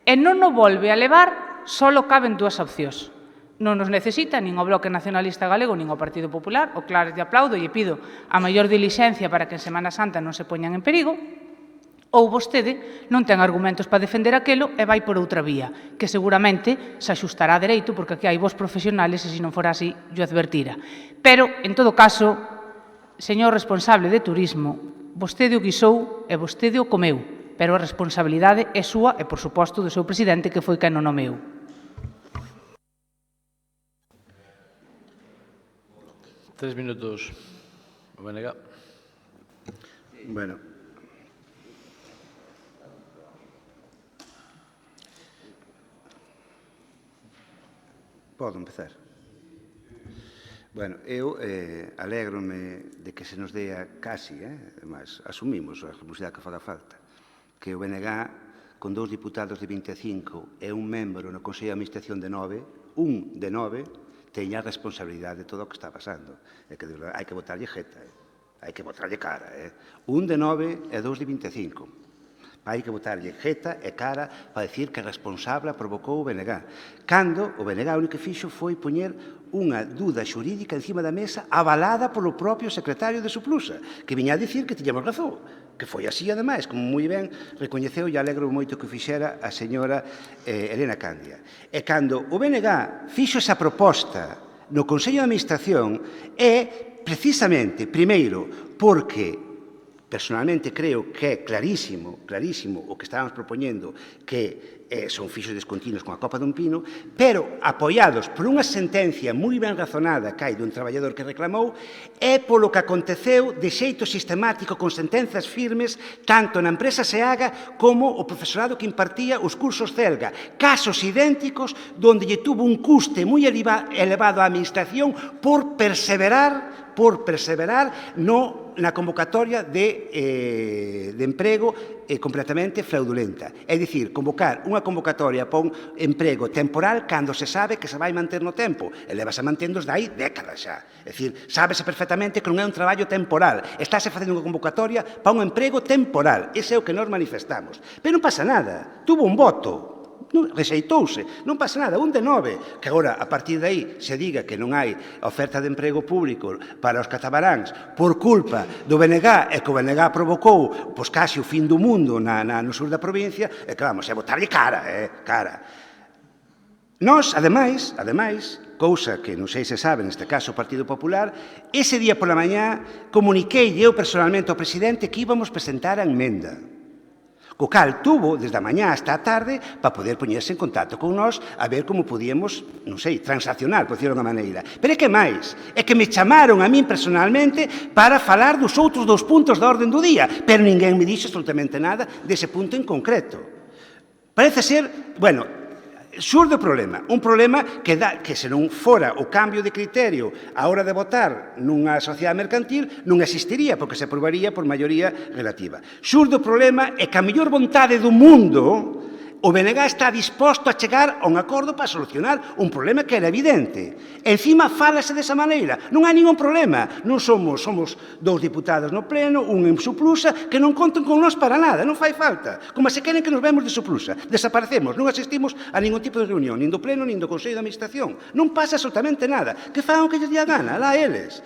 Speaker 2: e non o volve a levar, só caben dúas opcións. Non nos necesita nin o Bloque Nacionalista Galego nin o Partido Popular, o claro lle aplaudo e lle pido a maior dilixencia para que en Semana Santa non se poñan en perigo, ou vostede non ten argumentos para defender aquelo e vai por outra vía, que seguramente se axustará a dereito, porque aquí hai vos profesionales e se non fora así, yo advertira. Pero, en todo caso, señor responsable de turismo, vostede o guisou e vostede o comeu, pero a responsabilidade é súa e, por suposto, do seu presidente, que foi quen o nomeou.
Speaker 9: Tres minutos. O BNG.
Speaker 3: Bueno. Podo empezar. Bueno, eu alégrome de que se nos dea casi, mas asumimos a responsabilidade que faga falta, que o BNG, con 2 diputados de 25 e un membro no Consello de Administración de 9, un de 9, teña a responsabilidade de todo o que está pasando. É que hai que botarlle jeta, hai que botarlle cara. Un de 9 e 2 de 25. Hai que botarlle jeta e cara para dicir que responsable provocou o BNG. Cando o BNG o único que fixo foi poñer unha dúda xurídica encima da mesa avalada polo propio secretario de Suplusa, que viña a dicir que tiñamos razón, que foi así, ademais, como moi ben recoñeceu e alegro moito que fixera a señora Elena Candia. E cando o BNG fixo esa proposta no Consello de Administración é precisamente, primeiro, porque personalmente creo que é clarísimo o que estábamos propoñendo, que son fixos descontinuos con a copa dun pino, pero apoiados por unha sentencia moi ben razonada que hai dun traballador que reclamou, é polo que aconteceu de xeito sistemático con sentenzas firmes tanto na empresa Seaga como o profesorado que impartía os cursos Celga. Casos idénticos onde lle tuvo un custe moi elevado á administración por perseverar na convocatoria de emprego completamente fraudulenta. É dicir, convocar unha convocatoria para un emprego temporal cando se sabe que se vai manter no tempo. E levase mantendo desde aí décadas xa. É dicir, sábese perfectamente que non é un traballo temporal. Estáse facendo unha convocatoria para un emprego temporal. Ese é o que nós manifestamos. Pero non pasa nada. Tuvo un voto. Rexeitouse, non pasa nada, un de 9, que agora, a partir de aí, se diga que non hai oferta de emprego público para os catabaráns por culpa do BNG e que o BNG provocou pois casi o fin do mundo no sur da provincia, e que vamos, é botarlle cara. Nós, ademais, cousa que non sei se sabe, neste caso o Partido Popular, ese día pola mañá comuniquei eu personalmente ao presidente que íbamos presentar a emenda. Co cal tuvo, desde a mañá hasta a tarde, para poder poñerse en contacto con nós a ver como podíamos, non sei, transaccionar, por decirlo de unha maneira. Pero é que máis, é que me chamaron a min personalmente para falar dos outros 2 puntos da orden do día, pero ninguén me dixo absolutamente nada dese punto en concreto. Parece ser, bueno, xurde o problema, un problema que se non fora o cambio de criterio a hora de votar nunha sociedade mercantil non existiría, porque se aprobaría por maioría relativa. Xurde o problema é que a mellor vontade do mundo o BNG está disposto a chegar a un acordo para solucionar un problema que era evidente. Encima, fálase desa maneira. Non hai ningún problema. Non somos 2 diputados no pleno, un en Suplusa, que non contan con nós para nada. Non fai falta. Como se queren que nos vemos de Suplusa. Desaparecemos. Non asistimos a ningún tipo de reunión, nin do pleno, nin do Consello de Administración. Non pasa absolutamente nada. Que fagan o que lles día gana. Alá eles.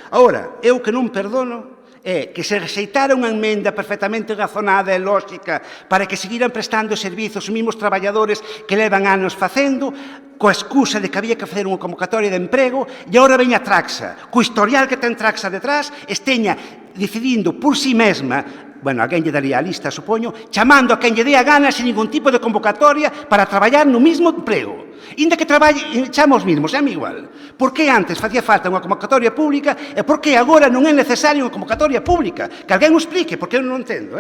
Speaker 3: Agora, eu que non perdono é que se rexeitara unha emenda perfectamente razonada e lógica para que seguiran prestando servizos os mesmos traballadores que levan anos facendo, coa excusa de que había que facer unha convocatoria de emprego, e agora veña Traxa, co historial que ten Traxa detrás, esteña decidindo por si mesma, bueno, alguén lle daría a lista, supoño, chamando a quen lle dé a gana sin ningún tipo de convocatoria para traballar no mesmo emprego. Inda que chama os mesmos, é igual. Por que antes facía falta unha convocatoria pública e por que agora non é necesaria unha convocatoria pública? Que alguén o explique, porque eu non entendo,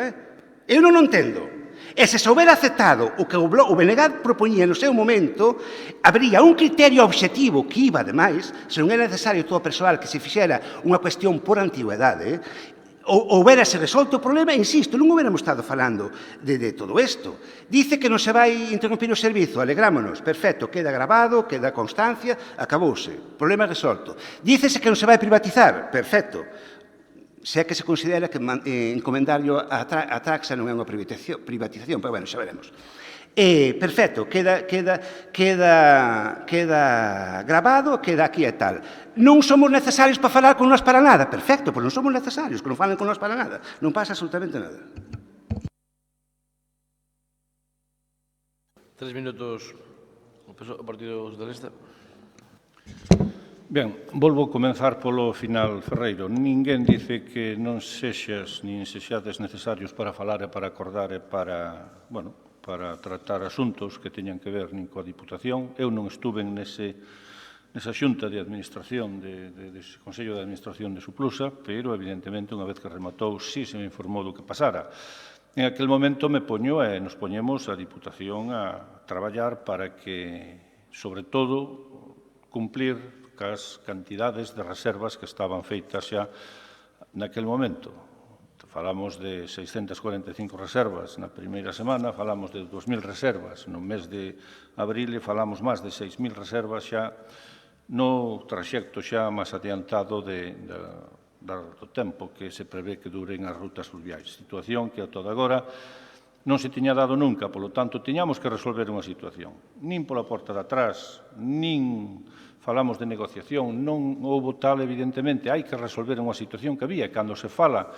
Speaker 3: Eu non entendo. E se houbera aceptado o que o BNG propoñía no seu momento, habría un criterio obxectivo que iba, ademais, se non era necesario todo o persoal que se fixera unha cuestión por antigüedade, houbérase resolto o problema, insisto, non houbéramos estado falando de todo isto. Dice que non se vai interrompir o servizo, alegrámonos, perfecto, queda grabado, queda constancia, acabouse, problema resolto. Dícese que non se vai privatizar, perfecto, se é que se considera que encomendarlo a Traxa non é unha privatización, pero bueno, xa veremos. Perfecto, queda grabado, queda aquí e tal. Non somos necesarios para falar con nós para nada. Perfecto, pois non somos necesarios, que non falen con nós para nada. Non pasa absolutamente nada.
Speaker 9: 3 minutos o Partido Socialista.
Speaker 7: Ben, volvo a comenzar polo final, Ferreiro. Ninguén dice que non sexas nin sexades necesarios para falar e para acordar e para tratar asuntos que teñan que ver nin coa Diputación. Eu non estuve nesa xunta de administración, dese Consello de Administración de Suplusa, pero, evidentemente, unha vez que rematou, sí se me informou do que pasara. En aquel momento me poño e nos poñemos a Diputación a traballar para que, sobre todo, cumplir cas cantidades de reservas que estaban feitas xa naquel momento. Falamos de 645 reservas na primeira semana, falamos de 2.000 reservas no mes de abril e falamos máis de 6.000 reservas xa no traxecto xa máis adiantado do tempo que se prevé que duren as rutas fluviais. Situación que a toda agora non se tiña dado nunca, polo tanto, tiñamos que resolver unha situación. Nin pola porta de atrás, nin falamos de negociación, non houve tal, evidentemente, hai que resolver unha situación que había. Cando se fala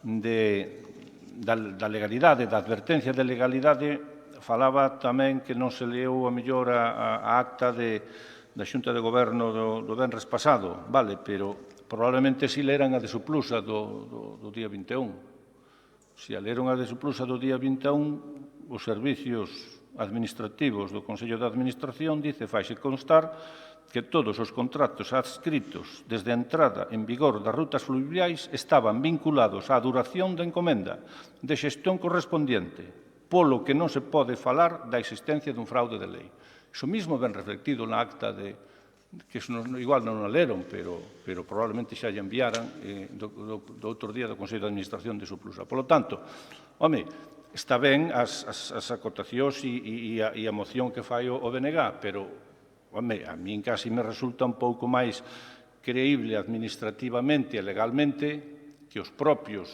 Speaker 7: da legalidade, da advertencia de legalidade, falaba tamén que non se leu a mellor a acta da Xunta de Goberno do venres pasado, vale, pero probablemente si leran a de Suplusa do día 21. Se a leron a de Suplusa do día 21, os servicios administrativos do Consello de Administración faixe constar que todos os contratos adscritos desde a entrada en vigor das rutas fluviais estaban vinculados á duración da encomenda de xestión correspondiente, polo que non se pode falar da existencia dun fraude de lei. Iso mesmo ben reflectido na acta que igual non a leron, pero probablemente xa lle enviaran do outro día do Consello de Administración de Suplusa. Polo tanto, está ben as acotacións e a moción que fai o BNG, pero a min casi me resulta un pouco máis creíble administrativamente e legalmente que os propios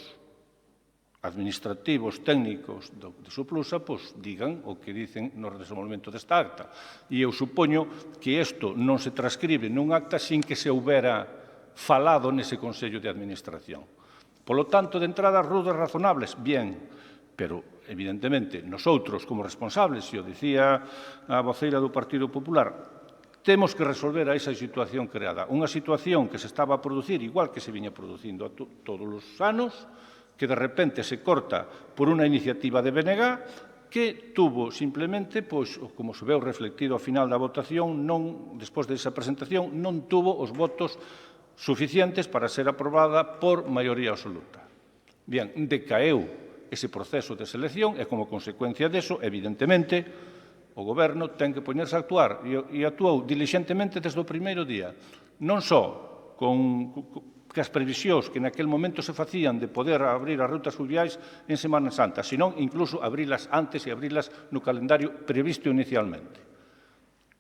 Speaker 7: administrativos técnicos de Suplusa digan o que dicen no desenvolvemento desta acta. E eu supoño que isto non se transcribe nun acta sin que se houbera falado nese Consello de Administración. Polo tanto, de entrada, rutas razonables, bien, pero, evidentemente, nosotros, como responsables, e o dicía a voceira do Partido Popular, temos que resolver a esa situación creada. Unha situación que se estaba a producir, igual que se viña producindo todos os anos, que de repente se corta por unha iniciativa de BNG que tuvo simplemente, como se veu reflectido ao final da votación, despois desa presentación, non tuvo os votos suficientes para ser aprobada por maioría absoluta. Bien, decaeu ese proceso de selección e, como consecuencia deso, evidentemente, o Goberno ten que poñerse a actuar e actuou diligentemente desde o primeiro día. Non só que as previsións que naquel momento se facían de poder abrir as rutas fluviais en Semana Santa, senón incluso abrilas antes e abrilas no calendario previsto inicialmente.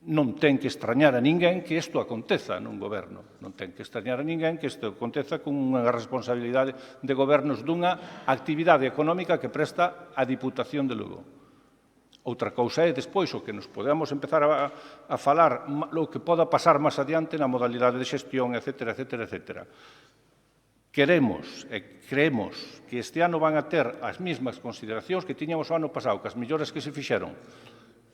Speaker 7: Non ten que extrañar a ninguén que isto aconteza nun goberno. Non ten que extrañar a ninguén que isto aconteza con unha responsabilidade de gobernos dunha actividade económica que presta a Diputación de Lugo. Outra cousa é, despois, o que nos podemos empezar a falar, o que poda pasar máis adiante na modalidade de xestión, etc., etc., etc. Queremos e creemos que este ano van a ter as mesmas consideracións que tiñamos o ano pasado, que as mellores que se fixeron.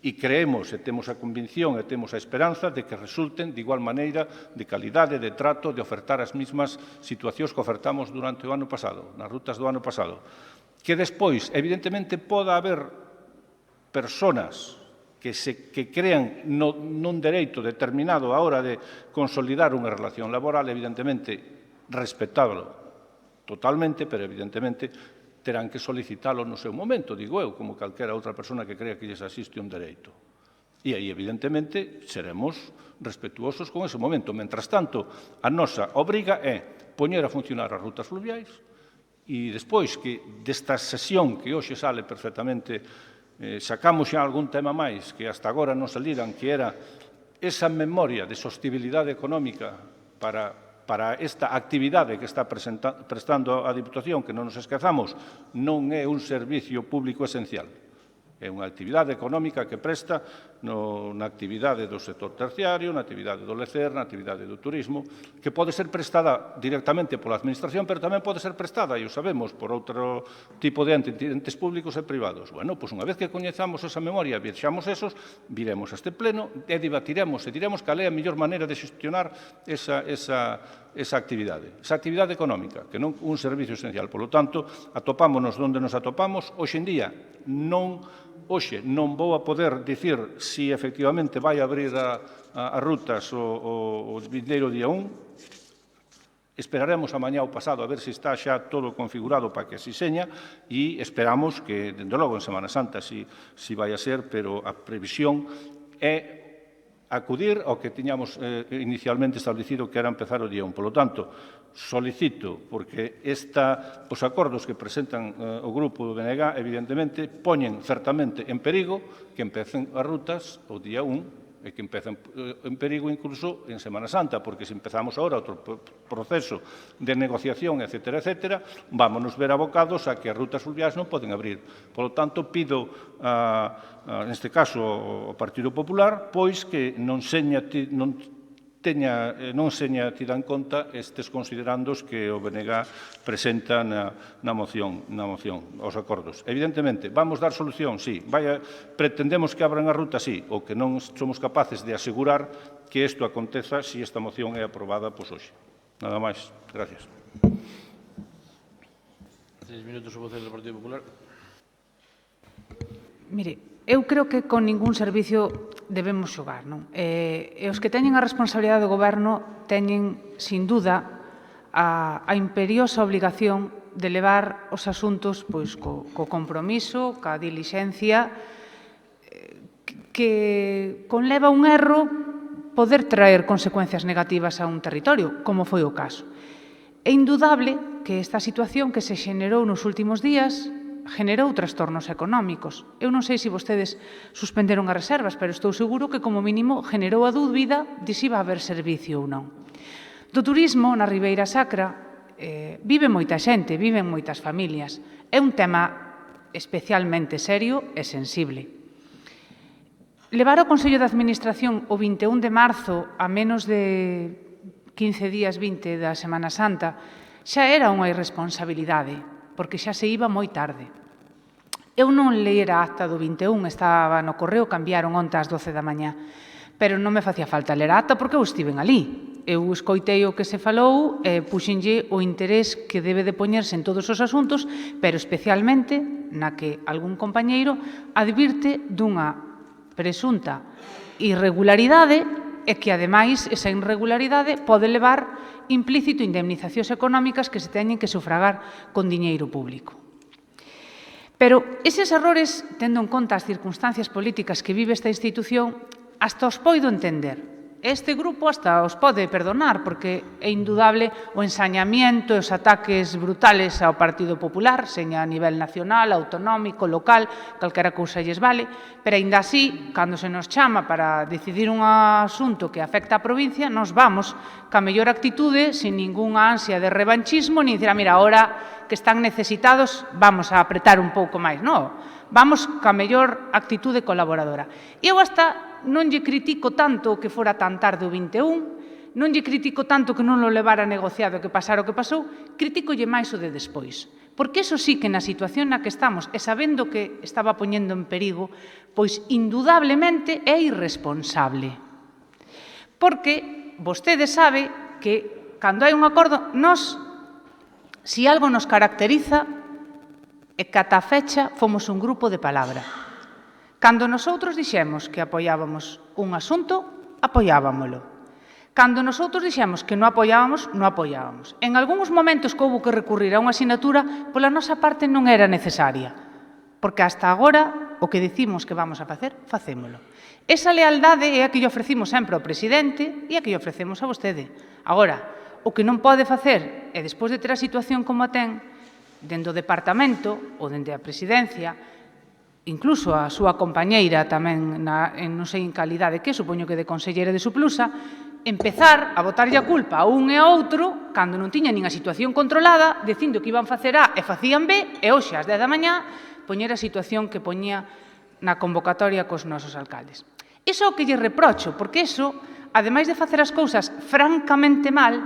Speaker 7: E creemos, e temos a convicción, e temos a esperanza de que resulten de igual maneira de calidade, de trato, de ofertar as mesmas situacións que ofertamos durante o ano pasado, nas rutas do ano pasado. Que despois, evidentemente, poda haber personas que crean nun dereito determinado a hora de consolidar unha relación laboral, evidentemente, respetábalo totalmente, pero evidentemente terán que solicitalo no seu momento, digo eu, como calquera outra persona que crea que lles asiste un dereito. E aí, evidentemente, seremos respetuosos con ese momento. Mentras tanto, a nosa obriga é poñer a funcionar as rutas fluviais e despois que desta sesión que hoxe sale perfectamente sacamos xa algún tema máis que hasta agora non saliran, que era esa memoria de sostibilidade económica para esta actividade que está prestando a Diputación, que non nos esquezamos, non é un servicio público esencial. É unha actividade económica que presta na actividade do sector terciario, na actividade do lecer, na actividade do turismo, que pode ser prestada directamente pola Administración, pero tamén pode ser prestada, e o sabemos, por outro tipo de entes públicos e privados. Bueno, pois unha vez que coñezamos esa memoria, vexamos esos, viremos a este pleno e debatiremos e diremos cal é a mellor maneira de xestionar esa actividade económica, que non un servicio esencial. Por lo tanto, atopámonos onde nos atopamos. Hoxe en día non vou a poder dicir se efectivamente vai abrir as rutas o vindeiro día 1. Esperaremos a mañá ou pasado a ver se está xa todo configurado para que así seña e esperamos que, dende logo, en Semana Santa si vai a ser, pero a previsión é acudir ao que tiñamos inicialmente establecido, que era empezar o día 1. Por lo tanto, solicito, porque os acordos que presentan o grupo do BNG, evidentemente, poñen certamente en perigo que empecen as rutas o día 1 e que empecen en perigo incluso en Semana Santa, porque se empezamos agora outro proceso de negociación, etcétera, vámonos ver abocados a que as rutas fluviais non poden abrir. Por lo tanto, pido, neste caso, ao Partido Popular, pois que non seña tida en conta estes considerandos que o BNG presenta na moción, aos acordos. Evidentemente, vamos dar solución, sí. Pretendemos que abran a ruta, sí, ou que non somos capaces de asegurar que isto aconteza se esta moción é aprobada hoxe. Nada máis. Gracias.
Speaker 9: 6 minutos o voceiro do Partido Popular.
Speaker 2: Mire, eu creo que con ningún servicio debemos xogar, non? E os que teñen a responsabilidade do goberno teñen, sin duda, a imperiosa obligación de levar os asuntos co compromiso, ca dilixencia, que conleva un erro poder traer consecuencias negativas a un territorio, como foi o caso. É indudable que esta situación que se xenerou nos últimos días generou trastornos económicos. Eu non sei se vostedes suspenderon as reservas, pero estou seguro que, como mínimo, generou a dúbida de se iba a haber servicio ou non. Do turismo, na Ribeira Sacra, vive moita xente, viven moitas familias. É un tema especialmente serio e sensible. Levar ao Consello de Administración o 21 de marzo, a menos de 15 días, 20 da Semana Santa, xa era unha irresponsabilidade, porque xa se iba moi tarde. Eu non leera a acta do 21, estaba no correo, cambiaron onte ás 12 da mañá, pero non me facía falta ler a acta porque eu estiven ali. Eu escoitei o que se falou e puxenlle o interés que debe de poñerse en todos os asuntos, pero especialmente na que algún compañeiro advirte dunha presunta irregularidade e que, ademais, esa irregularidade pode levar implícito indemnizacións económicas que se teñen que sufragar con diñeiro público. Pero eses errores, tendo en conta as circunstancias políticas que vive esta institución, hasta os poido entender. Este grupo hasta os pode perdonar, porque é indudable o ensañamiento e os ataques brutales ao Partido Popular, seña a nivel nacional, autonómico, local, calquera cousa lles vale, pero aínda así, cando se nos chama para decidir un asunto que afecta á provincia, nos vamos ca mellor actitude, sin ningunha ansia de revanchismo, ni dicir, mira, ahora que están necesitados, vamos a apretar un pouco máis. Non, vamos ca mellor actitude colaboradora. E eu hasta non lle critico tanto que fora tan tarde o 21, non lle critico tanto que non lo levara negociado que pasara o que pasou, criticolle máis o de despois. Porque eso sí que na situación na que estamos, e sabendo que estaba poñendo en perigo, pois indudablemente é irresponsable. Porque vostede sabe que cando hai un acordo, nós, se algo nos caracteriza, é que ata a fecha fomos un grupo de palabra. Cando nosotros dixemos que apoiábamos un asunto, apoiábamolo. Cando nosotros dixemos que non apoiábamos, non apoiábamos. En algúns momentos que houve que recurrir a unha asignatura, pola nosa parte non era necesaria. Porque hasta agora, o que dicimos que vamos a facer, facémolo. Esa lealdade é a que lle ofrecimos sempre ao presidente e a que lle ofrecemos a vostede. Agora, o que non pode facer é, despois de ter a situación como a ten, dende o departamento ou dende a presidencia, incluso a súa compañeira tamén, non sei en calidade que, supoño que de conselleira de Suplusa, empezar a botarlle a culpa a un e a outro cando non tiña nin a situación controlada, dicindo que iban facer A e facían B, e hoxe ás 10 da mañá poñer a situación que poñía na convocatoria cos nosos alcaldes. Iso é o que lle reprocho, porque iso, ademais de facer as cousas francamente mal,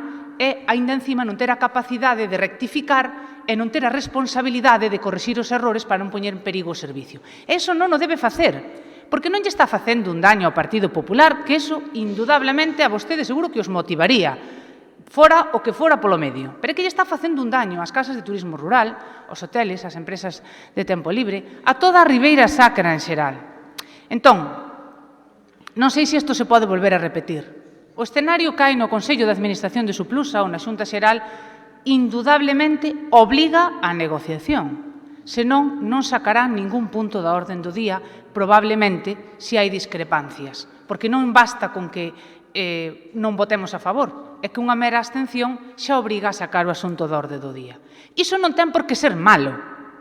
Speaker 2: é, aínda encima, non ter a capacidade de rectificar e non ter a responsabilidade de corrixir os errores para non poñer en perigo o servicio. Iso non o debe facer, porque non lle está facendo un daño ao Partido Popular, que iso, indudablemente, a vostede seguro que os motivaría, fora o que fora polo medio. Pero é que lle está facendo un daño ás casas de turismo rural, aos hoteles, ás empresas de tempo libre, a toda a Ribeira Sacra en xeral. Entón, non sei se isto se pode volver a repetir. O escenario cae no Consello de Administración de Suplusa ou na Xunta Xeral, indudablemente obliga á negociación. Senón, non sacará ningún punto da orden do día, probablemente, se hai discrepancias. Porque non basta con que non votemos a favor, é que unha mera abstención xa obriga a sacar o asunto da orde do día. Iso non ten por que ser malo,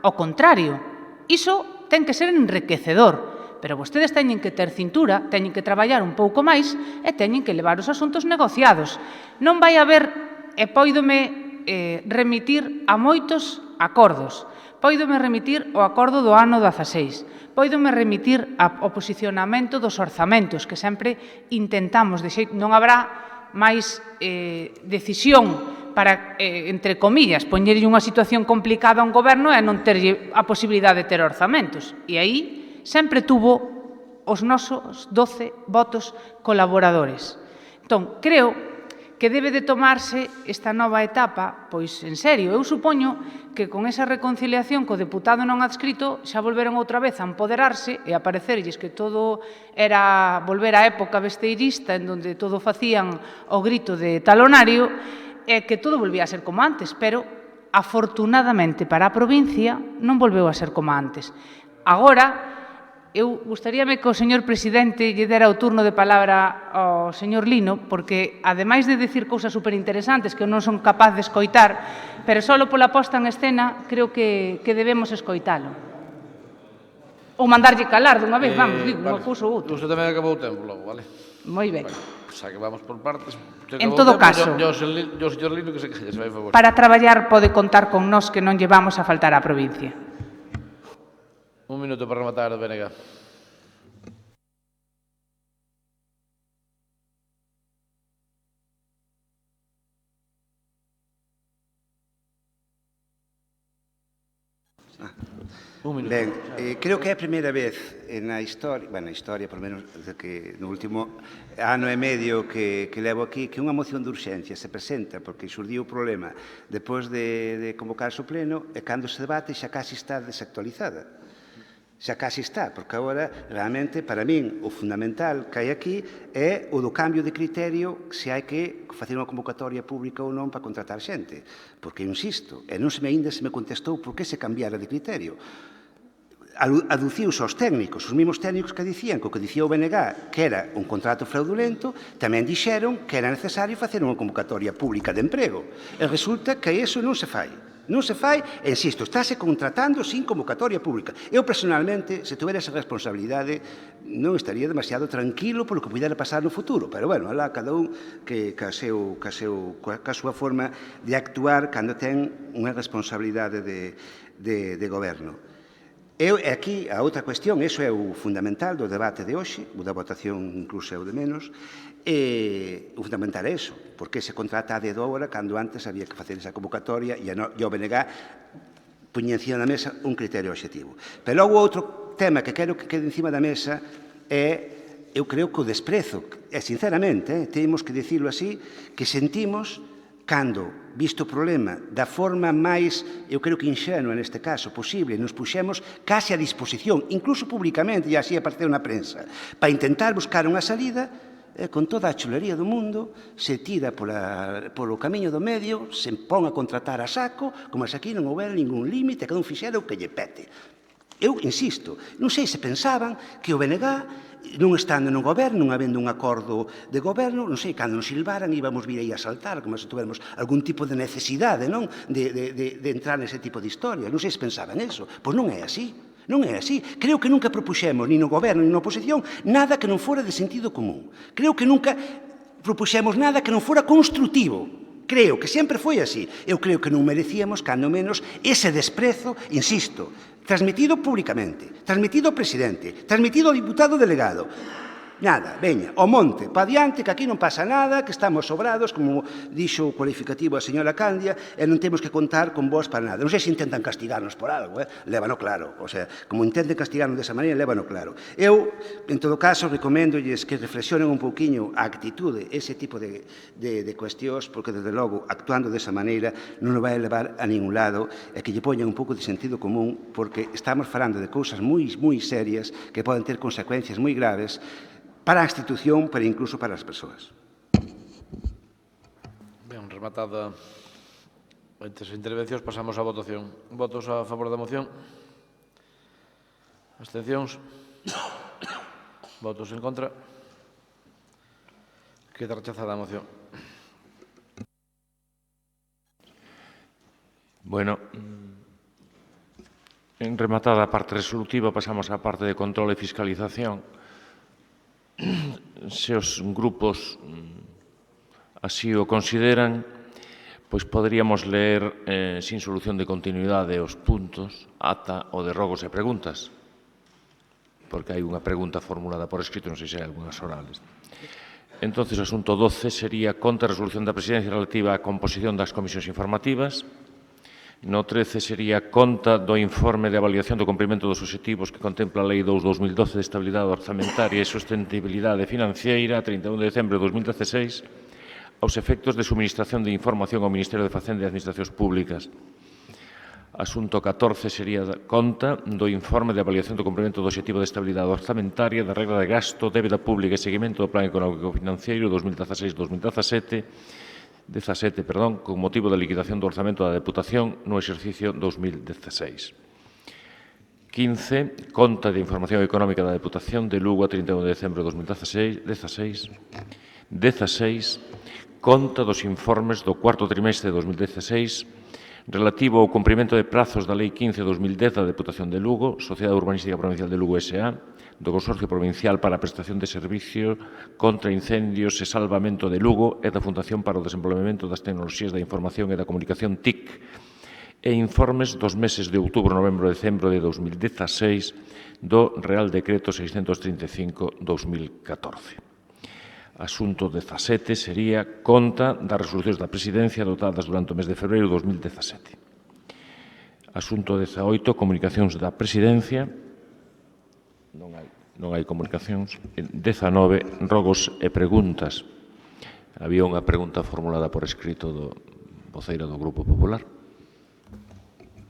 Speaker 2: ao contrario, iso ten que ser enriquecedor, pero vostedes teñen que ter cintura, teñen que traballar un pouco máis e teñen que levar os asuntos negociados. Non vai haber, e póidome remitir a moitos acordos, póidome remitir ao acordo do ano 16, póidome remitir ao posicionamento dos orzamentos, que sempre intentamos, non habrá máis decisión para, entre comillas, poñerlle unha situación complicada a un goberno e non terlle a posibilidade de ter orzamentos. E aí sempre tuvo os nosos 12 votos colaboradores. Entón, creo que debe de tomarse esta nova etapa, pois, en serio. Eu supoño que con esa reconciliación co deputado non adscrito xa volveron outra vez a empoderarse e a parecerlles que todo era volver á época besteirista en donde todo facían o grito de talonario e que todo volvía a ser como antes, pero afortunadamente para a provincia non volveu a ser como antes. Agora, eu gustaríame que o señor presidente lle dera o turno de palabra ao señor Lino, porque, ademais de dicir cousas superinteresantes que eu non son capaz de escoitar, pero só pola posta en escena, creo que debemos escoitalo. Ou mandarlle calar dunha vez, vamos, digo, unha cousa ou outra.
Speaker 9: Usted tamén acabou o tempo logo, vale?
Speaker 2: Moi ben.
Speaker 9: Xa que vamos por partes.
Speaker 2: En todo caso,
Speaker 9: yo, señor Lino, que se calle, se vai a favor.
Speaker 2: Para traballar pode contar con nós que non llevamos a faltar á provincia.
Speaker 9: Un minuto para rematar, Benega.
Speaker 3: Ben, creo que é a primeira vez na historia, por lo menos que no último ano e medio que levo aquí, que unha moción de urxencia se presenta, porque xurdiu o problema depois de convocarse o pleno, e cando se debate xa casi está desactualizada. Xa casi está, porque agora, realmente, para min, o fundamental que hai aquí é o do cambio de criterio se hai que facer unha convocatoria pública ou non para contratar xente. Porque, insisto, e non se me ainda se me contestou por que se cambiara de criterio. Aduciuse aos técnicos, os mesmos técnicos que dicían que o que dicía o BNG que era un contrato fraudulento, tamén dixeron que era necesario facer unha convocatoria pública de emprego. E resulta que iso non se fai. Non se fai, e insisto, estáse contratando sin convocatoria pública. Eu, personalmente, se tuvera esa responsabilidade, non estaría demasiado tranquilo polo que pudera pasar no futuro. Pero, bueno, alá cada un que ca súa forma de actuar cando ten unha responsabilidade de goberno. E aquí, a outra cuestión, iso é o fundamental do debate de hoxe, o da votación incluso é o de menos, e o fundamental é iso, porque se contrata a dedo agora cando antes había que facer esa convocatoria e o BNG puña encima da mesa un criterio obxectivo. Pero logo outro tema que quero que quede encima da mesa é, eu creo que o desprezo, e sinceramente, temos que dicirlo así, que sentimos cando, visto o problema, da forma máis, eu creo que inxenua neste caso, posible, nos puxemos case a disposición, incluso públicamente, e así apareceu na prensa, para intentar buscar unha salida, con toda a chulería do mundo, se tira polo camiño do medio, se pon a contratar a saco, como se aquí non houbera ningún límite, cada un fixera o que lle pete. Eu insisto, non sei se pensaban que o BNG, non estando no goberno, non habendo un acordo de goberno, non sei, cando nos silbaran íbamos vir aí a saltar, como se tuvermos algún tipo de necesidade, non? De entrar nese tipo de historia. Non sei se pensaban eso. Pois non é así. Non é así. Creo que nunca propuxemos, ni no goberno, ni na oposición, nada que non fora de sentido común. Creo que nunca propuxemos nada que non fora construtivo. Creo que sempre foi así. Eu creo que non merecíamos, cando menos, ese desprezo, insisto, transmitido públicamente, transmitido ao presidente, transmitido ao diputado delegado. Nada, veña, ao monte, pa diante, que aquí non pasa nada, que estamos sobrados, como dixo o cualificativo a señora Candia, e non temos que contar con vos para nada. Non sei se intentan castigarnos por algo, lévano claro. O sea, como intenten castigarnos desa maneira, lévano claro. Eu, en todo caso, recomendolles que reflexionen un pouquiño a actitude, ese tipo de cuestións, porque, desde logo, actuando desa maneira, non o vai levar a ningún lado, e que lle poñan un pouco de sentido común, porque estamos falando de cousas moi serias que poden ter consecuencias moi graves para a institución, pero incluso para as persoas.
Speaker 9: Ben, rematada estas intervencións, pasamos á votación. Votos a favor da moción? Abstencións? Votos en contra? Queda rechazada a moción.
Speaker 4: Bueno, en rematada a parte resolutiva, pasamos á parte de control e fiscalización. Se os grupos así o consideran, pois poderíamos ler sin solución de continuidade os puntos ata o de rogos e preguntas, porque hai unha pregunta formulada por escrito, non sei se hai algunhas orales. Entón, o asunto 12 sería contra a resolución da Presidencia relativa á composición das comisións informativas. No 13 sería conta do informe de avaliación do cumprimento dos obxectivos que contempla a Lei 2/2012 de Estabilidade Orzamentaria e Sostenibilidade Financiera a 31 de decembro de 2016 aos efectos de suministración de información ao Ministerio de Facenda e Administracións Públicas. Asunto 14 sería conta do informe de avaliación do cumprimento do obxectivo de estabilidade orzamentaria da regra de gasto, débeda pública e seguimento do Plan Económico Financiero 2016-2017, con motivo da liquidación do orzamento da Deputación no exercicio 2016. 15. Conta de información económica da Deputación de Lugo a 31 de decembro de 2016. 16. Conta dos informes do cuarto trimestre de 2016 relativo ao cumprimento de prazos da Lei 15/2010 da Deputación de Lugo, Sociedade Urbanística Provincial de Lugo S.A., do Consorcio Provincial para a Prestación de Servicio contra Incendios e Salvamento de Lugo e da Fundación para o Desenvolvemento das Tecnoloxías da Información e da Comunicación TIC, e informes dos meses de outubro, novembro e decembro de 2016 do Real Decreto 635/2014. Asunto 17 sería conta das resolucións da Presidencia adotadas durante o mes de febreiro de 2017. Asunto 18, comunicacións da Presidencia. Non hai comunicacións. 19, rogos e preguntas. Había unha pregunta formulada por escrito do voceiro do Grupo Popular.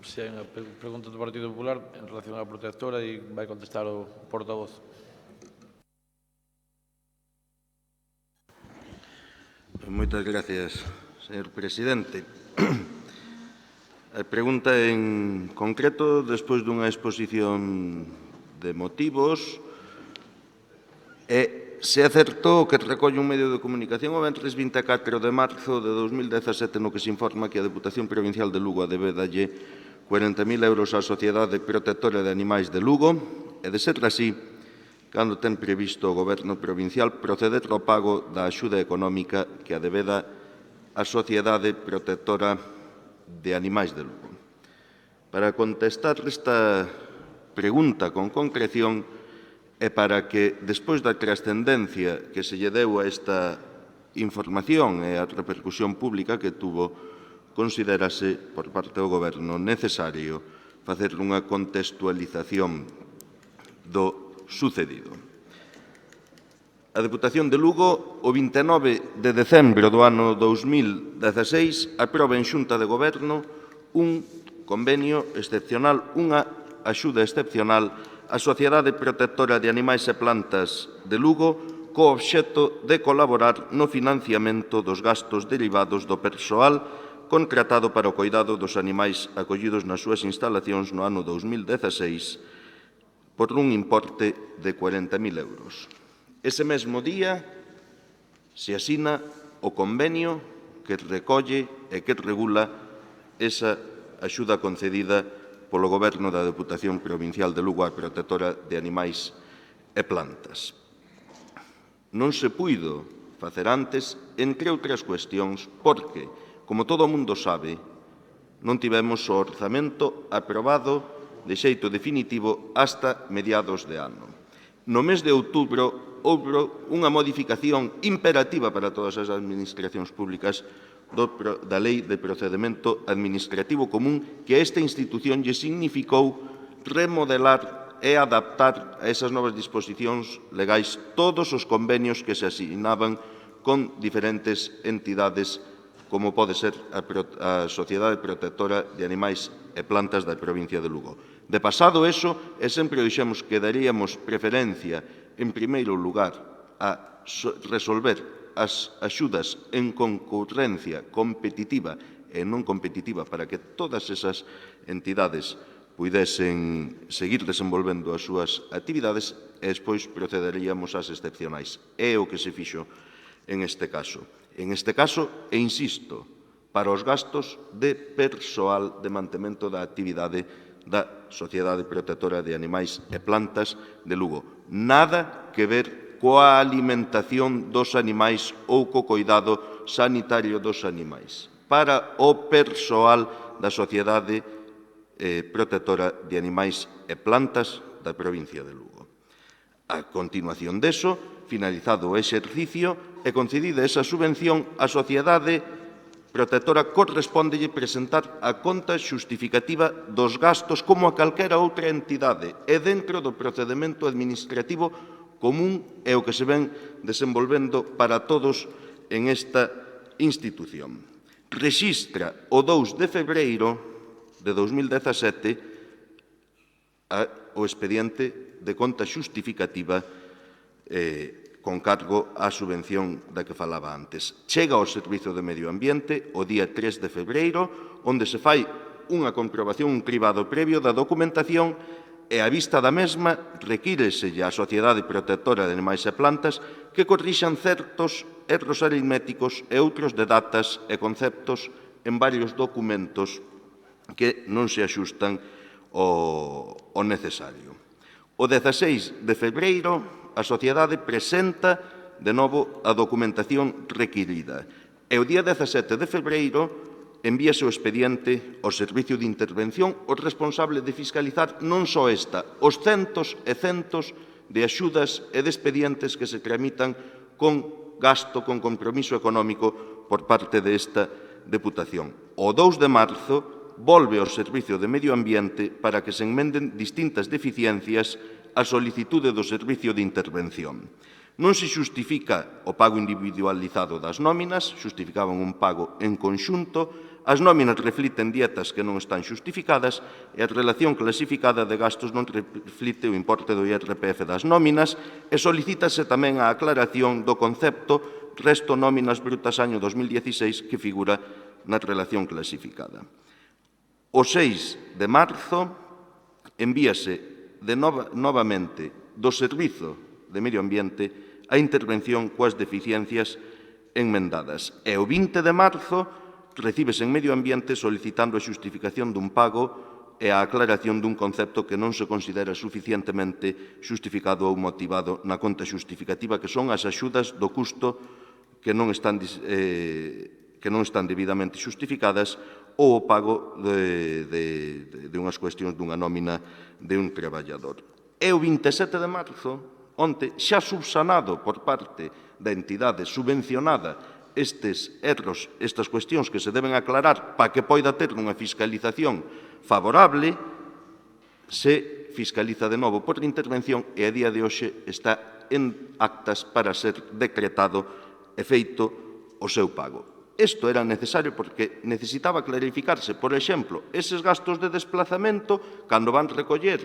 Speaker 9: Se hai unha pregunta do Partido Popular en relación á protectora e vai contestar o portavoz.
Speaker 5: Moitas gracias, señor presidente. A pregunta en concreto, despois dunha exposición de motivos, é se é certo que recolle un medio de comunicación o ventres 24 de marzo de 2017 no que se informa que a Deputación Provincial de Lugo adebedalle 40.000 euros á Sociedade Protectora de Animais de Lugo, e de ser así, cando ten previsto o Goberno Provincial proceder ao pago da axuda económica que adebeda a Sociedade Protectora de Animais de Lugo. Para contestar esta pregunta con concreción e para que, despois da trascendencia que se lle deu a esta información e a repercusión pública que tuvo, considerase por parte do Goberno necesario facer unha contextualización do sucedido. A Deputación de Lugo, o 29 de decembro do ano 2016, aproba en Xunta de Goberno un convenio excepcional, unha axuda excepcional á Sociedade Protectora de Animais e Plantas de Lugo co obxecto de colaborar no financiamento dos gastos derivados do persoal contratado para o coidado dos animais acollidos nas súas instalacións no ano 2016 por un importe de 40.000 euros. Ese mesmo día se asina o convenio que recolle e que regula esa axuda concedida polo Goberno da Deputación Provincial de Lugo á Protectora de Animais e Plantas. Non se puido facer antes, entre outras cuestións, porque, como todo o mundo sabe, non tivemos o orzamento aprobado de xeito definitivo hasta mediados de ano. No mes de outubro houve unha modificación imperativa para todas as administracións públicas da Lei de Procedemento Administrativo Común que a esta institución lle significou remodelar e adaptar a esas novas disposicións legais todos os convenios que se asignaban con diferentes entidades como pode ser a Sociedade Protectora de Animais e Plantas da provincia de Lugo. De pasado eso, e sempre dixemos que daríamos preferencia, en primeiro lugar, a resolver as axudas en concurrencia competitiva e non competitiva para que todas esas entidades puidesen seguir desenvolvendo as súas actividades e despois procederíamos ás excepcionais. É o que se fixo en este caso. En este caso, e insisto, para os gastos de persoal de mantemento da actividade da Sociedade Protectora de Animais e Plantas de Lugo. Nada que ver coa alimentación dos animais ou co coidado sanitario dos animais. Para o persoal da Sociedade Protectora de Animais e Plantas da provincia de Lugo. A continuación deso, finalizado o exercicio e concedida esa subvención, a Sociedade Protectora correspóndelle presentar a conta xustificativa dos gastos como a calquera outra entidade e dentro do procedemento administrativo común é o que se ven desenvolvendo para todos en esta institución. Rexistra o 2 de febreiro de 2017 o expediente de conta xustificativa con cargo á subvención da que falaba antes. Chega ao Servizo de Medio Ambiente o día 3 de febreiro, onde se fai unha comprobación, un cribado previo da documentación e a vista da mesma requíreselle á Sociedade Protectora de Animais e Plantas que corrixan certos erros aritméticos e outros de datas e conceptos en varios documentos que non se axustan ao necesario. O 16 de febreiro, a sociedade presenta de novo a documentación requirida e o día 17 de febreiro envíase o expediente ao Servicio de Intervención o responsable de fiscalizar non só esta, os centos e centos de axudas e de expedientes que se tramitan con gasto, con compromiso económico por parte desta Deputación. O 2 de marzo volve ao Servicio de Medio Ambiente para que se enmenden distintas deficiencias a solicitude do Servicio de Intervención. Non se xustifica o pago individualizado das nóminas, xustificaban un pago en conxunto, as nóminas refliten dietas que non están xustificadas e a relación clasificada de gastos non reflite o importe do IRPF das nóminas e solicítase tamén a aclaración do concepto resto nóminas brutas año 2016 que figura na relación clasificada. O 6 de marzo envíase novamente do Servizo de Medio Ambiente a intervención coas deficiencias enmendadas. E o 20 de marzo recíbese en Medio Ambiente solicitando a xustificación dun pago e a aclaración dun concepto que non se considera suficientemente xustificado ou motivado na conta xustificativa, que son as axudas do custo que non están debidamente xustificadas ou o pago de unhas cuestións dunha nómina de un traballador. E o 27 de marzo, onte, xa subsanado por parte da entidade subvencionada estes erros, estas cuestións que se deben aclarar para que poida ter unha fiscalización favorable, se fiscaliza de novo por intervención e a día de hoxe está en actas para ser decretado e feito o seu pago. Isto era necesario porque necesitaba clarificarse, por exemplo, eses gastos de desplazamento cando van recoller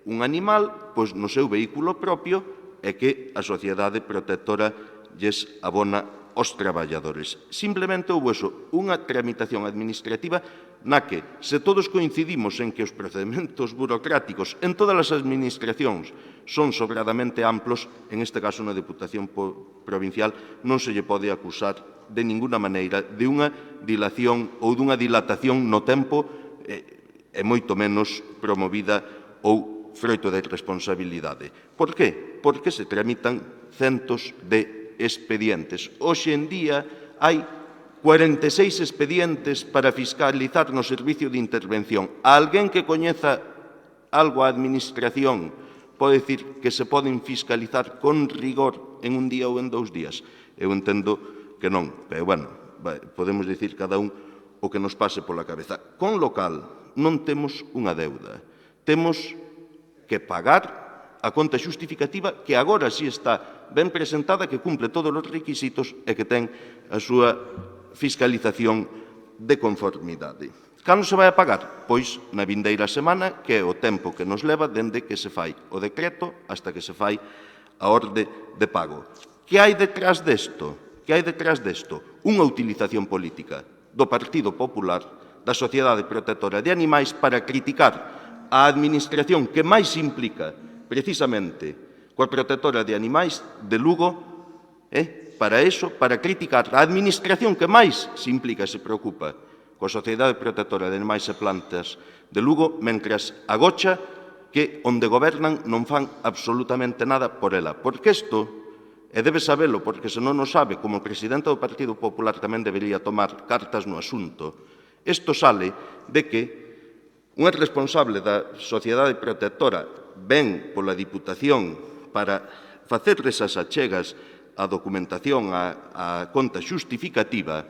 Speaker 5: un animal pois no seu vehículo propio e que a Sociedade Protectora lles abona aos traballadores. Simplemente houve unha tramitación administrativa na que, se todos coincidimos en que os procedementos burocráticos en todas as administracións son sobradamente amplos, en este caso na Deputación Provincial non se lle pode acusar de ninguna maneira de unha dilación ou dunha dilatación no tempo e moito menos promovida ou froito de responsabilidade. Por que? Porque se tramitan centos de expedientes. Hoxe en día hai 46 expedientes para fiscalizar no Servicio de Intervención. A alguén que coñeza algo a Administración pode dicir que se poden fiscalizar con rigor en un día ou en 2 días? Eu entendo que non, pero, bueno, podemos dicir cada un o que nos pase pola cabeza. Con local non temos unha deuda. Temos que pagar a conta xustificativa que agora sí está ben presentada, que cumple todos os requisitos e que ten a súa fiscalización de conformidade. Cando se vai a pagar? Pois na vindeira semana, que é o tempo que nos leva dende que se fai o decreto hasta que se fai a orde de pago. Que hai detrás desto? Que hai detrás desto? Unha utilización política do Partido Popular, da Sociedade Protectora de Animais, para criticar a administración que máis implica precisamente coa protectora de animais de Lugo, para eso, para criticar a administración que máis se implica e se preocupa coa Sociedade Protectora de Animais e Plantas de Lugo, mentras agocha que onde gobernan non fan absolutamente nada por ela. Porque isto, e debe sabelo, porque se non o sabe, como presidente do Partido Popular tamén debería tomar cartas no asunto, isto sale de que unha responsable da Sociedade Protectora ven pola Diputación para facer esas achegas a documentación, a conta xustificativa,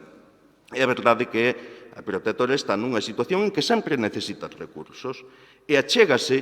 Speaker 5: é a verdade que a protectora está nunha situación en que sempre necesita recursos e achégase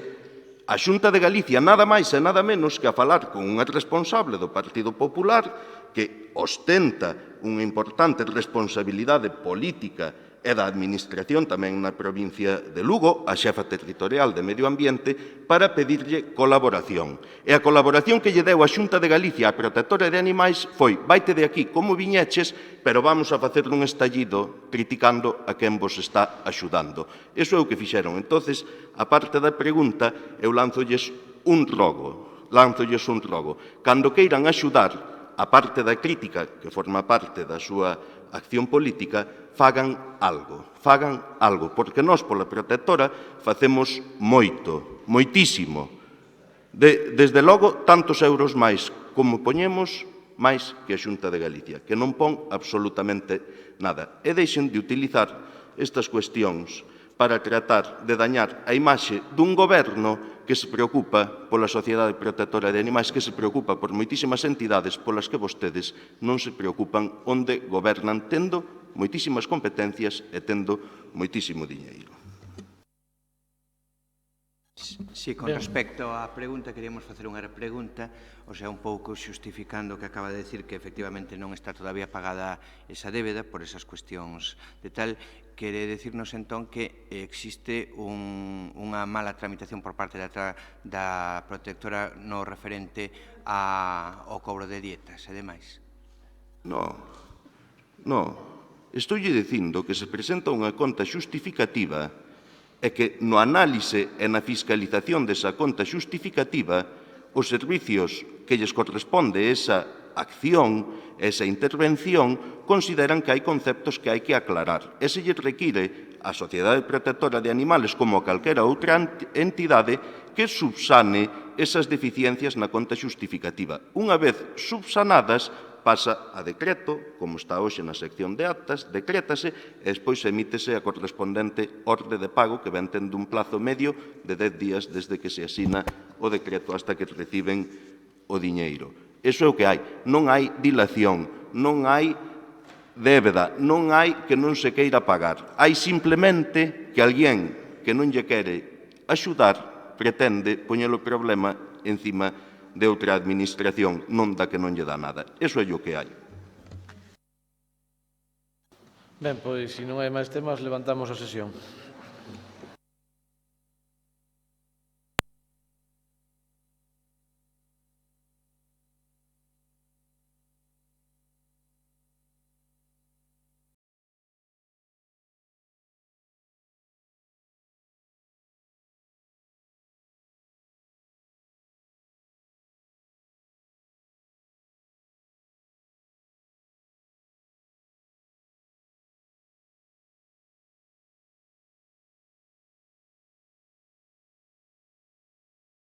Speaker 5: a Xunta de Galicia nada máis e nada menos que a falar con unha responsable do Partido Popular que ostenta unha importante responsabilidade política e da administración tamén na provincia de Lugo, a xefa territorial de Medio Ambiente, para pedirlle colaboración. E a colaboración que lle deu a Xunta de Galicia á protectora de animais foi: vaite de aquí como viñeches, pero vamos a facer un estallido criticando a quen vos está axudando. Iso é o que fixeron. Entonces, a parte da pregunta, eu lánzolles un rogo. Cando queiran axudar, a parte da crítica, que forma parte da súa acción política, fagan algo, porque nós, pola protectora, facemos moito, moitísimo. Desde logo, tantos euros máis como poñemos, máis que a Xunta de Galicia, que non pon absolutamente nada. E deixen de utilizar estas cuestións para tratar de dañar a imaxe dun goberno que se preocupa pola Sociedade Protectora de Animais, que se preocupa por moitísimas entidades polas que vostedes non se preocupan, onde gobernan tendo moitísimas competencias e tendo moitísimo diñeiro.
Speaker 13: Sí, con respecto á pregunta, queríamos facer unha pregunta, o sea, un pouco xustificando o que acaba de decir, que efectivamente non está todavía pagada esa débeda por esas cuestións de tal. Quere decirnos entón que existe unha mala tramitación por parte da protectora no referente ao cobro de dietas e demais?
Speaker 5: No. Estou dicindo que se presenta unha conta xustificativa e que no análise e na fiscalización desa conta xustificativa os servicios que lles corresponde esa acción, esa intervención, consideran que hai conceptos que hai que aclarar. E se lle require á Sociedade Protectora de Animales como a calquera outra entidade que subsane esas deficiencias na conta xustificativa. Unha vez subsanadas, pasa a decreto, como está hoxe na sección de actas, decrétase e despois emítese a correspondente orde de pago que ven tendo un plazo medio de 10 días desde que se asina o decreto hasta que reciben o diñeiro. Iso é o que hai. Non hai dilación, non hai débeda, non hai que non se queira pagar. Hai simplemente que alguén que non lle quere axudar pretende poñer o problema encima de outra administración, non da que non lle dá nada. Iso é o que hai.
Speaker 9: Ben, pois, se non hai máis temas, levantamos a sesión.